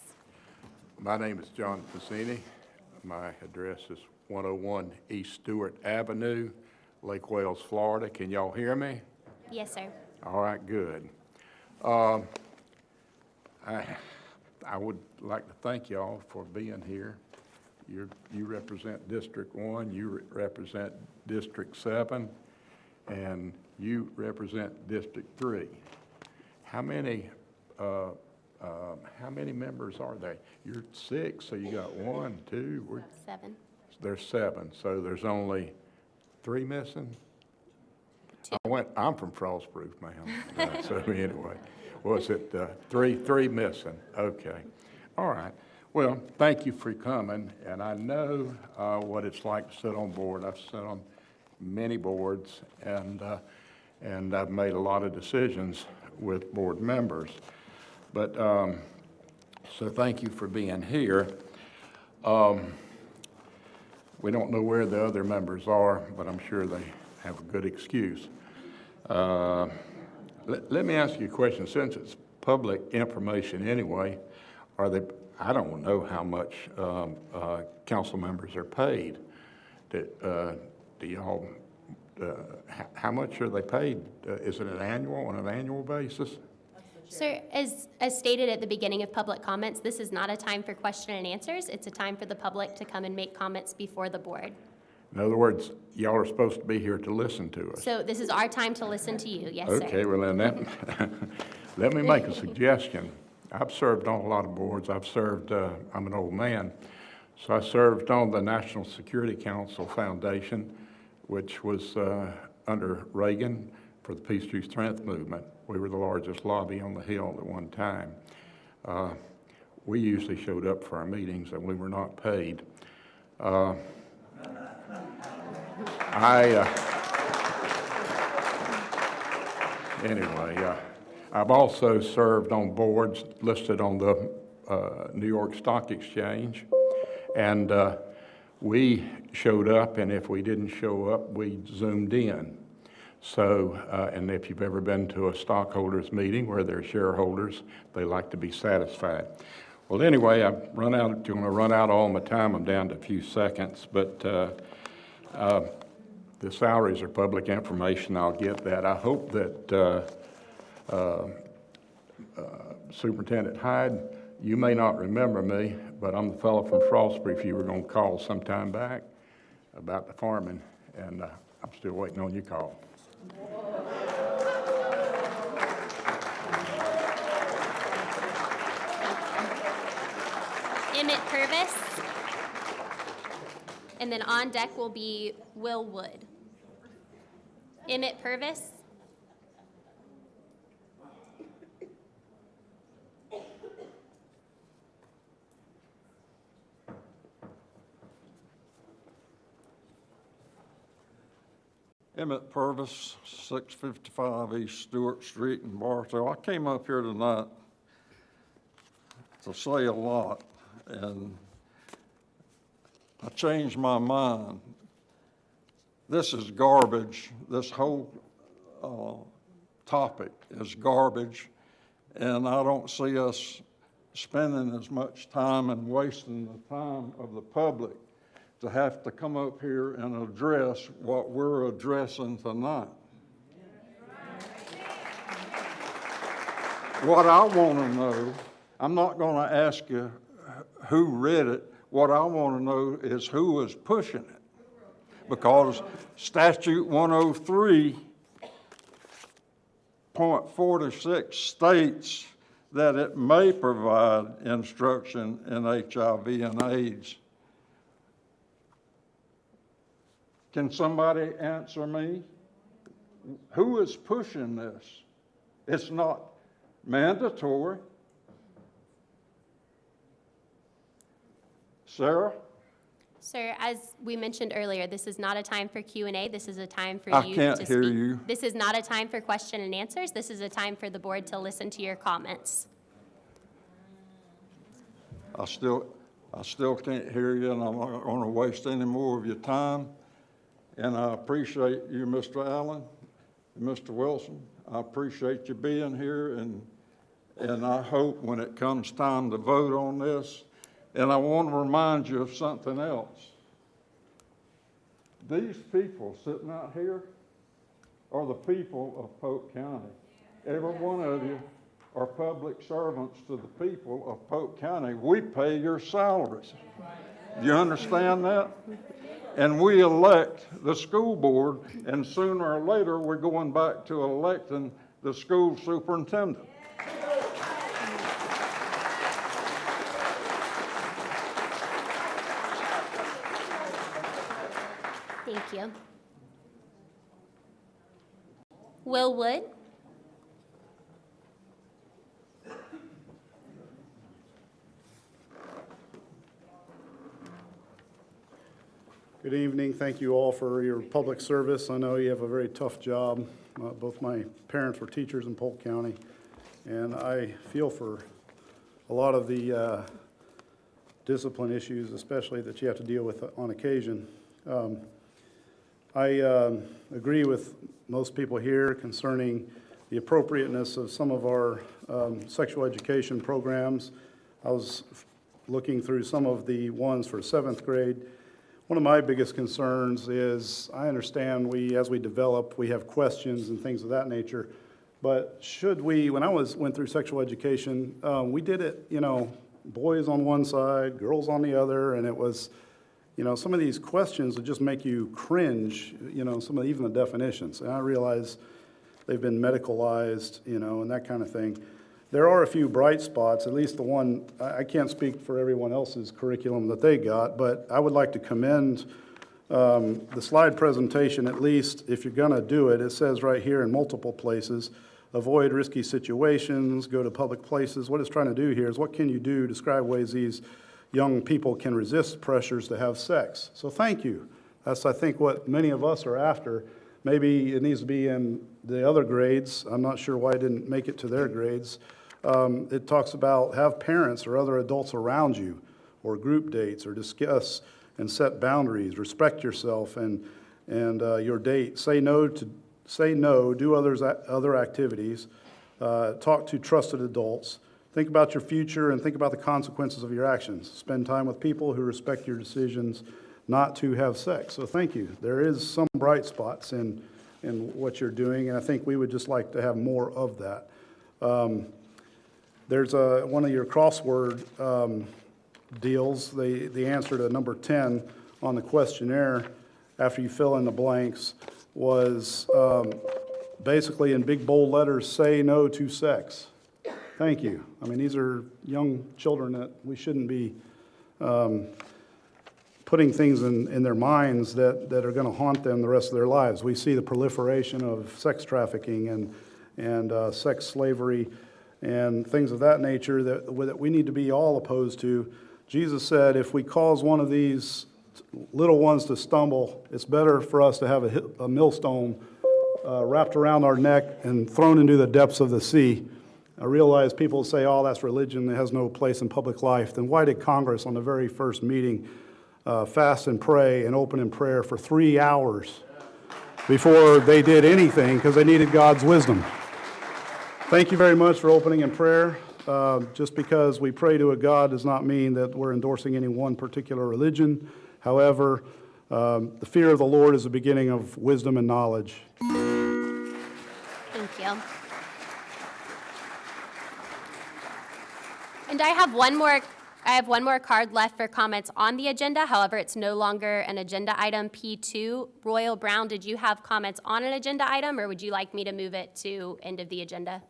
My name is John Fazzini. My address is 101 East Stewart Avenue, Lake Wales, Florida. Can y'all hear me? Yes, sir. All right, good. I would like to thank y'all for being here. You represent District 1, you represent District 7, and you represent District 3. How many members are they? You're 6, so you got 1, 2. 7. There's 7, so there's only 3 missing? 2. I'm from Frostproof, ma'am. So anyway, was it 3 missing? Okay. All right. Well, thank you for coming, and I know what it's like to sit on board. I've sat on many boards, and I've made a lot of decisions with board members. But, so thank you for being here. We don't know where the other members are, but I'm sure they have a good excuse. Let me ask you a question. Since it's public information anyway, I don't know how much council members are paid. Do y'all, how much are they paid? Is it on an annual basis? Sir, as stated at the beginning of public comments, this is not a time for question and answers. It's a time for the public to come and make comments before the board. In other words, y'all are supposed to be here to listen to us. So this is our time to listen to you. Yes, sir. Okay, well then let me make a suggestion. I've served on a lot of boards. I'm an old man, so I served on the National Security Council Foundation, which was under Reagan for the Peace Through Strength movement. We were the largest lobby on the Hill at one time. We usually showed up for our meetings and we were not paid. Anyway, I've also served on boards listed on the New York Stock Exchange, And we showed up, and if we didn't show up, we Zoomed in. So, and if you've ever been to a stockholders meeting where they're shareholders, they like to be satisfied. Well, anyway, I've going to run out all my time. I'm down to a few seconds, but the salaries are public information. I'll get that. I hope that Superintendent Hyde, you may not remember me, but I'm the fellow from Frostbury if you were going to call sometime back about the farming, and I'm still waiting on your call. Emmett Purvis. And then on deck will be Will Wood. Emmett Purvis. Emmett Purvis, 655 East Stewart Street in Bartow. I came up here tonight to say a lot, and I changed my mind. This is garbage. This whole topic is garbage, and I don't see us spending as much time and wasting the time of the public to have to come up here and address what we're addressing tonight. What I want to know, I'm not going to ask you who read it. What I want to know is who is pushing it. Because Statute 103.46 states that it may provide instruction in HIV and AIDS. Can somebody answer me? Who is pushing this? It's not mandatory. Sarah? Sir, as we mentioned earlier, this is not a time for Q&A. This is a time for I you can't to hear speak. you. This is not a time for question and answers. This is a time for the board to listen to your comments. I still can't hear you, and I'm not going to waste any more of your time. And I appreciate you, Mr. Allen, and Mr. Wilson. I appreciate you being here, and I hope when it comes time to vote on this, and I want to remind you of something else. These people sitting out here are the people of Polk County. Every one of you are public servants to the people of Polk County. We pay your salaries. Do you understand that? And we elect the school board, and sooner or later, we're going back to electing the school superintendent. Thank you. Will Wood? Good evening. Thank you all for your public service. I know you have a very tough job. Both my parents were teachers in Polk County, and I feel for a lot of the discipline issues, especially that you have to deal with on occasion. I agree with most people here concerning the appropriateness of some of our sexual education programs. I was looking through some of the ones for 7th grade. One of my biggest concerns is, I understand as we develop, we have questions and things of that nature, but should we, when I went through sexual education, we did it, boys on one side, girls on the other, and it was, some of these questions would just make you cringe, some of even the definitions. And I realize they've been medicalized, and that kind of thing. There are a few bright spots, at least the one, I can't speak for everyone else's curriculum that they got, but I would like to commend the slide presentation, at least if you're gonna do it. It says right here in multiple places, avoid risky situations, go to public places. What it's trying to do here is what can you do to describe ways these young people can resist pressures to have sex. So thank you. That's, I think, what many of us are after. Maybe it needs to be in the other grades. I'm not sure why it didn't make it to their grades. It talks about have parents or other adults around you or group dates, or discuss and set boundaries, respect yourself and your date, say no, do other activities, talk to trusted adults, think about your future and think about the consequences of your actions. Spend time with people who respect your decisions not to have sex. So thank you. There is some bright spots in what you're doing, and I think we would just like to have more of that. There's one of your crossword deals, the answer to number 10 on the questionnaire, after you fill in the blanks, was basically in big bold letters, say no to sex. Thank you. I mean, these are young children that we shouldn't be putting things in their minds that are going to haunt them the rest of their lives. We see the proliferation of sex trafficking and sex slavery and things of that nature that we need to be all opposed to. Jesus said, if we cause one of these little ones to stumble, it's better for us to have a millstone wrapped around our neck and thrown into the depths of the sea. I realize people say, oh, that's religion, it has no place in public life. Then why did Congress on the very first meeting fast and pray and open in prayer for 3 hours before they did anything because they needed God's wisdom? Thank you very much for opening in prayer. Just because we pray to a God does not mean that we're endorsing any one particular religion. However, the fear of the Lord is the beginning of wisdom and knowledge. Thank you. And I have one more card left for comments on the agenda. However, it's no longer an agenda item, P2. Royal Brown, did you have comments on an agenda item, or would you like me to move it to end of the agenda?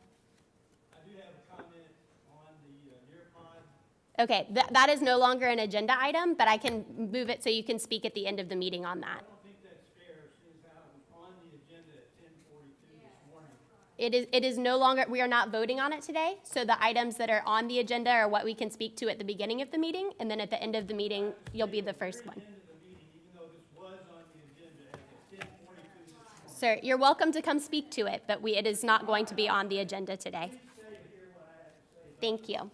I do have a comment on the Nearpod. Okay, that is no longer an agenda item, but I can move it so you can speak at the end of the meeting on that. I don't think that's fair, since I was on the agenda at 10:42 this morning. It is no longer, we are not voting on it today, so the items that are on the agenda are what we can speak to at the beginning of the meeting, and then at the end of the meeting, you'll be the first one. Sir, you're welcome to come speak to it, but it is not going to be on the agenda today. Thank you.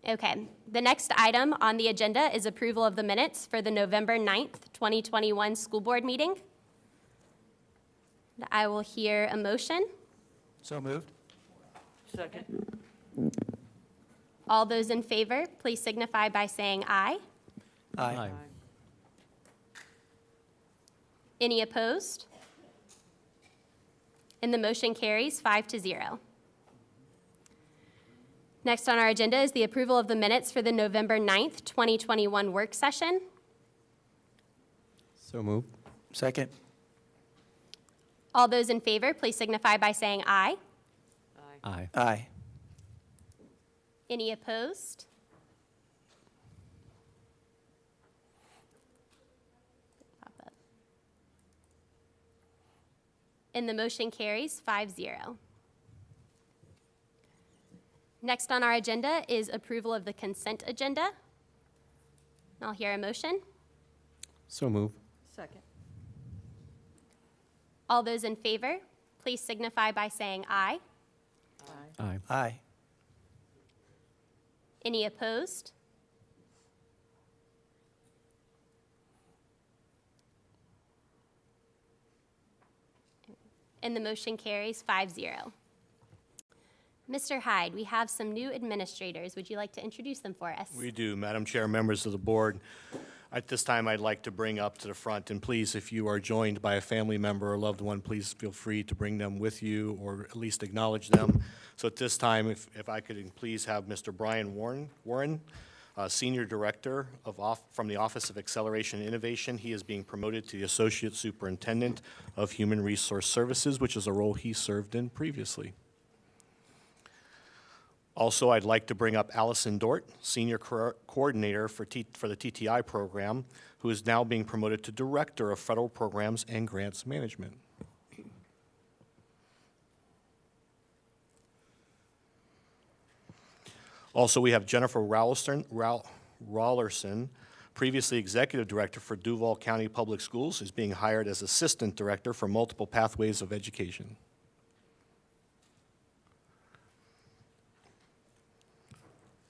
Okay, the next item on the agenda is approval of the minutes for the November 9th, 2021 school board meeting. I will hear a motion. So moved. Second. All those in favor, please signify by saying aye. Aye. Any opposed? And the motion carries 5-0. Next on our agenda is the approval of the minutes for the November 9th, 2021 work session. So moved. Second. All those in favor, please signify by saying aye. Aye. Aye. Any opposed? And the motion carries 5-0. Next on our agenda is approval of the consent agenda. I'll hear a motion. So moved. Second. All those in favor, please signify by saying aye. Aye. Aye. Any opposed? And the motion carries 5-0. Mr. Hyde, we have some new administrators. Would you like to introduce them for us? We do, Madam Chair, members of the board. At this time, I'd like to bring up to the front, and please, if you are joined by a family member or loved one, please feel free to bring them with you or at least acknowledge them. So at this time, if I could please have Mr. Brian Warren, Senior Director from the Office of Acceleration and Innovation. He is being promoted to the Associate Superintendent of Human Resource Services, which is a role he served in previously. Also, I'd like to bring up Allison Dort, Senior Coordinator for the TTI program, who is now being promoted to Director of Federal Programs and Grants Management. Also, we have Jennifer Rollerson, previously Executive Director for Duval County Public Schools, is being hired as Assistant Director for Multiple Pathways of Education.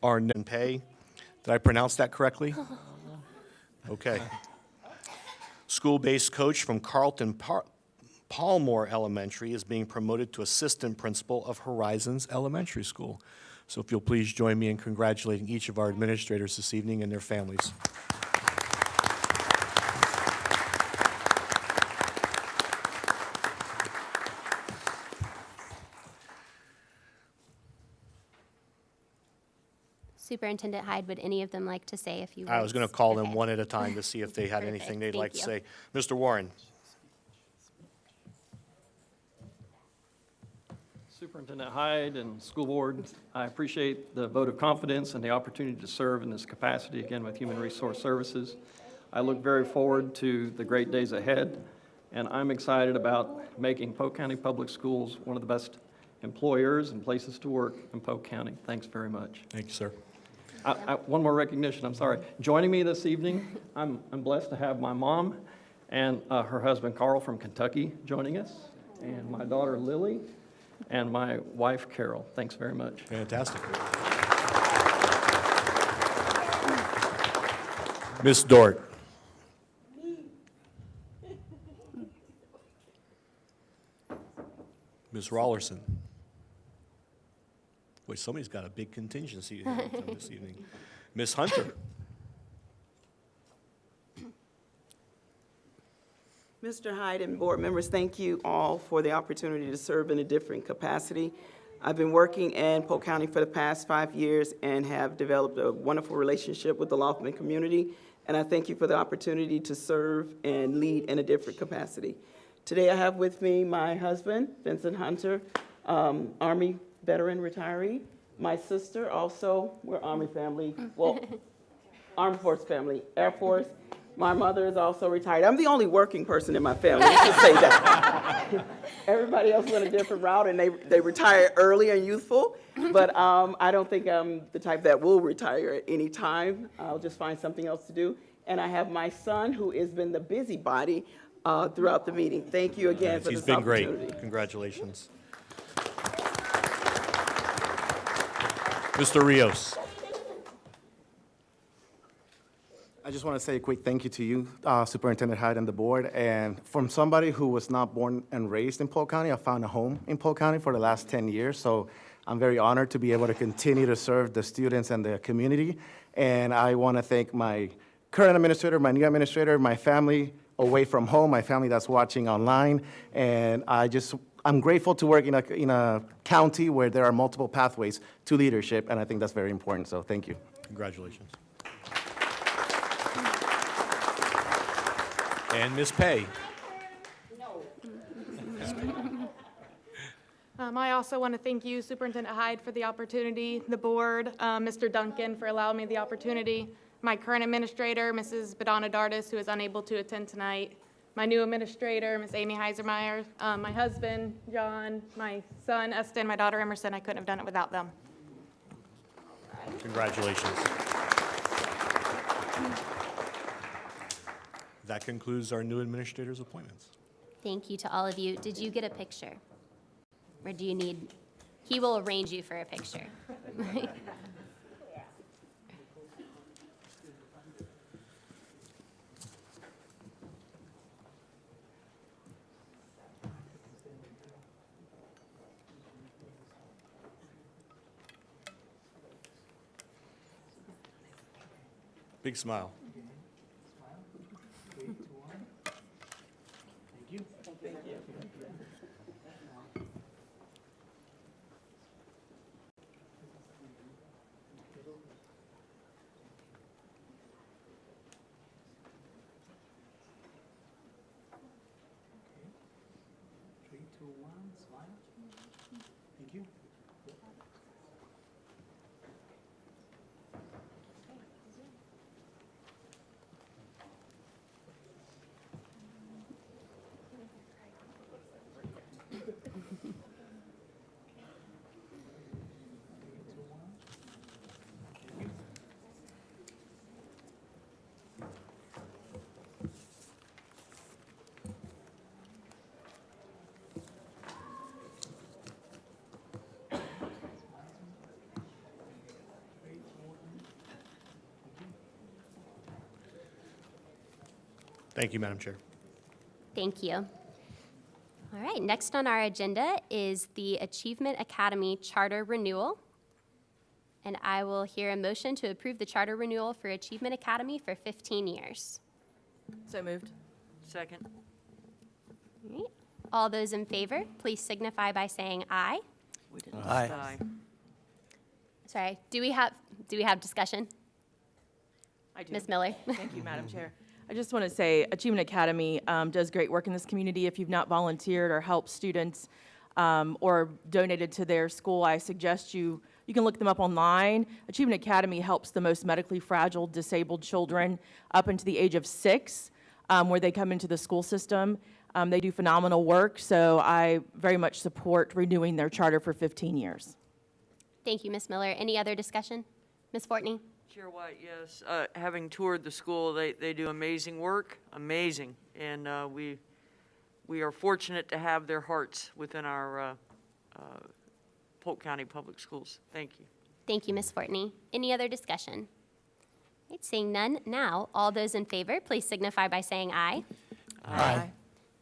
Pay. Did I pronounce that correctly? Okay. School-based coach from Carlton Palmore Elementary is being promoted to assistant principal of Horizons Elementary School. So if you'll please join me in congratulating each of our administrators this evening and their families. Superintendent Hyde, would any of them like to say a few words? I was going to call them Okay. one at a time to see if they had Perfect. anything they'd Thank like to you. say. Mr. Warren. Superintendent Hyde and school board, I appreciate the vote of confidence and the opportunity to serve in this capacity again with Human Resource Services. I look very forward to the great days ahead, and I'm excited about making Polk County Public Schools one of the best employers and places to work in Polk County. Thanks very much. Thank you, sir. One more recognition, I'm sorry. Joining me this evening, I'm blessed to have my mom and her husband Carroll from Kentucky joining us, and my daughter Lily, and my wife Carroll. Thanks very much. Fantastic. Ms. Dort. Ms. Rollerson. Boy, somebody's got a big contingency this evening. Ms. Hunter. Mr. Hyde and board members, thank you all for the opportunity to serve in a different capacity. I've been working in Polk County for the past 5 years and have developed a wonderful relationship with the Loftman community, and I thank you for the opportunity to serve and lead in a different capacity. Today I have with me my husband, Vincent Hunter, Army veteran retiree. My sister, also, we're Army family, well, Armed Force family, Air Force. My mother is also retired. I'm the only working person in my family, let's just say that. Everybody else went a different route, and they retired early and youthful, but I don't think I'm the type that will retire at any time. I'll just find something else to do. And I have my son, who has been the busybody throughout the meeting. Thank you again for this opportunity. He's been great. Congratulations. Mr. Rios. I just want to say a quick thank you to you, Superintendent Hyde and the board. And from somebody who was not born and raised in Polk County, I found a home in Polk County for the last 10 years. So I'm very honored to be able to continue to serve the students and the community. And I want to thank my current administrator, my new administrator, my family away from home, my family that's watching online. And I'm grateful to work in a county where there are multiple pathways to leadership, and I think that's very important. So thank you. Congratulations. And Ms. Pay. I also want to thank you, Superintendent Hyde, for the opportunity, the board, Mr. Duncan for allowing me the opportunity, my current administrator, Mrs. Badana Dardis, who is unable to attend tonight, my new administrator, Ms. Amy Heisermeyer, my husband, John, my son, Eston, my daughter, Emerson. I couldn't have done it without them. Congratulations. That concludes our new administrator's appointments. Thank you to all of you. Did you get a picture? Or do you need, he will arrange you for a picture. Big smile. Thank you, Madam Chair. Thank you. All right, next on our agenda is the Achievement Academy Charter Renewal. And I will hear a motion to approve the charter renewal for Achievement Academy for 15 years. So moved. Second. All right. All those in favor, please signify by saying aye. We didn't Aye. die. Sorry, do we have discussion? I do. Ms. Miller? Thank you, Madam Chair. I just want to say Achievement Academy does great work in this community. If you've not volunteered or helped students or donated to their school, I suggest you can look them up online. Achievement Academy helps the most medically fragile, disabled children up into the age of 6, where they come into the school system. They do phenomenal work, so I very much support renewing their charter for 15 years. Thank you, Ms. Miller. Any other discussion? Ms. Fortney? Chair White, yes. Having toured the school, they do amazing work, amazing. And we are fortunate to have their hearts within our Polk County Public Schools. Thank you. Thank you, Ms. Fortney. Any other discussion? Right, seeing none, now, all those in favor, please signify by saying aye. Aye.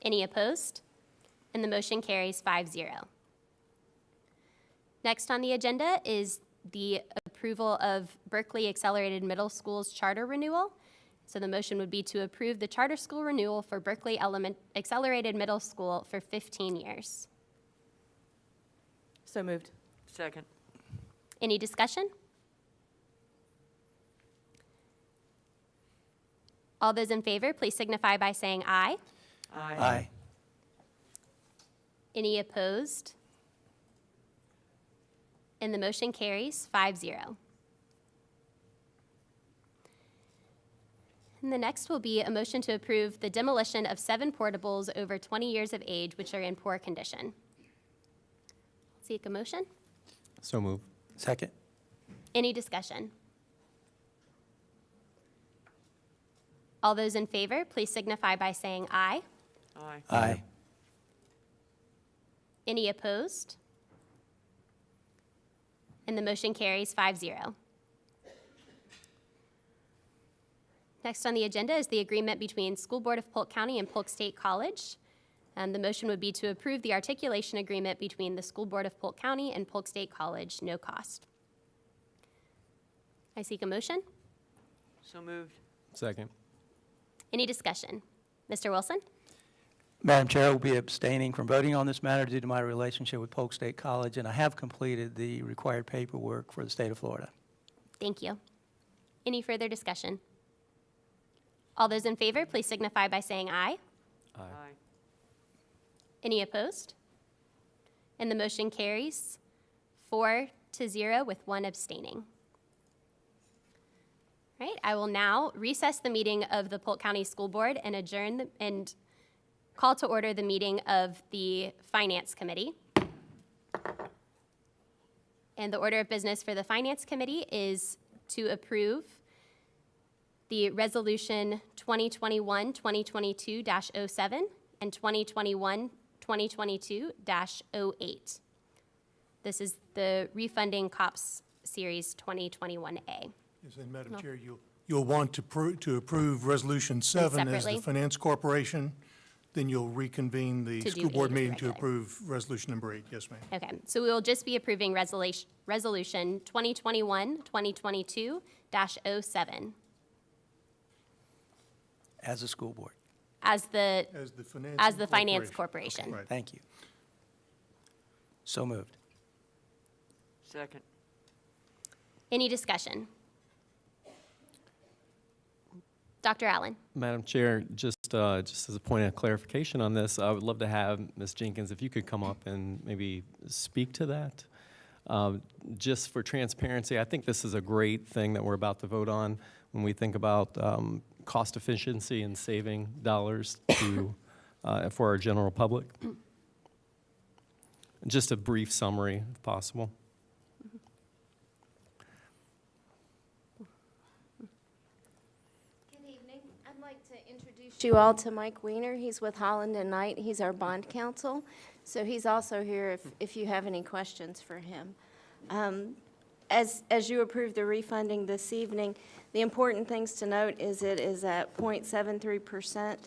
Any opposed? And the motion carries 5-0. Next on the agenda is the approval of Berkeley Accelerated Middle School's charter renewal. So the motion would be to approve the charter school renewal for Berkeley Accelerated Middle School for 15 years. So moved. Second. Any discussion? All those in favor, please signify by saying aye. Aye. Any opposed? And the motion carries 5-0. And the next will be a motion to approve the demolition of 7 portables over 20 years of age, which are in poor condition. Seek a motion? So move. Second. Any discussion? All those in favor, please signify by saying aye. Aye. Aye. Any opposed? And the motion carries 5-0. Next on the agenda is the agreement between School Board of Polk County and Polk State College. The motion would be to approve the articulation agreement between the School Board of Polk County and Polk State College, no cost. I seek a motion. So moved. Second. Any discussion? Mr. Wilson? Madam Chair, I will be abstaining from voting on this matter due to my relationship with Polk State College, and I have completed the required paperwork for the state of Florida. Thank you. Any further discussion? All those in favor, please signify by saying aye. Aye. Any opposed? And the motion carries 4-0 with 1 abstaining. All right, I will now recess the meeting of the Polk County School Board and adjourn and call to order the meeting of the Finance Committee. And the order of business for the Finance Committee is to approve the Resolution 2021-2022-07 and 2021-2022-08. This is the Refunding COPS Series 2021A. Yes, and Madam Chair, you'll want to approve Resolution 7 as the Separately. Finance Corporation, then you'll reconvene the To do school board 8 as the meeting to regular. approve Resolution number 8. Yes, ma'am. Okay, so we will just be approving Resolution 2021-2022-07 As a school board. as the As the Finance Corporation. Right. Thank you. So moved. Second. Any discussion? Dr. Allen? Madam Chair, just as a point of clarification on this, I would love to have Ms. Jenkins, if you could come up and maybe speak to that. Just for transparency, I think this is a great thing that we're about to vote on when we think about cost efficiency and saving dollars to, for our general public. Just a brief summary, if possible. Good evening. I'd like to introduce you all to Mike Weiner. He's with Holland and Knight. He's our bond counsel. So he's also here if you have any questions for him. As you approve the refunding this evening, The important things to note is it is at 0.73%.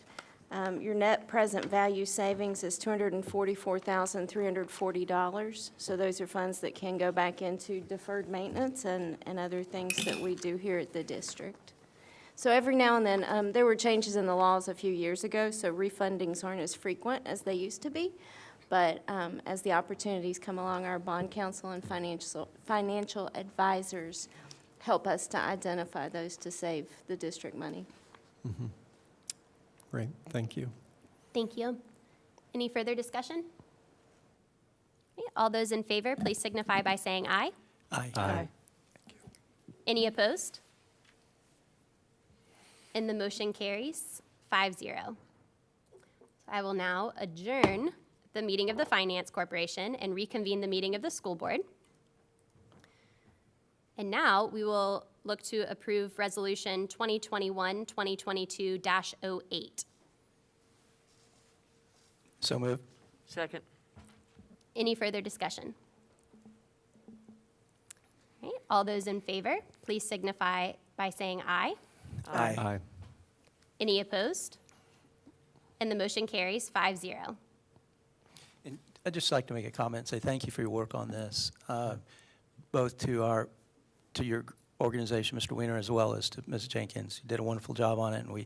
Your net present value savings is $244,340. So those are funds that can go back into deferred maintenance and other things that we do here at the district. So every now and then, there were changes in the laws a few years ago, so refundings aren't as frequent as they used to be. But as the opportunities come along, our bond counsel and financial advisors help us to identify those to save the district money. Mm-hmm. Great, thank you. Thank you. Any further discussion? Okay, all those in favor, please signify by saying aye. Aye. Aye. Any opposed? And the motion carries 5-0. I will now adjourn the meeting of the Finance Corporation and reconvene the meeting of the school board. And now we will look to approve Resolution 2021-2022-08. So moved. Second. Any further discussion? All right, all those in favor, please signify by saying aye. Aye. Aye. Any opposed? And the motion carries 5-0. And I'd just like to make a comment and say thank you for your work on this, both to your organization, Mr. Weiner, as well as to Ms. Jenkins. You did a wonderful job on it, and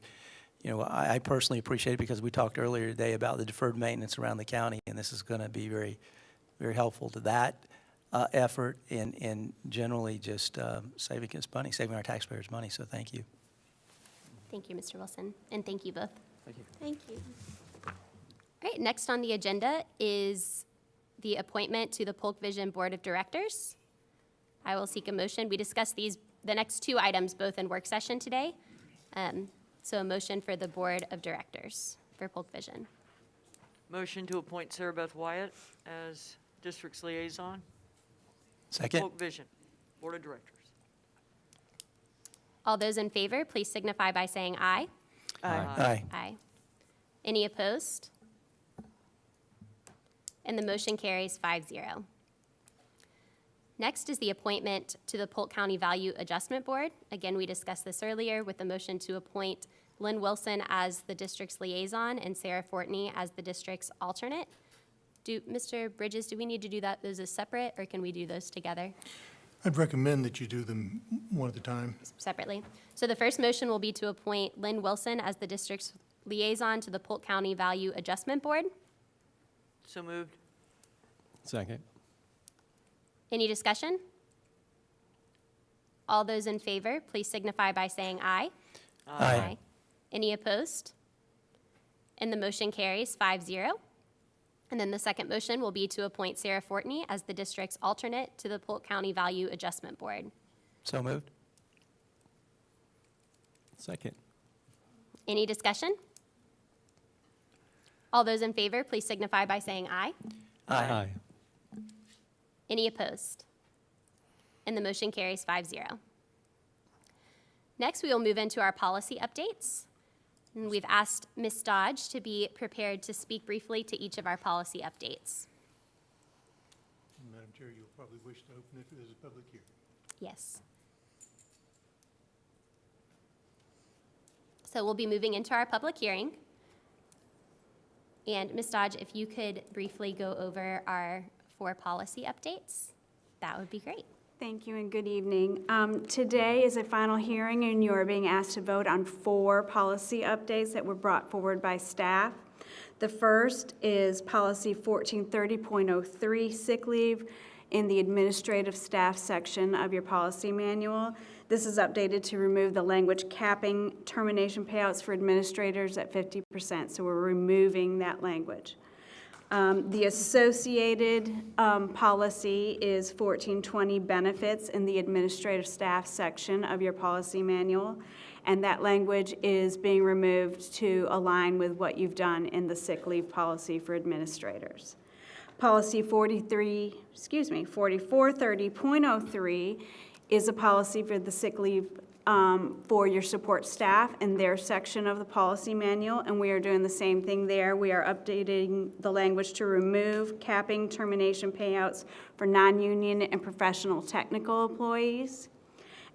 I personally appreciate it because we talked earlier today about the deferred maintenance around the county, and this is going to be very, very helpful to that effort and generally just saving us money, saving our taxpayers money. So thank you. Thank you, Mr. Wilson, and thank you both. Thank you. Thank you. All right, next on the agenda is the appointment to the Polk Vision Board of Directors. I will seek a motion. We discussed the next two items both in work session today. So a motion for the Board of Directors for Polk Vision. Motion to appoint Sarah Beth Wyatt as district's liaison. Second. Polk Vision, Board of Directors. All those in favor, please signify by saying aye. Aye. Aye. Any opposed? And the motion carries 5-0. Next is the appointment to the Polk County Value Adjustment Board. Again, we discussed this earlier with the motion to appoint Lynn Wilson as the district's liaison and Sarah Fortney as the district's alternate. Mr. Bridges, do we need to do those as separate, or can we do those together? I'd recommend that you do them one at a time. Separately. So the first motion will be to appoint Lynn Wilson as the district's liaison to the Polk County Value Adjustment Board. So moved. Second. Any discussion? All those in favor, please signify by saying aye. Aye. Any opposed? And the motion carries 5-0. And then the second motion will be to appoint Sarah Fortney as the district's alternate to the Polk County Value Adjustment Board. So moved. Second. Any discussion? All those in favor, please signify by saying aye. Aye. Any opposed? And the motion carries 5-0. Next, we will move into our policy updates. And we've asked Ms. Dodge to be prepared to speak briefly to each of our policy updates. Madam Chair, you'll probably wish to open it as a public hearing. Yes. So we'll be moving into our public hearing. And Ms. Dodge, if you could briefly go over our 4 policy updates, that would be great. Thank you and good evening. Today is a final hearing and you are being asked to vote on 4 policy updates that were brought forward by staff. The first is policy 1430.03, sick leave, in the administrative staff section of your policy manual. This is updated to remove the language capping termination payouts for administrators at 50%, so we're removing that language. The associated policy is 1420 benefits in the administrative staff section of your policy manual, and that language is being removed to align with what you've done in the sick leave policy for administrators. Policy 4430.03 is a policy for the sick leave for your support staff in their section of the policy manual, and we are doing the same thing there. We are updating the language to remove capping termination payouts for non-union and professional technical employees.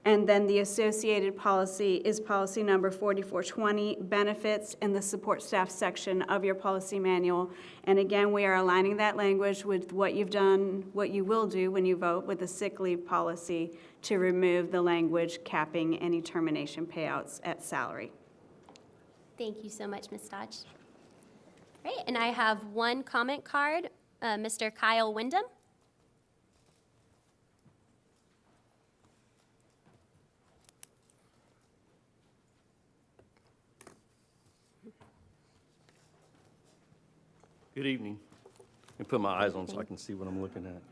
And then the associated policy is policy number 4420, benefits, in the support staff section of your policy manual. And again, we are aligning that language with what you've done, what you will do when you vote with the sick leave policy to remove the language capping any termination payouts at salary. Thank you so much, Ms. Dodge. All right, and I have one comment card, Mr. Kyle Wyndham. Good evening. Let me put my eyes on so I can see what I'm looking at.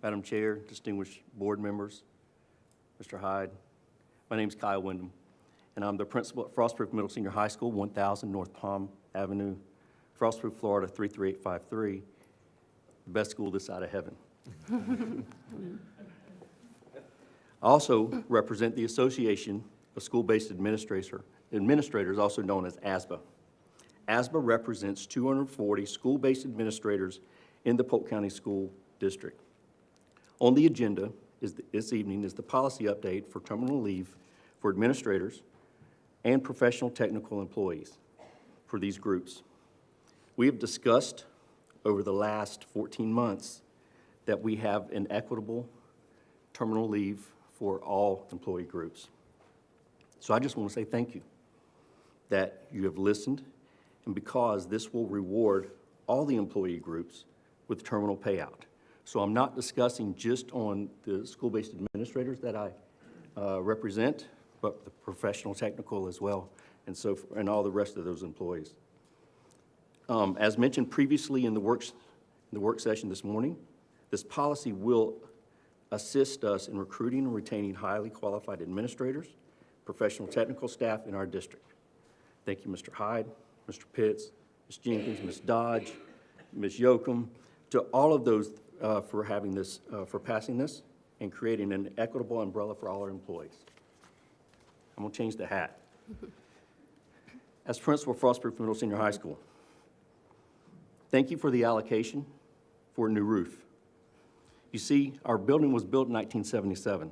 Madam Chair, distinguished board members, Mr. Hyde, my name's Kyle Wyndham, and I'm the principal at Frostproof Middle Senior High School, 1000 North Palm Avenue, Frostproof, Florida, 33853, the best school this side of heaven. I also represent the Association of School-Based Administrators, also known as ASBA. ASBA represents 240 school-based administrators in the Polk County School District. On the agenda this evening is the policy update for terminal leave for administrators and professional technical employees for these groups. We have discussed over the last 14 months that we have an equitable terminal leave for all employee groups. So I just want to say thank you that you have listened, and because this will reward all the employee groups with terminal payout. So I'm not discussing just on the school-based administrators that I represent, but the professional technical as well, and all the rest of those employees. As mentioned previously in the work session this morning, this policy will assist us in recruiting and retaining highly qualified administrators, professional technical staff in our district. Thank you, Mr. Hyde, Mr. Pitts, Ms. Jenkins, Ms. Dodge, Ms. Yoakum, to all of those for having this, for passing this and creating an equitable umbrella for all our employees. I'm gonna change the hat. As principal of Frostproof Middle Senior High School, thank you for the allocation for a new roof. You see, our building was built in 1977.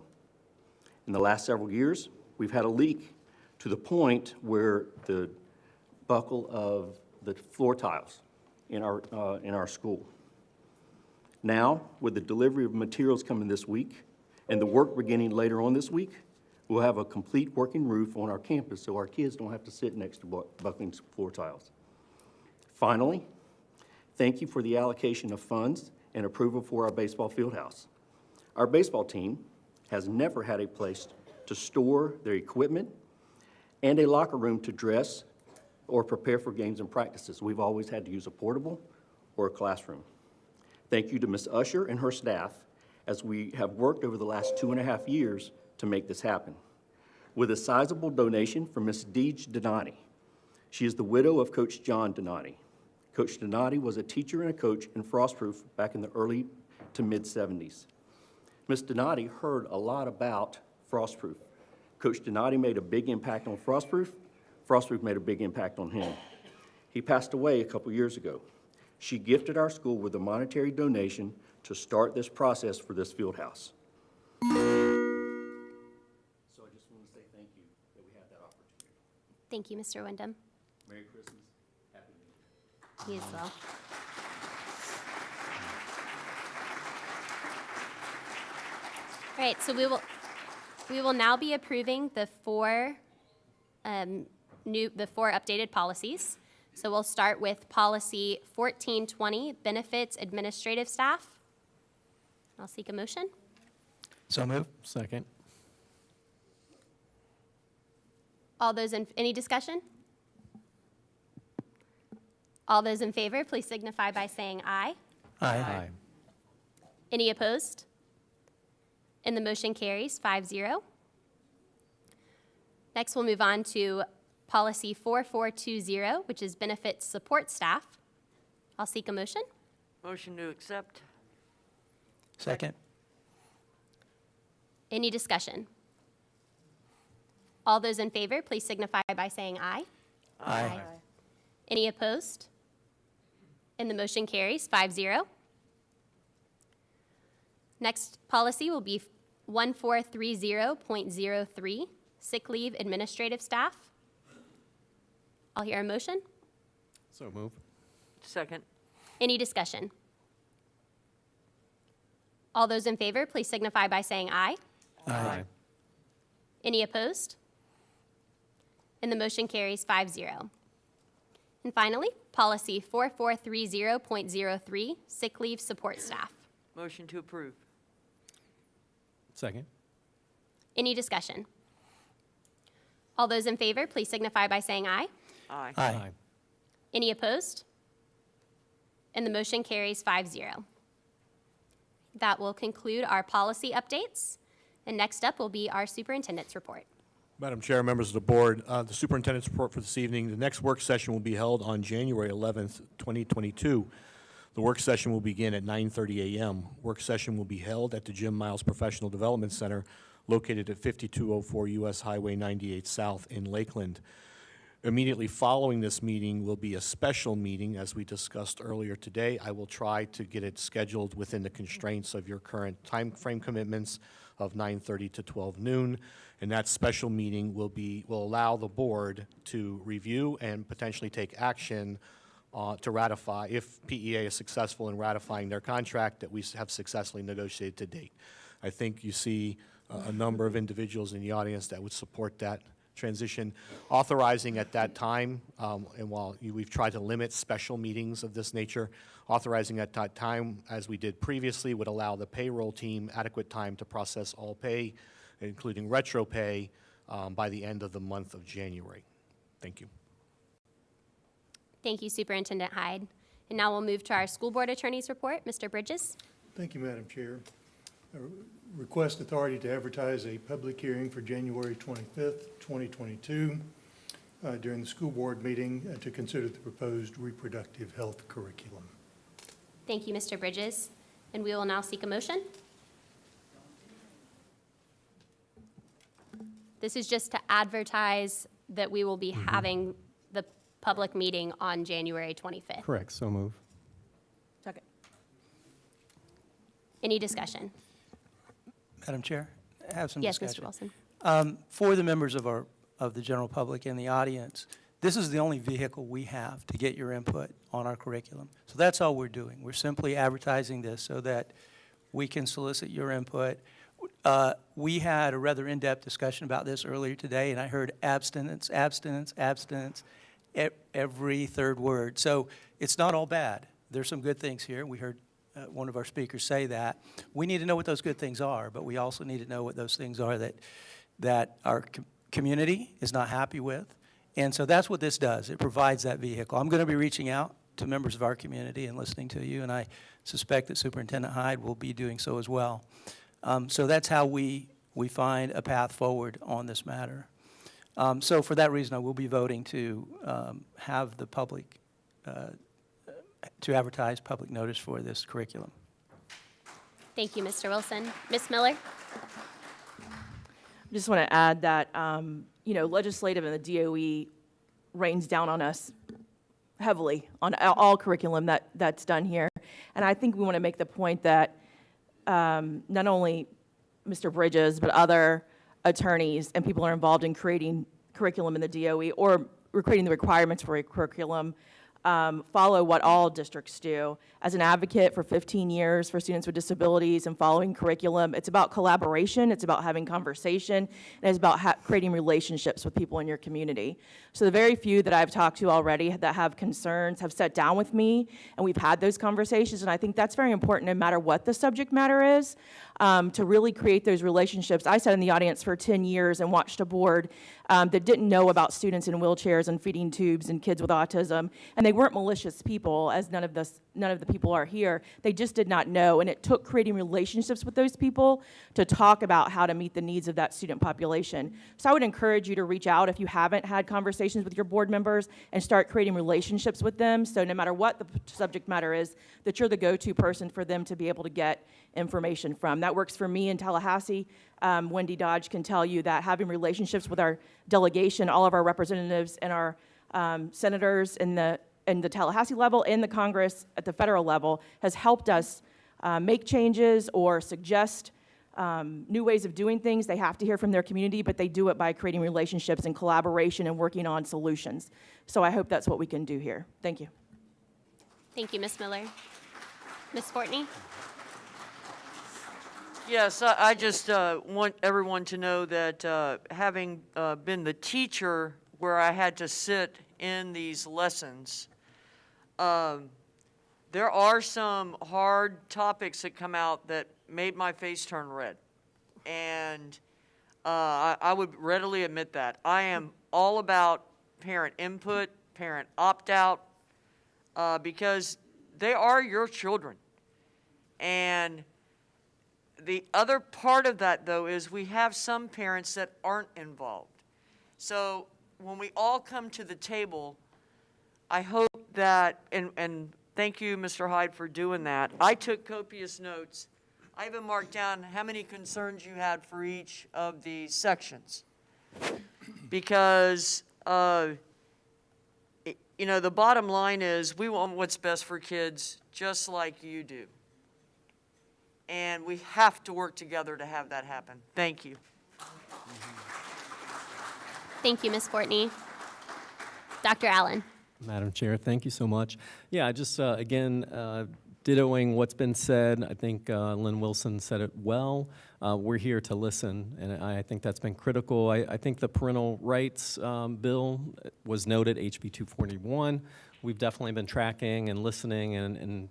In the last several years, we've had a leak to the point where the buckle of the floor tiles in our school. Now, with the delivery of materials coming this week and the work beginning later on this week, we'll have a complete working roof on our campus so our kids don't have to sit next to buckling floor tiles. Finally, thank you for the allocation of funds and approval for our baseball field house. Our baseball team has never had a place to store their equipment and a locker room to dress or prepare for games and practices. We've always had to use a portable or a classroom. Thank you to Ms. Usher and her staff as we have worked over the last 2.5 years to make this happen. With a sizable donation from Ms. Deej Donati. She is the widow of Coach John Donati. Coach Donati was a teacher and a coach in Frostproof back in the early to mid-70s. Ms. Donati heard a lot about Frostproof. Coach Donati made a big impact on Frostproof. Frostproof made a big impact on him. He passed away a couple years ago. She gifted our school with a monetary donation to start this process for this field house. So I just want to say thank you that we had that opportunity. Thank you, Mr. Wyndham. Merry Christmas, Happy New Year. You as well. All right, so we will now be approving the four updated policies. So we'll start with policy 1420, benefits administrative staff. I'll seek a motion. So moved. Second. All those any discussion? All those in favor, please signify by saying aye. Aye. Any opposed? And the motion carries 5-0. Next, we'll move on to policy 4420, which is benefits support staff. I'll seek a motion. Motion to accept. Second. Any discussion? All those in favor, please signify by saying aye. Aye. Any opposed? And the motion carries 5-0. Next policy will be 1430.03, sick leave administrative staff. I'll hear a motion. So move. Second. Any discussion? All those in favor, please signify by saying aye. Aye. Any opposed? And the motion carries 5-0. And finally, policy 4430.03, sick leave support staff. Motion to approve. Second. Any discussion? All those in favor, please signify by saying aye. Aye. Aye. Any opposed? And the motion carries 5-0. That will conclude our policy updates. And next up will be our superintendent's report. Madam Chair, members of the board, the superintendent's report for this evening. The next work session will be held on January 11th, 2022. The work session will begin at 9:30 a.m. Work session will be held at the Jim Miles Professional Development Center located at 5204 U.S. Highway 98 South in Lakeland. Immediately following this meeting will be a special meeting, as we discussed earlier today. I will try to get it scheduled within the constraints of your current time frame commitments of 9:30 to 12 noon. And that special meeting will allow the board to review and potentially take action to ratify, if PEA is successful in ratifying their contract that we have successfully negotiated to date. I think you see a number of individuals in the audience that would support that transition. Authorizing at that time, and while we've tried to limit special meetings of this nature, authorizing at that time, as we did previously, would allow the payroll team adequate time to process all pay, including retro pay, by the end of the month of January. Thank you. Thank you, Superintendent Hyde. And now we'll move to our school board attorney's report. Mr. Bridges. Thank you, Madam Chair. Request authority to advertise a public hearing for January 25th, 2022, during the school board meeting to consider the proposed reproductive health curriculum. Thank you, Mr. Bridges. And we will now seek a motion. This is just to advertise that we will be having the public meeting on January 25th. Correct. So move. Second. Any discussion? Madam Chair, I have some Yes, discussion. Mr. Wilson. For the members of the general public and the audience, this is the only vehicle we have to get your input on our curriculum. So that's all we're doing. We're simply advertising this so that we can solicit your input. We had a rather in-depth discussion about this earlier today, and I heard abstinence, abstinence, abstinence, every third word. So it's not all bad. There's some good things here. We heard one of our speakers say that. We need to know what those good things are, but we also need to know what those things are that our community is not happy with. And so that's what this does. It provides that vehicle. I'm going to be reaching out to members of our community and listening to you, and I suspect that Superintendent Hyde will be doing so as well. So that's how we find a path forward on this matter. So for that reason, I will be voting to have the public, to advertise public notice for this curriculum. Thank you, Mr. Wilson. Ms. Miller? I just want to add that, legislative and the DOE rains down on us heavily on all curriculum that's done here. And I think we want to make the point that not only Mr. Bridges, but other attorneys and people are involved in creating curriculum in the DOE or creating the requirements for a curriculum follow what all districts do. As an advocate for 15 years for students with disabilities and following curriculum, it's about collaboration, it's about having conversation, and it's about creating relationships with people in your community. So the very few that I've talked to already that have concerns have sat down with me, and we've had those conversations, and I think that's very important no matter what the subject matter is, to really create those relationships. I sat in the audience for 10 years and watched a board that didn't know about students in wheelchairs and feeding tubes and kids with autism, and they weren't malicious people, as none of the people are here. They just did not know, and it took creating relationships with those people to talk about how to meet the needs of that student population. So I would encourage you to reach out if you haven't had conversations with your board members and start creating relationships with them, so no matter what the subject matter is, that you're the go-to person for them to be able to get information from. That works for me in Tallahassee. Wendy Dodge can tell you that having relationships with our delegation, all of our representatives and our senators in the Tallahassee level and the Congress at the federal level has helped us make changes or suggest new ways of doing things. They have to hear from their community, but they do it by creating relationships and collaboration and working on solutions. So I hope that's what we can do here. Thank you. Thank you, Ms. Miller. Ms. Fortney? Yes, I just want everyone to know that having been the teacher where I had to sit in these lessons, there are some hard topics that come out that made my face turn red. And I would readily admit that. I am all about parent input, parent opt-out, because they are your children. And the other part of that, though, is we have some parents that aren't involved. So when we all come to the table, I hope that, and thank you, Mr. Hyde, for doing that. I took copious notes. I even marked down how many concerns you had for each of the sections. Because, the bottom line is we want what's best for kids just like you do. And we have to work together to have that happen. Thank you. Thank you, Ms. Fortney. Dr. Allen? Madam Chair, thank you so much. Yeah, just again, dittoing what's been said. I think Lynn Wilson said it well. We're here to listen, and I think that's been critical. I think the parental rights bill was noted, HB 241. We've definitely been tracking and listening and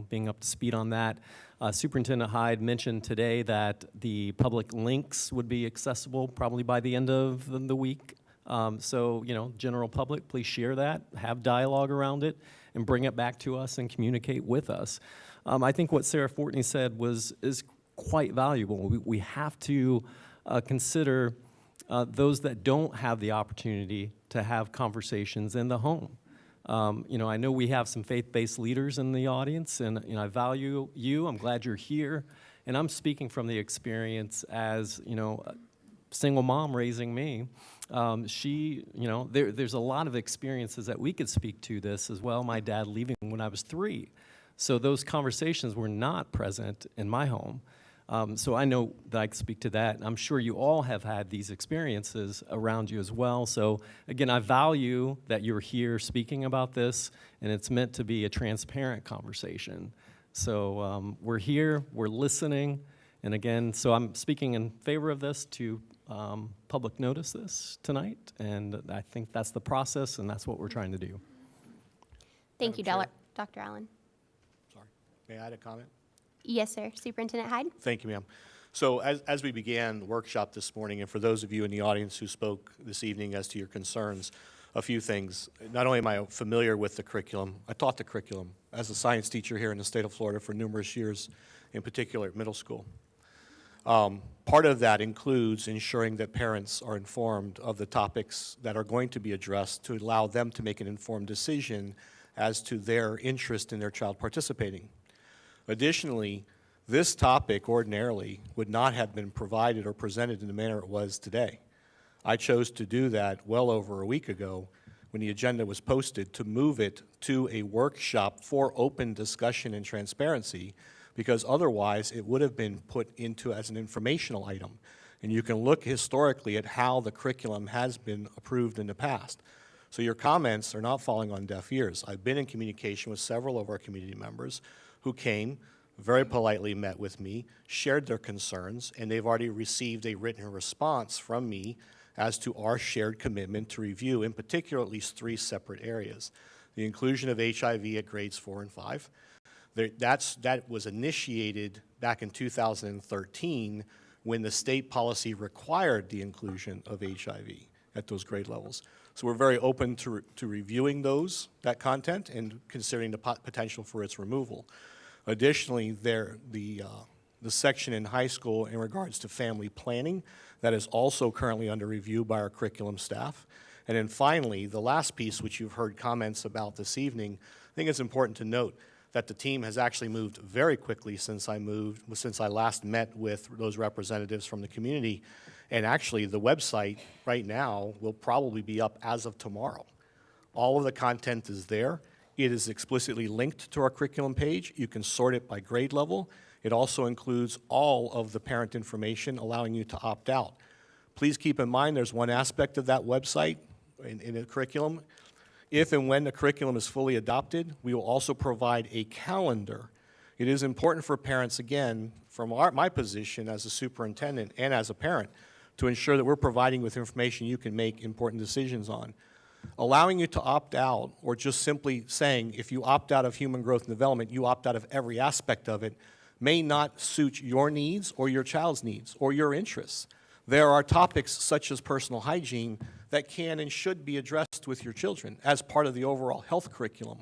being up to speed on that. Superintendent Hyde mentioned today that the public links would be accessible probably by the end of the week. So, general public, please share that, have dialogue around it, and bring it back to us and communicate with us. I think what Sarah Fortney said is quite valuable. We have to consider those that don't have the opportunity to have conversations in the home. I know we have some faith-based leaders in the audience, and I value you. I'm glad you're here, and I'm speaking from the experience as a single mom raising me. There's a lot of experiences that we could speak to this as well. My dad leaving when I was 3, so those conversations were not present in my home. So I know that I can speak to that. I'm sure you all have had these experiences around you as well. So again, I value that you're here speaking about this, and it's meant to be a transparent conversation. So we're here, we're listening, and again, so I'm speaking in favor of this to public notice this tonight, and I think that's the process, and that's what we're trying to do. Thank you, Dr. Allen. Sorry. May I add a comment? Yes, sir. Superintendent Hyde? Thank you, ma'am. So as we began the workshop this morning, and for those of you in the audience who spoke this evening as to your concerns, a few things. Not only am I familiar with the curriculum, I taught the curriculum as a science teacher here in the state of Florida for numerous years, in particular at middle school. Part of that includes ensuring that parents are informed of the topics that are going to be addressed to allow them to make an informed decision as to their interest in their child participating. Additionally, this topic ordinarily would not have been provided or presented in the manner it was today. I chose to do that well over a week ago when the agenda was posted to move it to a workshop for open discussion and transparency, because otherwise it would have been put into as an informational item. And you can look historically at how the curriculum has been approved in the past. So your comments are not falling on deaf ears. I've been in communication with several of our community members who came, very politely met with me, shared their concerns, and they've already received a written response from me as to our shared commitment to review, in particular, at least 3 separate areas. The inclusion of HIV at grades 4 and 5. That was initiated back in 2013 when the state policy required the inclusion of HIV at those grade levels. So we're very open to reviewing that content and considering the potential for its removal. Additionally, the section in high school in regards to family planning, that is also currently under review by our curriculum staff. And then finally, the last piece, which you've heard comments about this evening, I think it's important to note that the team has actually moved very quickly since I last met with those representatives from the community. And actually, the website right now will probably be up as of tomorrow. All of the content is there. It is explicitly linked to our curriculum page. You can sort it by grade level. It also includes all of the parent information, allowing you to opt out. Please keep in mind there's one aspect of that website in a curriculum. If and when the curriculum is fully adopted, we will also provide a calendar. It is important for parents, again, from my position as a superintendent and as a parent, to ensure that we're providing with information you can make important decisions on. Allowing you to opt out, or just simply saying if you opt out of human growth and development, you opt out of every aspect of it, may not suit your needs or your child's needs or your interests. There are topics such as personal hygiene that can and should be addressed with your children as part of the overall health curriculum.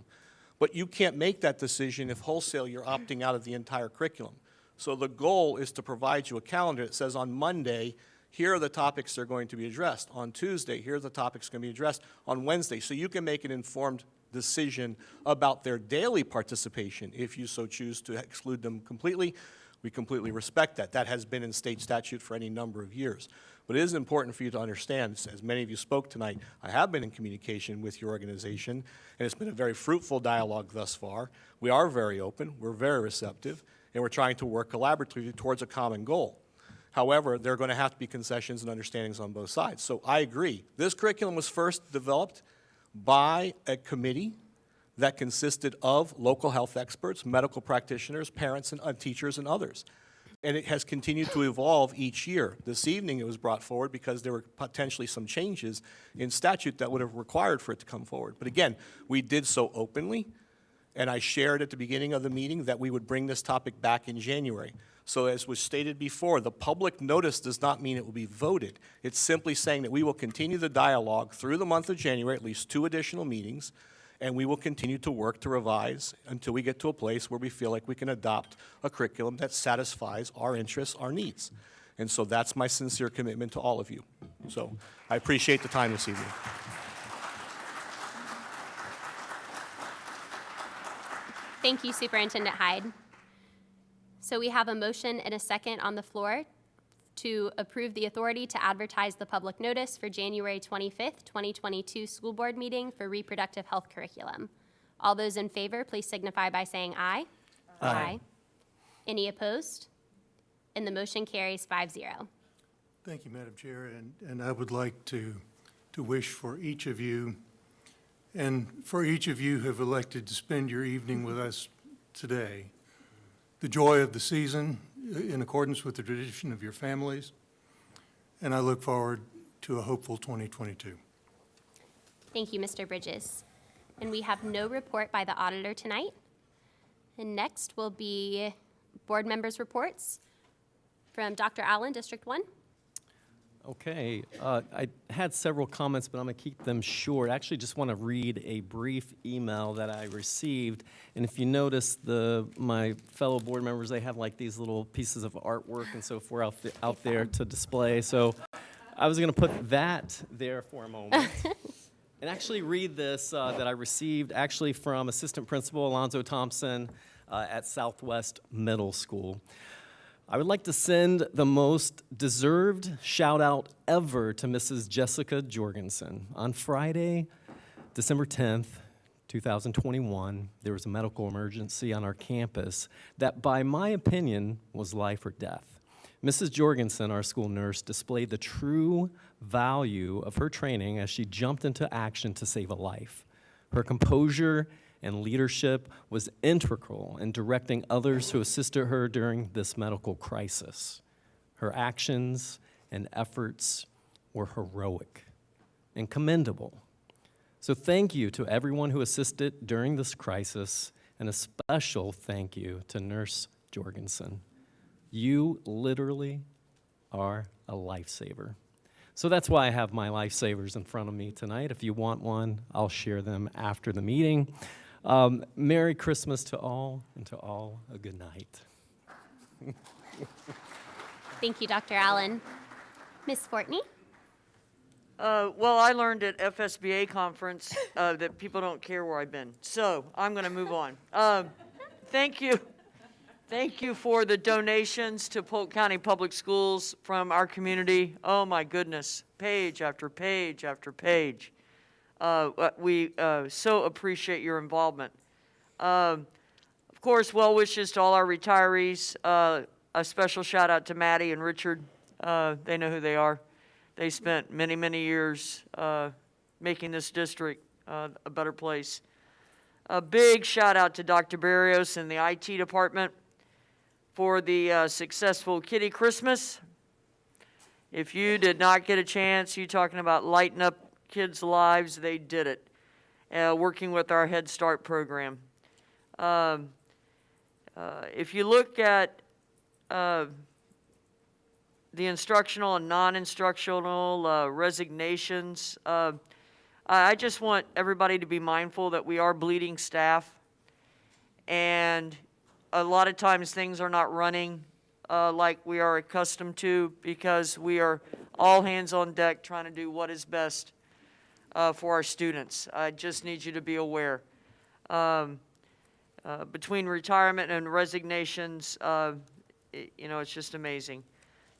But you can't make that decision if wholesale you're opting out of the entire curriculum. So the goal is to provide you a calendar that says on Monday, here are the topics that are going to be addressed. On Tuesday, here are the topics going to be addressed. On Wednesday, so you can make an informed decision about their daily participation. If you so choose to exclude them completely, we completely respect that. That has been in state statute for any number of years. But it is important for you to understand, as many of you spoke tonight, I have been in communication with your organization, and it's been a very fruitful dialogue thus far. We are very open, we're very receptive, and we're trying to work collaboratively towards a common goal. However, there are going to have to be concessions and understandings on both sides. So I agree. This curriculum was first developed by a committee that consisted of local health experts, medical practitioners, parents, and teachers, and others. And it has continued to evolve each year. This evening it was brought forward because there were potentially some changes in statute that would have required for it to come forward. But again, we did so openly, and I shared at the beginning of the meeting that we would bring this topic back in January. So as was stated before, the public notice does not mean it will be voted. It's simply saying that we will continue the dialogue through the month of January, at least 2 additional meetings, and we will continue to work to revise until we get to a place where we feel like we can adopt a curriculum that satisfies our interests, our needs. And so that's my sincere commitment to all of you. So I appreciate the time this evening. Thank you, Superintendent Hyde. So we have a motion and a second on the floor to approve the authority to advertise the public notice for January 25th, 2022 school board meeting for reproductive health curriculum. All those in favor, please signify by saying aye. Aye. Any opposed? And the motion carries 5-0. Thank you, Madam Chair, and I would like to wish for each of you, and for each of you who have elected to spend your evening with us today, the joy of the season in accordance with the tradition of your families, and I look forward to a hopeful 2022. Thank you, Mr. Bridges. And we have no report by the auditor tonight. And next will be board members' reports from Dr. Allen, District 1. Okay, I had several comments, but I'm going to keep them short. I actually just want to read a brief email that I received. And if you notice, my fellow board members, they have like these little pieces of artwork and so forth out there to display. So I was going to put that there for a moment. And actually read this that I received actually from Assistant Principal Alonzo Thompson at Southwest Middle School. I would like to send the most deserved shout out ever to Mrs. Jessica Jorgensen. On Friday, December 10th, 2021, there was a medical emergency on our campus that, by my opinion, was life or death. Mrs. Jorgensen, our school nurse, displayed the true value of her training as she jumped into action to save a life. Her composure and leadership was integral in directing others who assisted her during this medical crisis. Her actions and efforts were heroic and commendable. So thank you to everyone who assisted during this crisis, and a special thank you to Nurse Jorgensen. You literally are a lifesaver. So that's why I have my lifesavers in front of me tonight. If you want one, I'll share them after the meeting. Merry Christmas to all, and to all a good night. Thank you, Dr. Allen. Ms. Fortney? Well, I learned at FSBA conference that people don't care where I've been. So I'm going to move on. Thank you. Thank you for the donations to Polk County Public Schools from our community. Oh, my goodness. Page after page after page. We so appreciate your involvement. Of course, well wishes to all our retirees. A special shout out to Maddie and Richard. They know who they are. They spent many, many years making this district a better place. A big shout out to Dr. Barrios and the IT department for the successful Kitty Christmas. If you did not get a chance, you talking about lighting up kids' lives, they did it. Working with our Head Start program. If you look at the instructional and non-instructional resignations, I just want everybody to be mindful that we are bleeding staff, and a lot of times things are not running like we are accustomed to because we are all hands on deck trying to do what is best for our students. I just need you to be aware. Between retirement and resignations, you know, it's just amazing.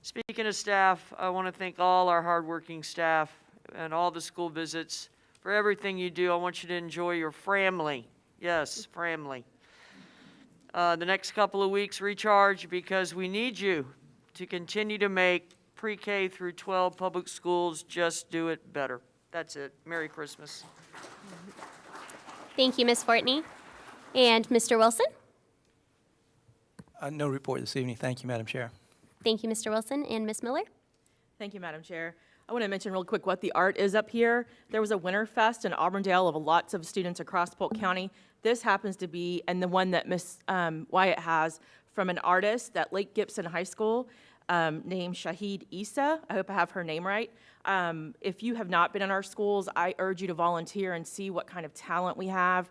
Speaking of staff, I want to thank all our hardworking staff and all the school visits for everything you do. I want you to enjoy your family. Yes, family. The next couple of weeks, recharge because we need you to continue to make pre-K through 12 public schools just do it better. That's it. Merry Christmas. Thank you, Ms. Fortney. And Mr. Wilson? No report this evening. Thank you, Madam Chair. Thank you, Mr. Wilson. And Ms. Miller? Thank you, Madam Chair. I want to mention real quick what the art is up here. There was a Winter Fest in Auburndale of lots of students across Polk County. This happens to be, and the one that Ms. Wyatt has, from an artist at Lake Gibson High School named Shahid Issa. I hope I have her name right. If you have not been in our schools, I urge you to volunteer and see what kind of talent we have.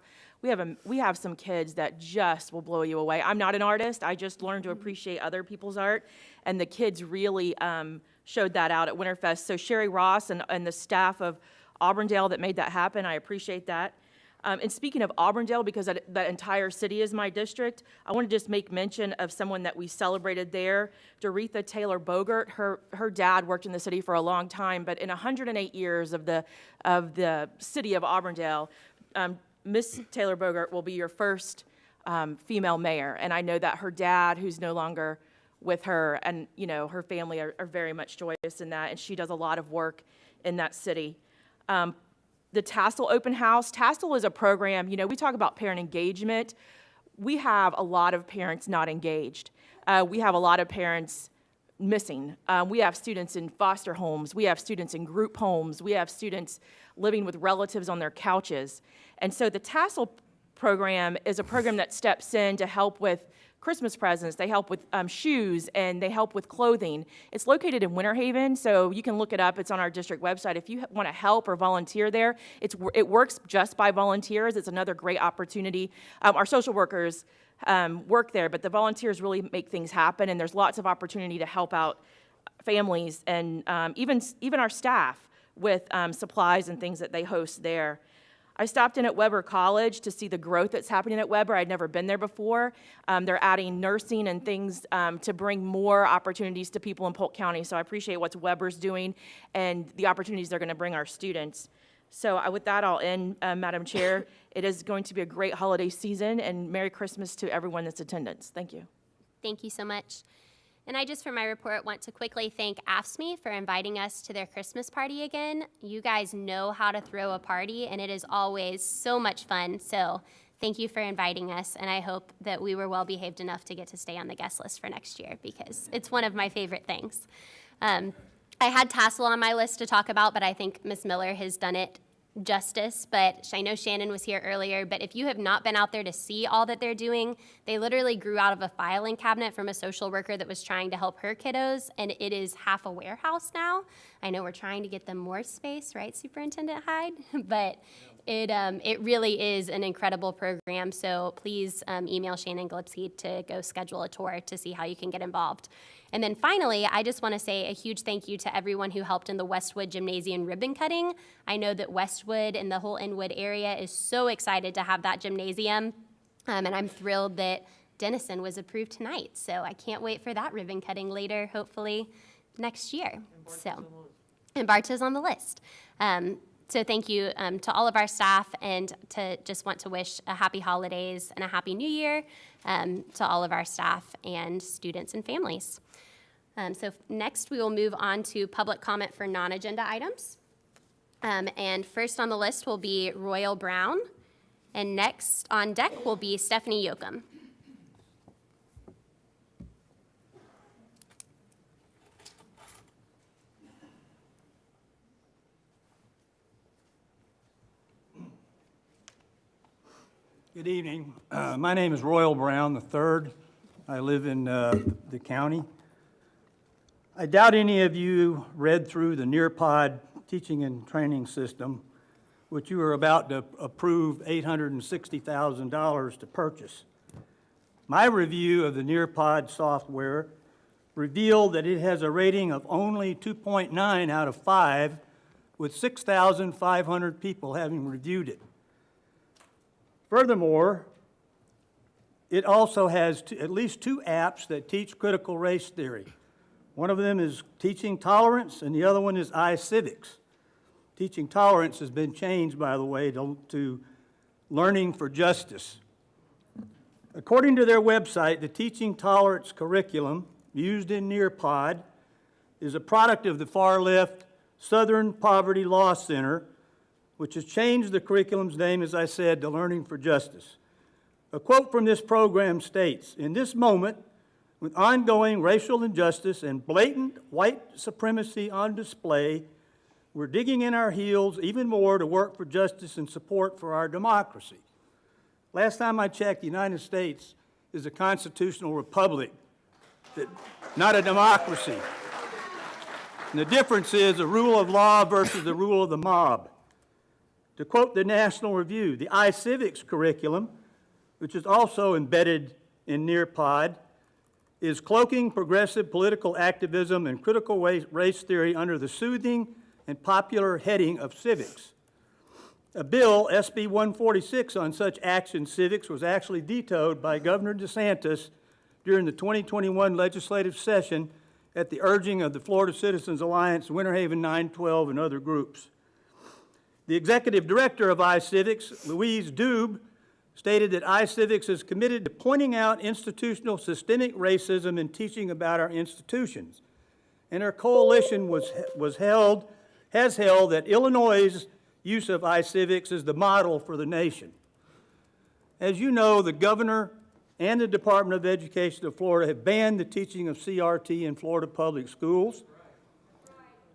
We have some kids that just will blow you away. I'm not an artist. I just learned to appreciate other people's art, and the kids really showed that out at Winterfest. So Sherry Ross and the staff of Auburndale that made that happen, I appreciate that. And speaking of Auburndale, because that entire city is my district, I want to just make mention of someone that we celebrated there, Doretha Taylor Bogert. Her dad worked in the city for a long time, but in 108 years of the city of Auburndale, Miss Taylor Bogert will be your first female mayor. And I know that her dad, who's no longer with her, and you know her family are very much joyous in that, and she does a lot of work in that city. The Tassel Open House. Tassel is a program, you know, we talk about parent engagement. We have a lot of parents not engaged. We have a lot of parents missing. We have students in foster homes. We have students in group homes. We have students living with relatives on their couches. And so the Tassel program is a program that steps in to help with Christmas presents. They help with shoes, and they help with clothing. It's located in Winter Haven, so you can look it up. It's on our district website. If you want to help or volunteer there, it works just by volunteers. It's another great opportunity. Our social workers work there, but the volunteers really make things happen, and there's lots of opportunity to help out families and even our staff with supplies and things that they host there. I stopped in at Weber College to see the growth that's happening at Weber. I'd never been there before. They're adding nursing and things to bring more opportunities to people in Polk County. So I appreciate what Weber's doing and the opportunities they're going to bring our students. So with that, I'll end, Madam Chair. It is going to be a great holiday season, and Merry Christmas to everyone that's attendance. Thank you. Thank you so much. And I just, for my report, want to quickly thank AFSCME for inviting us to their Christmas party again. You guys know how to throw a party, and it is always so much fun. So thank you for inviting us, and I hope that we were well behaved enough to get to stay on the guest list for next year, because it's one of my favorite things. I had Tassel on my list to talk about, but I think Ms. Miller has done it justice. But I know Shannon was here earlier, but if you have not been out there to see all that they're doing, they literally grew out of a filing cabinet from a social worker that was trying to help her kiddos, and it is half a warehouse now. I know we're trying to get them more space, right, Superintendent Hyde? But it really is an incredible program, so please email Shannon Glipsy to go schedule a tour to see how you can get involved. And then finally, I just want to say a huge thank you to everyone who helped in the Westwood Gymnasium ribbon cutting. I know that Westwood and the whole Inwood area is so excited to have that gymnasium, and I'm thrilled that Denison was approved tonight. So I can't wait for that ribbon cutting later, hopefully next year. And Barta's on the list. So thank you to all of our staff, and to just want to wish a happy holidays and a happy new year to all of our staff and students and families. So next we will move on to public comment for non-agenda items. And first on the list will be Royal Brown, and next on deck will be Stephanie Yoakum. Good evening. My name is Royal Brown III. I live in the county. I doubt any of you read through the Nearpod teaching and training system, which you are about to approve $860,000 to purchase. My review of the Nearpod software revealed that it has a rating of only 2.9 out of 5, with 6,500 people having reviewed it. Furthermore, it also has at least 2 apps that teach critical race theory. One of them is Teaching Tolerance, and the other one is iCivics. Teaching Tolerance has been changed, by the way, to Learning for Justice. According to their website, the Teaching Tolerance curriculum used in Nearpod is a product of the far-left Southern Poverty Law Center, which has changed the curriculum's name, as I said, to Learning for Justice. A quote from this program states, "In this moment, with ongoing racial injustice and blatant white supremacy on display, we're digging in our heels even more to work for justice and support for our democracy." Last time I checked, the United States is a constitutional republic, not a democracy. And the difference is the rule of law versus the rule of the mob. To quote the National Review, the iCivics curriculum, which is also embedded in Nearpod, is cloaking progressive political activism and critical race theory under the soothing and popular heading of civics. A bill, SB 146, on such action civics was actually vetoed by Governor DeSantis during the 2021 legislative session at the urging of the Florida Citizens Alliance, Winter Haven 912, and other groups. The executive director of iCivics, Louise Dube, stated that iCivics is committed to pointing out institutional systemic racism and teaching about our institutions. And her coalition has held that Illinois' use of iCivics is the model for the nation. As you know, the governor and the Department of Education of Florida have banned the teaching of CRT in Florida public schools,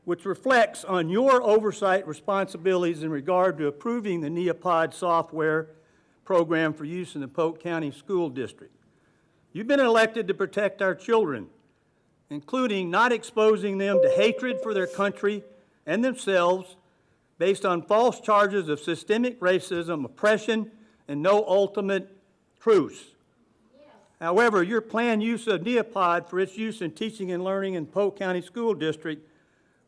which reflects on your oversight responsibilities in regard to approving the Nearpod software program for use in the Polk County School District. You've been elected to protect our children, including not exposing them to hatred for their country and themselves based on false charges of systemic racism, oppression, and no ultimate truths. However, your planned use of Nearpod for its use in teaching and learning in Polk County School District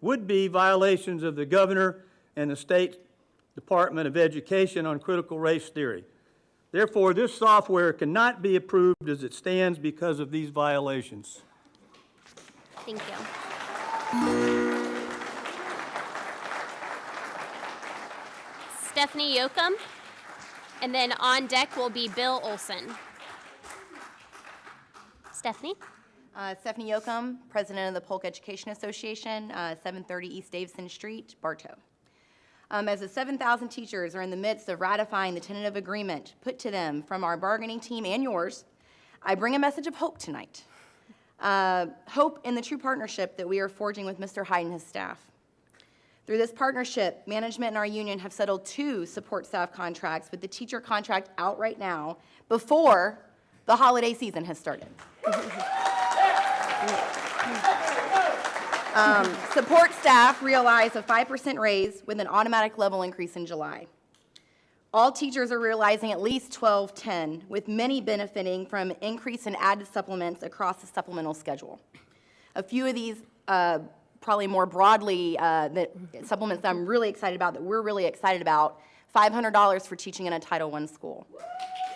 would be violations of the governor and the state Department of Education on critical race theory. Therefore, this software cannot be approved as it stands because of these violations. Thank you. Stephanie Yoakum, and then on deck will be Bill Olson. Stephanie? Stephanie Yoakum, President of the Polk Education Association, 730 East Davison Street, Bartow. As the 7,000 teachers are in the midst of ratifying the tentative agreement put to them from our bargaining team and yours, I bring a message of hope tonight. Hope in the true partnership that we are forging with Mr. Hyde and his staff. Through this partnership, management and our union have settled 2 support staff contracts with the teacher contract out right now before the holiday season has started. Support staff realize a 5% raise with an automatic level increase in July. All teachers are realizing at least 1210, with many benefiting from increase in added supplements across the supplemental schedule. A few of these, probably more broadly, the supplements that I'm really excited about, that we're really excited about, $500 for teaching in a Title I school.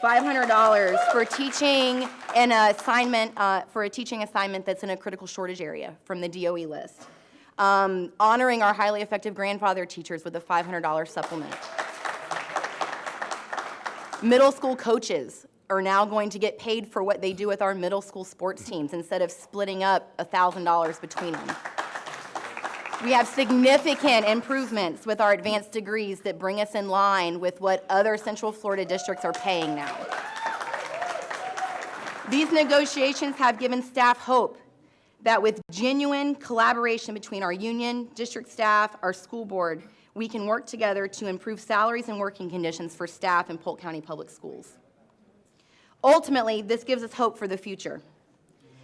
$500 for teaching an assignment, for a teaching assignment that's in a critical shortage area from the DOE list. honoring our highly effective grandfather teachers with a $500 supplement. Middle school coaches are now going to get paid for what they do with our middle school sports teams instead of splitting up $1,000 between them. We have significant improvements with our advanced degrees that bring us in line with what other Central Florida districts are paying now. These negotiations have given staff hope that with genuine collaboration between our union, district staff, our school board, we can work together to improve salaries and working conditions for staff in Polk County Public Schools. Ultimately, this gives us hope for the future.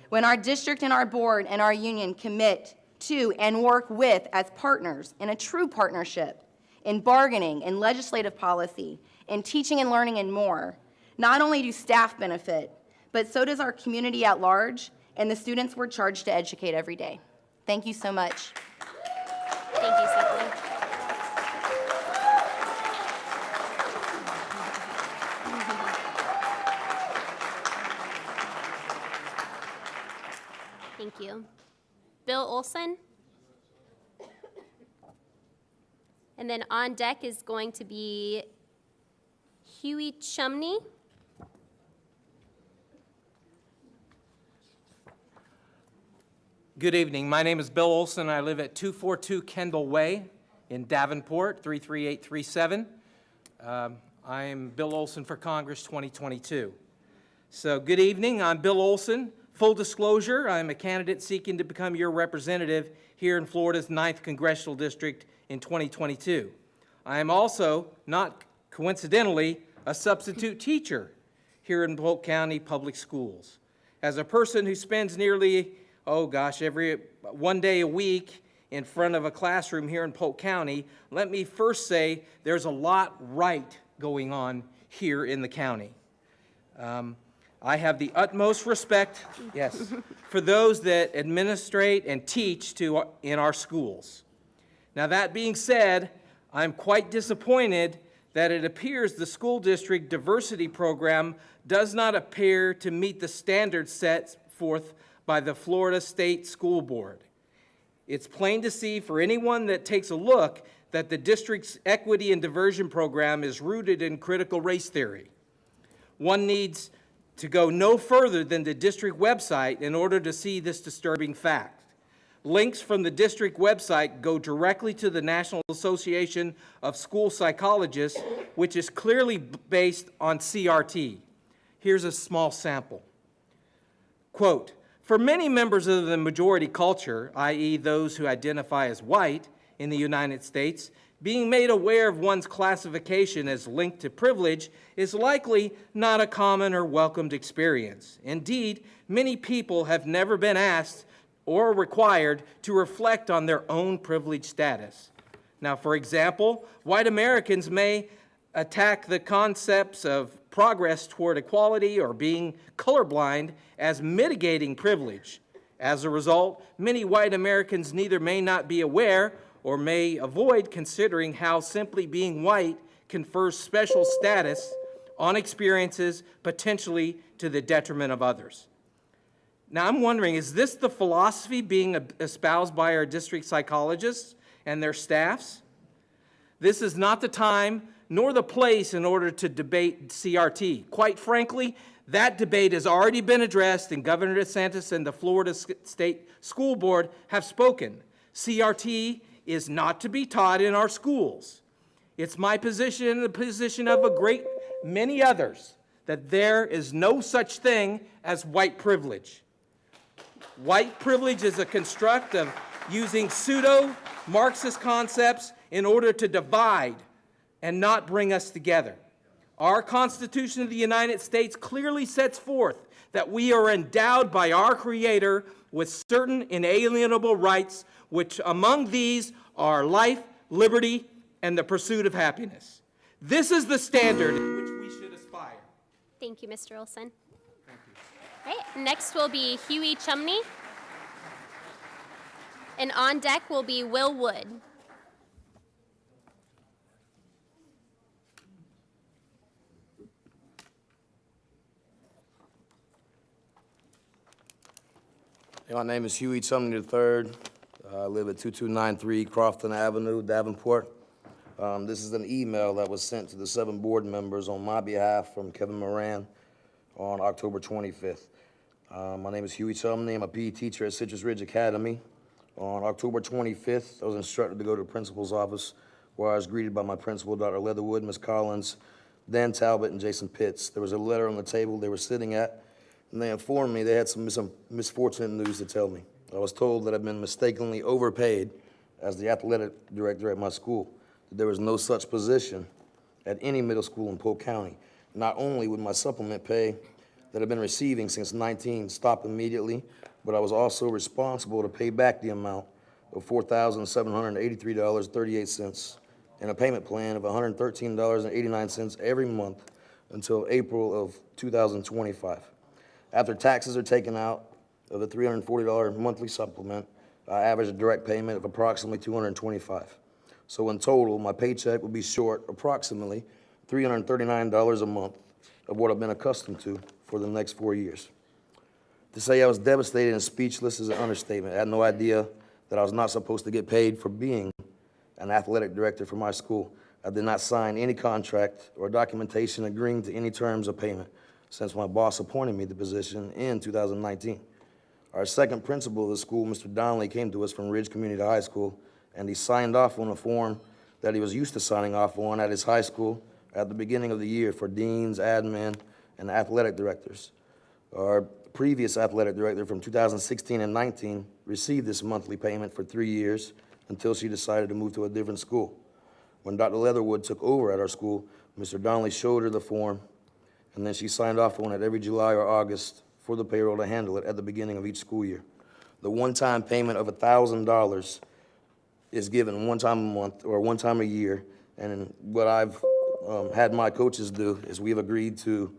When our district and our board and our union commit to and work with as partners in a true partnership in bargaining, in legislative policy, in teaching and learning and more, not only do staff benefit, but so does our community at large and the students we're charged to educate every day. Thank you so much. Thank you, Cecily. Thank you. Bill Olson. And then on deck is going to be Huey Chumney. Good evening. My name is Bill Olson. I live at 242 Kendall Way in Davenport, 33837. I am Bill Olson for Congress 2022. So good evening. I'm Bill Olson. Full disclosure, I'm a candidate seeking to become your representative here in Florida's 9th Congressional District in 2022. I am also, not coincidentally, a substitute teacher here in Polk County Public Schools. As a person who spends nearly, every one day a week in front of a classroom here in Polk County, let me first say there's a lot right going on here in the county. I have the utmost respect, yes, for those that administrate and teach in our schools. Now, that being said, I'm quite disappointed that it appears the school district diversity program does not appear to meet the standards set forth by the Florida State School Board. It's plain to see for anyone that takes a look that the district's equity and diversion program is rooted in critical race theory. One needs to go no further than the district website in order to see this disturbing fact. Links from the district website go directly to the National Association of School Psychologists, which is clearly based on CRT. Here's a small sample. Quote, for many members of the majority culture, i.e. those who identify as white in the United States, being made aware of one's classification as linked to privilege is likely not a common or welcomed experience. Indeed, many people have never been asked or required to reflect on their own privileged status. Now, for example, white Americans may attack the concepts of progress toward equality or being colorblind as mitigating privilege. As a result, many white Americans neither may not be aware or may avoid considering how simply being white confers special status on experiences potentially to the detriment of others. Now, I'm wondering, is this the philosophy being espoused by our district psychologists and their staffs? This is not the time nor the place in order to debate CRT. Quite frankly, that debate has already been addressed, and Governor DeSantis and the Florida State School Board have spoken. CRT is not to be taught in our schools. It's my position and the position of a great many others that there is no such thing as white privilege. White privilege is a construct of using pseudo-Marxist concepts in order to divide and not bring us together. Our Constitution of the United States clearly sets forth that we are endowed by our Creator with certain inalienable rights, which among these are life, liberty, and the pursuit of happiness. This is the standard in which we should aspire. Thank you, Mr. Olson. Thank you. All right, next will be Huey Chumney. And on deck will be Will Wood. My name is Huey Chumney III. I live at 2293 Crofton Avenue, Davenport. This is an email that was sent to the 7 board members on my behalf from Kevin Moran on October 25th. My name is Huey Chumney. I'm a PE teacher at Citrus Ridge Academy. On October 25th, I was instructed to go to the principal's office, where I was greeted by my principal, Dr. Leatherwood, Ms. Collins, Dan Talbot, and Jason Pitts. There was a letter on the table they were sitting at, and they informed me they had some misfortunate news to tell me. I was told that I'd been mistakenly overpaid as the athletic director at my school, that there was no such position at any middle school in Polk County. Not only would my supplement pay that I've been receiving since 19 stop immediately, but I was also responsible to pay back the amount of $4,783.38 in a payment plan of $113.89 every month until April of 2025. After taxes are taken out of the $340 monthly supplement, I average a direct payment of approximately $225. So in total, my paycheck will be short approximately $339 a month of what I've been accustomed to for the next 4 years. To say I was devastated and speechless is an understatement. I had no idea that I was not supposed to get paid for being an athletic director for my school. I did not sign any contract or documentation agreeing to any terms of payment since my boss appointed me the position in 2019. Our second principal of the school, Mr. Donnelly, came to us from Ridge Community High School, and he signed off on a form that he was used to signing off on at his high school at the beginning of the year for deans, admin, and athletic directors. Our previous athletic director from 2016 and 19 received this monthly payment for 3 years until she decided to move to a different school. When Dr. Leatherwood took over at our school, Mr. Donnelly showed her the form, and then she signed off on it every July or August for the payroll to handle it at the beginning of each school year. The one-time payment of $1,000 is given one time a month or one time a year, and what I've had my coaches do is we've agreed to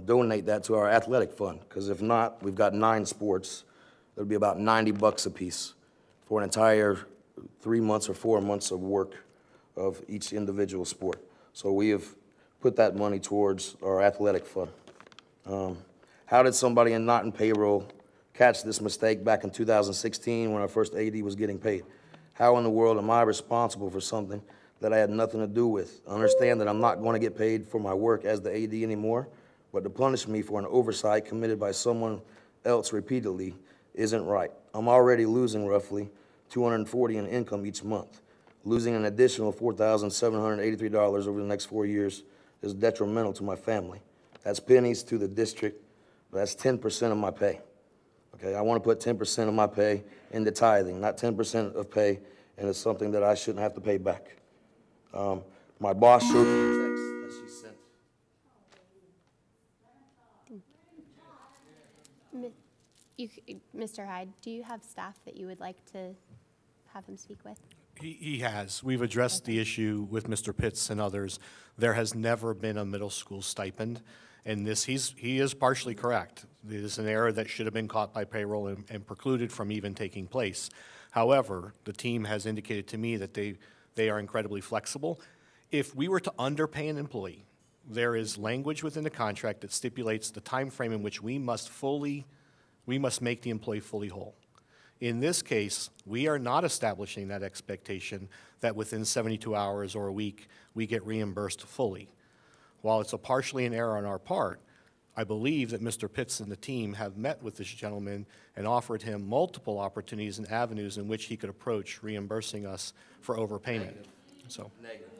donate that to our athletic fund, because if not, we've got 9 sports. It'll be about $90 a piece for an entire 3 months or 4 months of work of each individual sport. So we have put that money towards our athletic fund. How did somebody not in payroll catch this mistake back in 2016 when our first AD was getting paid? How in the world am I responsible for something that I had nothing to do with? I understand that I'm not going to get paid for my work as the AD anymore, but to punish me for an oversight committed by someone else repeatedly isn't right. I'm already losing roughly $240 in income each month. Losing an additional $4,783 over the next 4 years is detrimental to my family. That's pennies to the district, but that's 10% of my pay. Okay, I want to put 10% of my pay into tithing, not 10% of pay, and it's something that I shouldn't have to pay back. My boss showed me the checks that she sent. Mr. Hyde, do you have staff that you would like to have him speak with? He has. We've addressed the issue with Mr. Pitts and others. There has never been a middle school stipend, and he is partially correct. It is an error that should have been caught by payroll and precluded from even taking place. However, the team has indicated to me that they are incredibly flexible. If we were to underpay an employee, there is language within the contract that stipulates the time frame in which we must make the employee fully whole. In this case, we are not establishing that expectation that within 72 hours or a week, we get reimbursed fully. While it's partially an error on our part, I believe that Mr. Pitts and the team have met with this gentleman and offered him multiple opportunities and avenues in which he could approach reimbursing us for overpayment. Negative. So. Negative.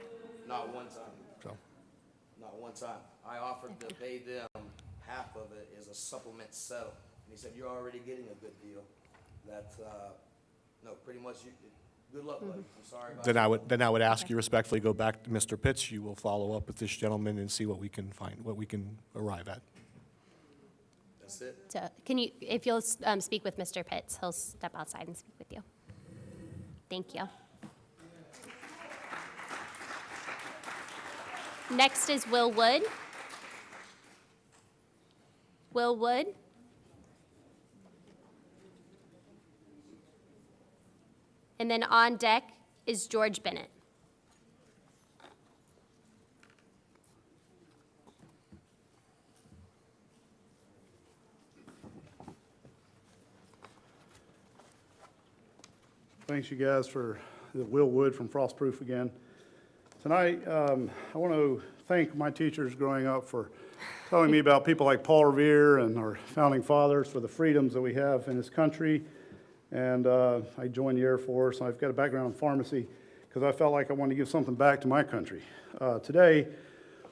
Not one time. So. Not one time. I offered to pay them half of it as a supplement settle. And he said, you're already getting a good deal. No, pretty much, good luck, buddy. I'm sorry about that. Then I would ask you respectfully, go back to Mr. Pitts. You will follow up with this gentleman and see what we can find, what we can arrive at. That's it. So if you'll speak with Mr. Pitts, he'll step outside and speak with you. Thank you. Next is Will Wood. Will Wood. And then on deck is George Bennett. Thanks, you guys, for Will Wood from Frostproof again. Tonight, I want to thank my teachers growing up for telling me about people like Paul Revere and our founding fathers for the freedoms that we have in this country. And I joined the Air Force. I've got a background in pharmacy because I felt like I wanted to give something back to my country. Today,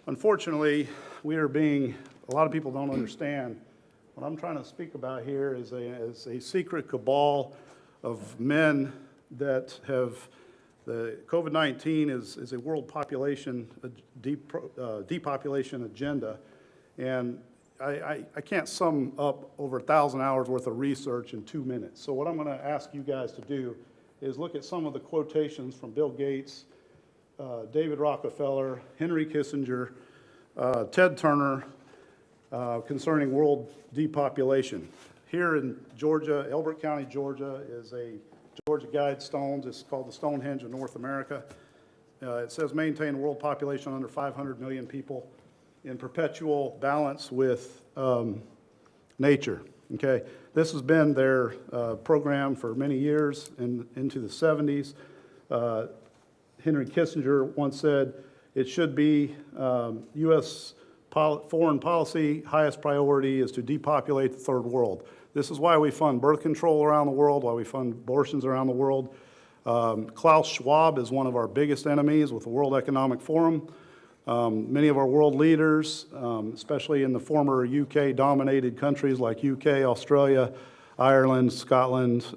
unfortunately, we are being, a lot of people don't understand. What I'm trying to speak about here is a secret cabal of men that have, the COVID-19 is a world population, depopulation agenda. And I can't sum up over 1,000 hours worth of research in 2 minutes. So what I'm going to ask you guys to do is look at some of the quotations from Bill Gates, David Rockefeller, Henry Kissinger, Ted Turner, concerning world depopulation. Here in Georgia, Elbert County, Georgia, is a Georgia Guidestones. It's called the Stonehenge of North America. It says maintain world population under 500 million people in perpetual balance with nature. Okay, this has been their program for many years into the 70s. Henry Kissinger once said, it should be U.S. foreign policy, highest priority is to depopulate the third world. This is why we fund birth control around the world, why we fund abortions around the world. Klaus Schwab is one of our biggest enemies with the World Economic Forum. Many of our world leaders, especially in the former UK-dominated countries like UK, Australia, Ireland, Scotland,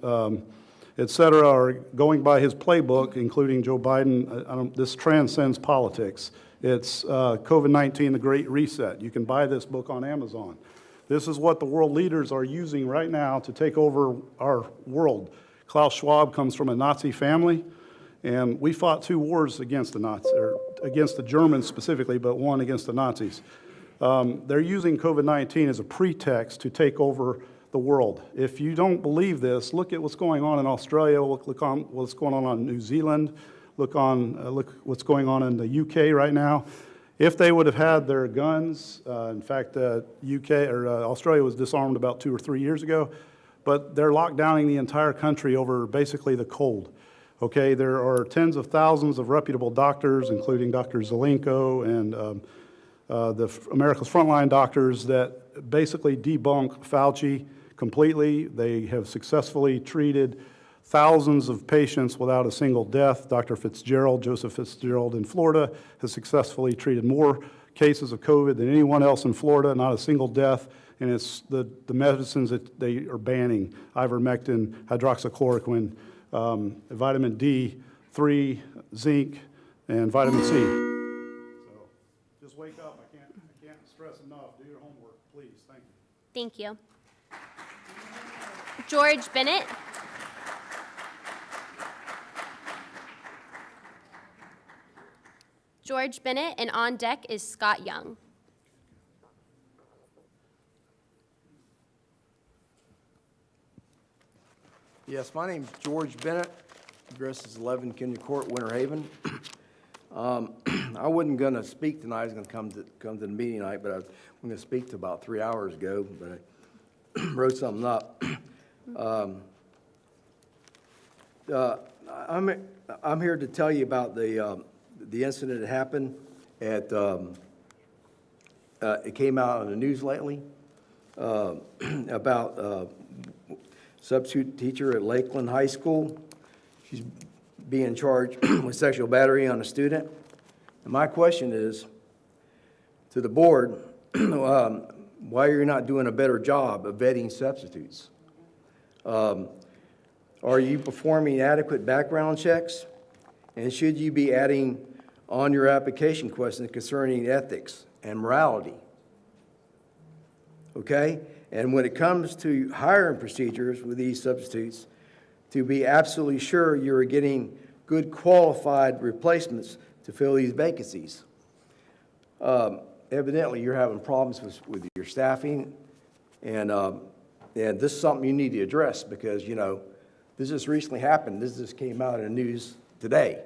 et cetera, are going by his playbook, including Joe Biden. This transcends politics. It's COVID-19, the Great Reset. You can buy this book on Amazon. This is what the world leaders are using right now to take over our world. Klaus Schwab comes from a Nazi family, and we fought 2 wars against the Nazis, or against the Germans specifically, but one against the Nazis. They're using COVID-19 as a pretext to take over the world. If you don't believe this, look at what's going on in Australia, look on what's going on in New Zealand, look what's going on in the UK right now. If they would have had their guns, in fact, Australia was disarmed about 2 or 3 years ago, but they're lockdowning the entire country over basically the cold. Okay, there are tens of thousands of reputable doctors, including Dr. Zelenko and America's Frontline Doctors, that basically debunk Fauci completely. They have successfully treated thousands of patients without a single death. Dr. Fitzgerald, Joseph Fitzgerald in Florida, has successfully treated more cases of COVID than anyone else in Florida, not a single death. And it's the medicines that they are banning, ivermectin, hydroxychloroquine, vitamin D3, zinc, and vitamin C. So just wake up. I can't stress enough. Do your homework, please. Thank you. Thank you. George Bennett. George Bennett, and on deck is Scott Young. Yes, my name's George Bennett. Address is 11 Kenya Court, Winter Haven. I wasn't going to speak tonight. I was going to come to the meeting tonight, but I was going to speak to about 3 hours ago, but I wrote something up. I'm here to tell you about the incident that happened at, it came out on the news lately, about substitute teacher at Lakeland High School. She's being charged with sexual battery on a student. And my question is to the board, why are you not doing a better job of vetting substitutes? Are you performing adequate background checks? And should you be adding on your application questions concerning ethics and morality? Okay? And when it comes to hiring procedures with these substitutes, to be absolutely sure you're getting good qualified replacements to fill these vacancies. Evidently, you're having problems with your staffing, and this is something you need to address because, you know, this just recently happened. This just came out in the news today.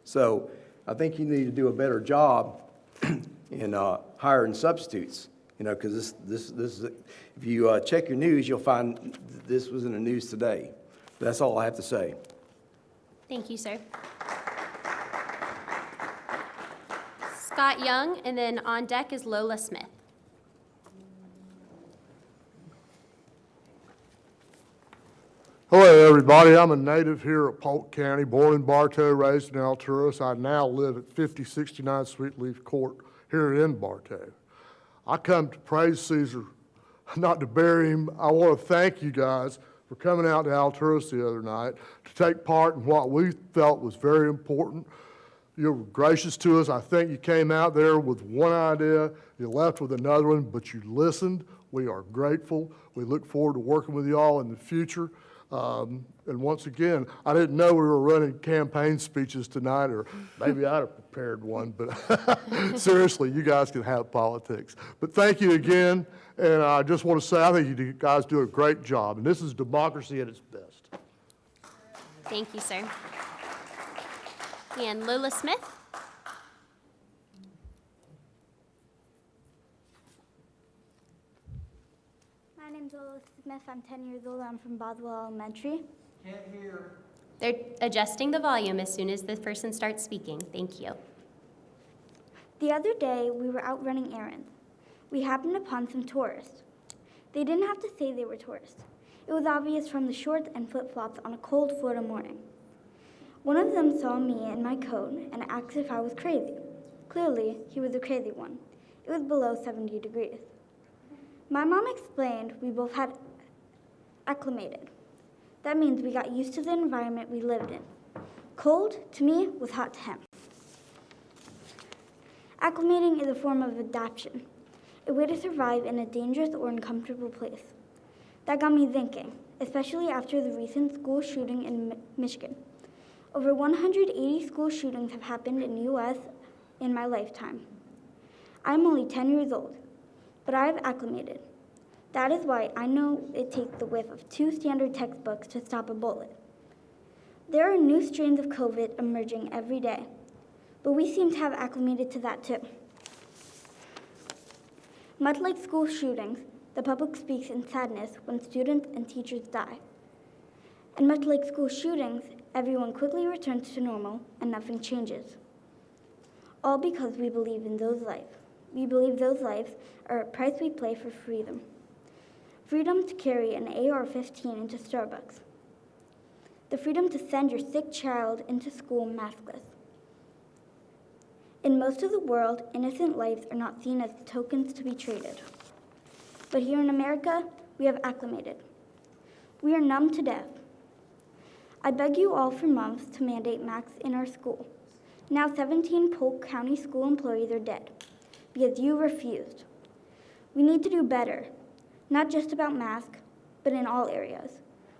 So I think you need to do a better job in hiring substitutes. You know, because this is, if you check your news, you'll find this was in the news today. That's all I have to say. Thank you, sir. Scott Young, and then on deck is Lola Smith. Hello, everybody. I'm a native here at Polk County, born in Bartow, raised in Alturas. I now live at 5069 Sweetleaf Court here in Bartow. I come to praise Caesar, not to bury him. I want to thank you guys for coming out to Alturas the other night to take part in what we felt was very important. You were gracious to us. I think you came out there with one idea, you left with another one, but you listened. We are grateful. We look forward to working with you all in the future. And once again, I didn't know we were running campaign speeches tonight, or maybe I'd have prepared one, but seriously, you guys can have politics. But thank you again, and I just want to say I think you guys do a great job, and this is democracy at its best. Thank you, sir. And Lola Smith. My name's Lola Smith. I'm 10 years old. I'm from Boswell Elementary. Can't hear. They're adjusting the volume as soon as the person starts speaking. Thank you. The other day, we were out running errands. We happened upon some tourists. They didn't have to say they were tourists. It was obvious from the shorts and flip-flops on a cold Florida morning. One of them saw me in my coat and asked if I was crazy. Clearly, he was a crazy one. It was below 70 degrees. My mom explained we both had acclimated. That means we got used to the environment we lived in. Cold, to me, was hot to him. Acclimating is a form of adaptation, a way to survive in a dangerous or uncomfortable place. That got me thinking, especially after the recent school shooting in Michigan. Over 180 school shootings have happened in the U.S. in my lifetime. I'm only 10 years old, but I've acclimated. That is why I know it takes the whiff of 2 standard textbooks to stop a bullet. There are new strains of COVID emerging every day, but we seem to have acclimated to that too. Much like school shootings, the public speaks in sadness when students and teachers die. And much like school shootings, everyone quickly returns to normal and nothing changes. All because we believe in those lives. We believe those lives are a price we pay for freedom. Freedom to carry an AR-15 into Starbucks. The freedom to send your sick child into school maskless. In most of the world, innocent lives are not seen as tokens to be traded. But here in America, we have acclimated. We are numb to death. I beg you all for months to mandate masks in our school. Now 17 Polk County school employees are dead because you refused. We need to do better, not just about masks, but in all areas,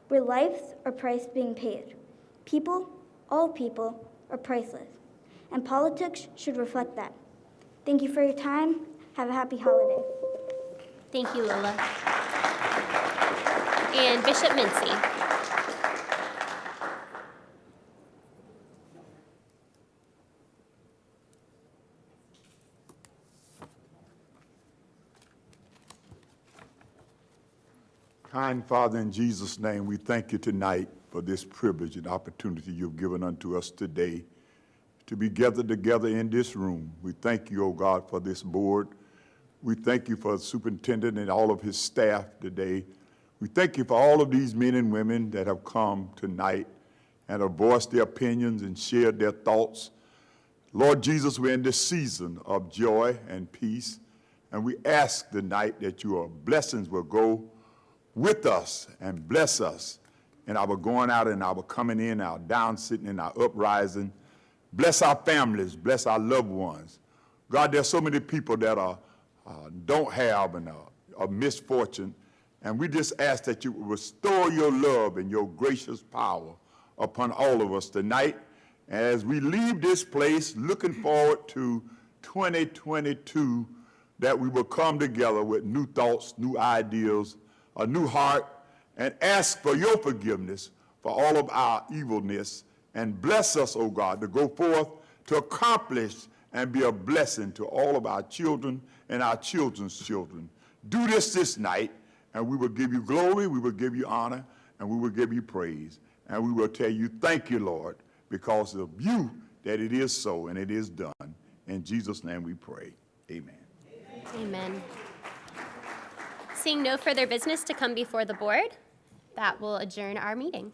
where lives are priced being paid. People, all people, are priceless, and politics should reflect that. Thank you for your time. Have a happy holiday. Thank you, Lola. And Bishop Mincy. Kind Father, in Jesus' name, we thank you tonight for this privilege and opportunity you've given unto us today to be gathered together in this room. We thank you, O God, for this board. We thank you for the superintendent and all of his staff today. We thank you for all of these men and women that have come tonight and have voiced their opinions and shared their thoughts. Lord Jesus, we're in this season of joy and peace, and we ask tonight that your blessings will go with us and bless us in our going out and our coming in, our down sitting and our uprising. Bless our families, bless our loved ones. God, there's so many people that don't have and are misfortune, and we just ask that you restore your love and your gracious power upon all of us tonight. And as we leave this place, looking forward to 2022, that we will come together with new thoughts, new ideas, a new heart, and ask for your forgiveness for all of our evilness, and bless us, O God, to go forth to accomplish and be a blessing to all of our children and our children's children. Do this night, and we will give you glory, we will give you honor, and we will give you praise. And we will tell you, thank you, Lord, because of you that it is so and it is done. In Jesus' name we pray. Amen. Amen. Seeing no further business to come before the board, that will adjourn our meeting.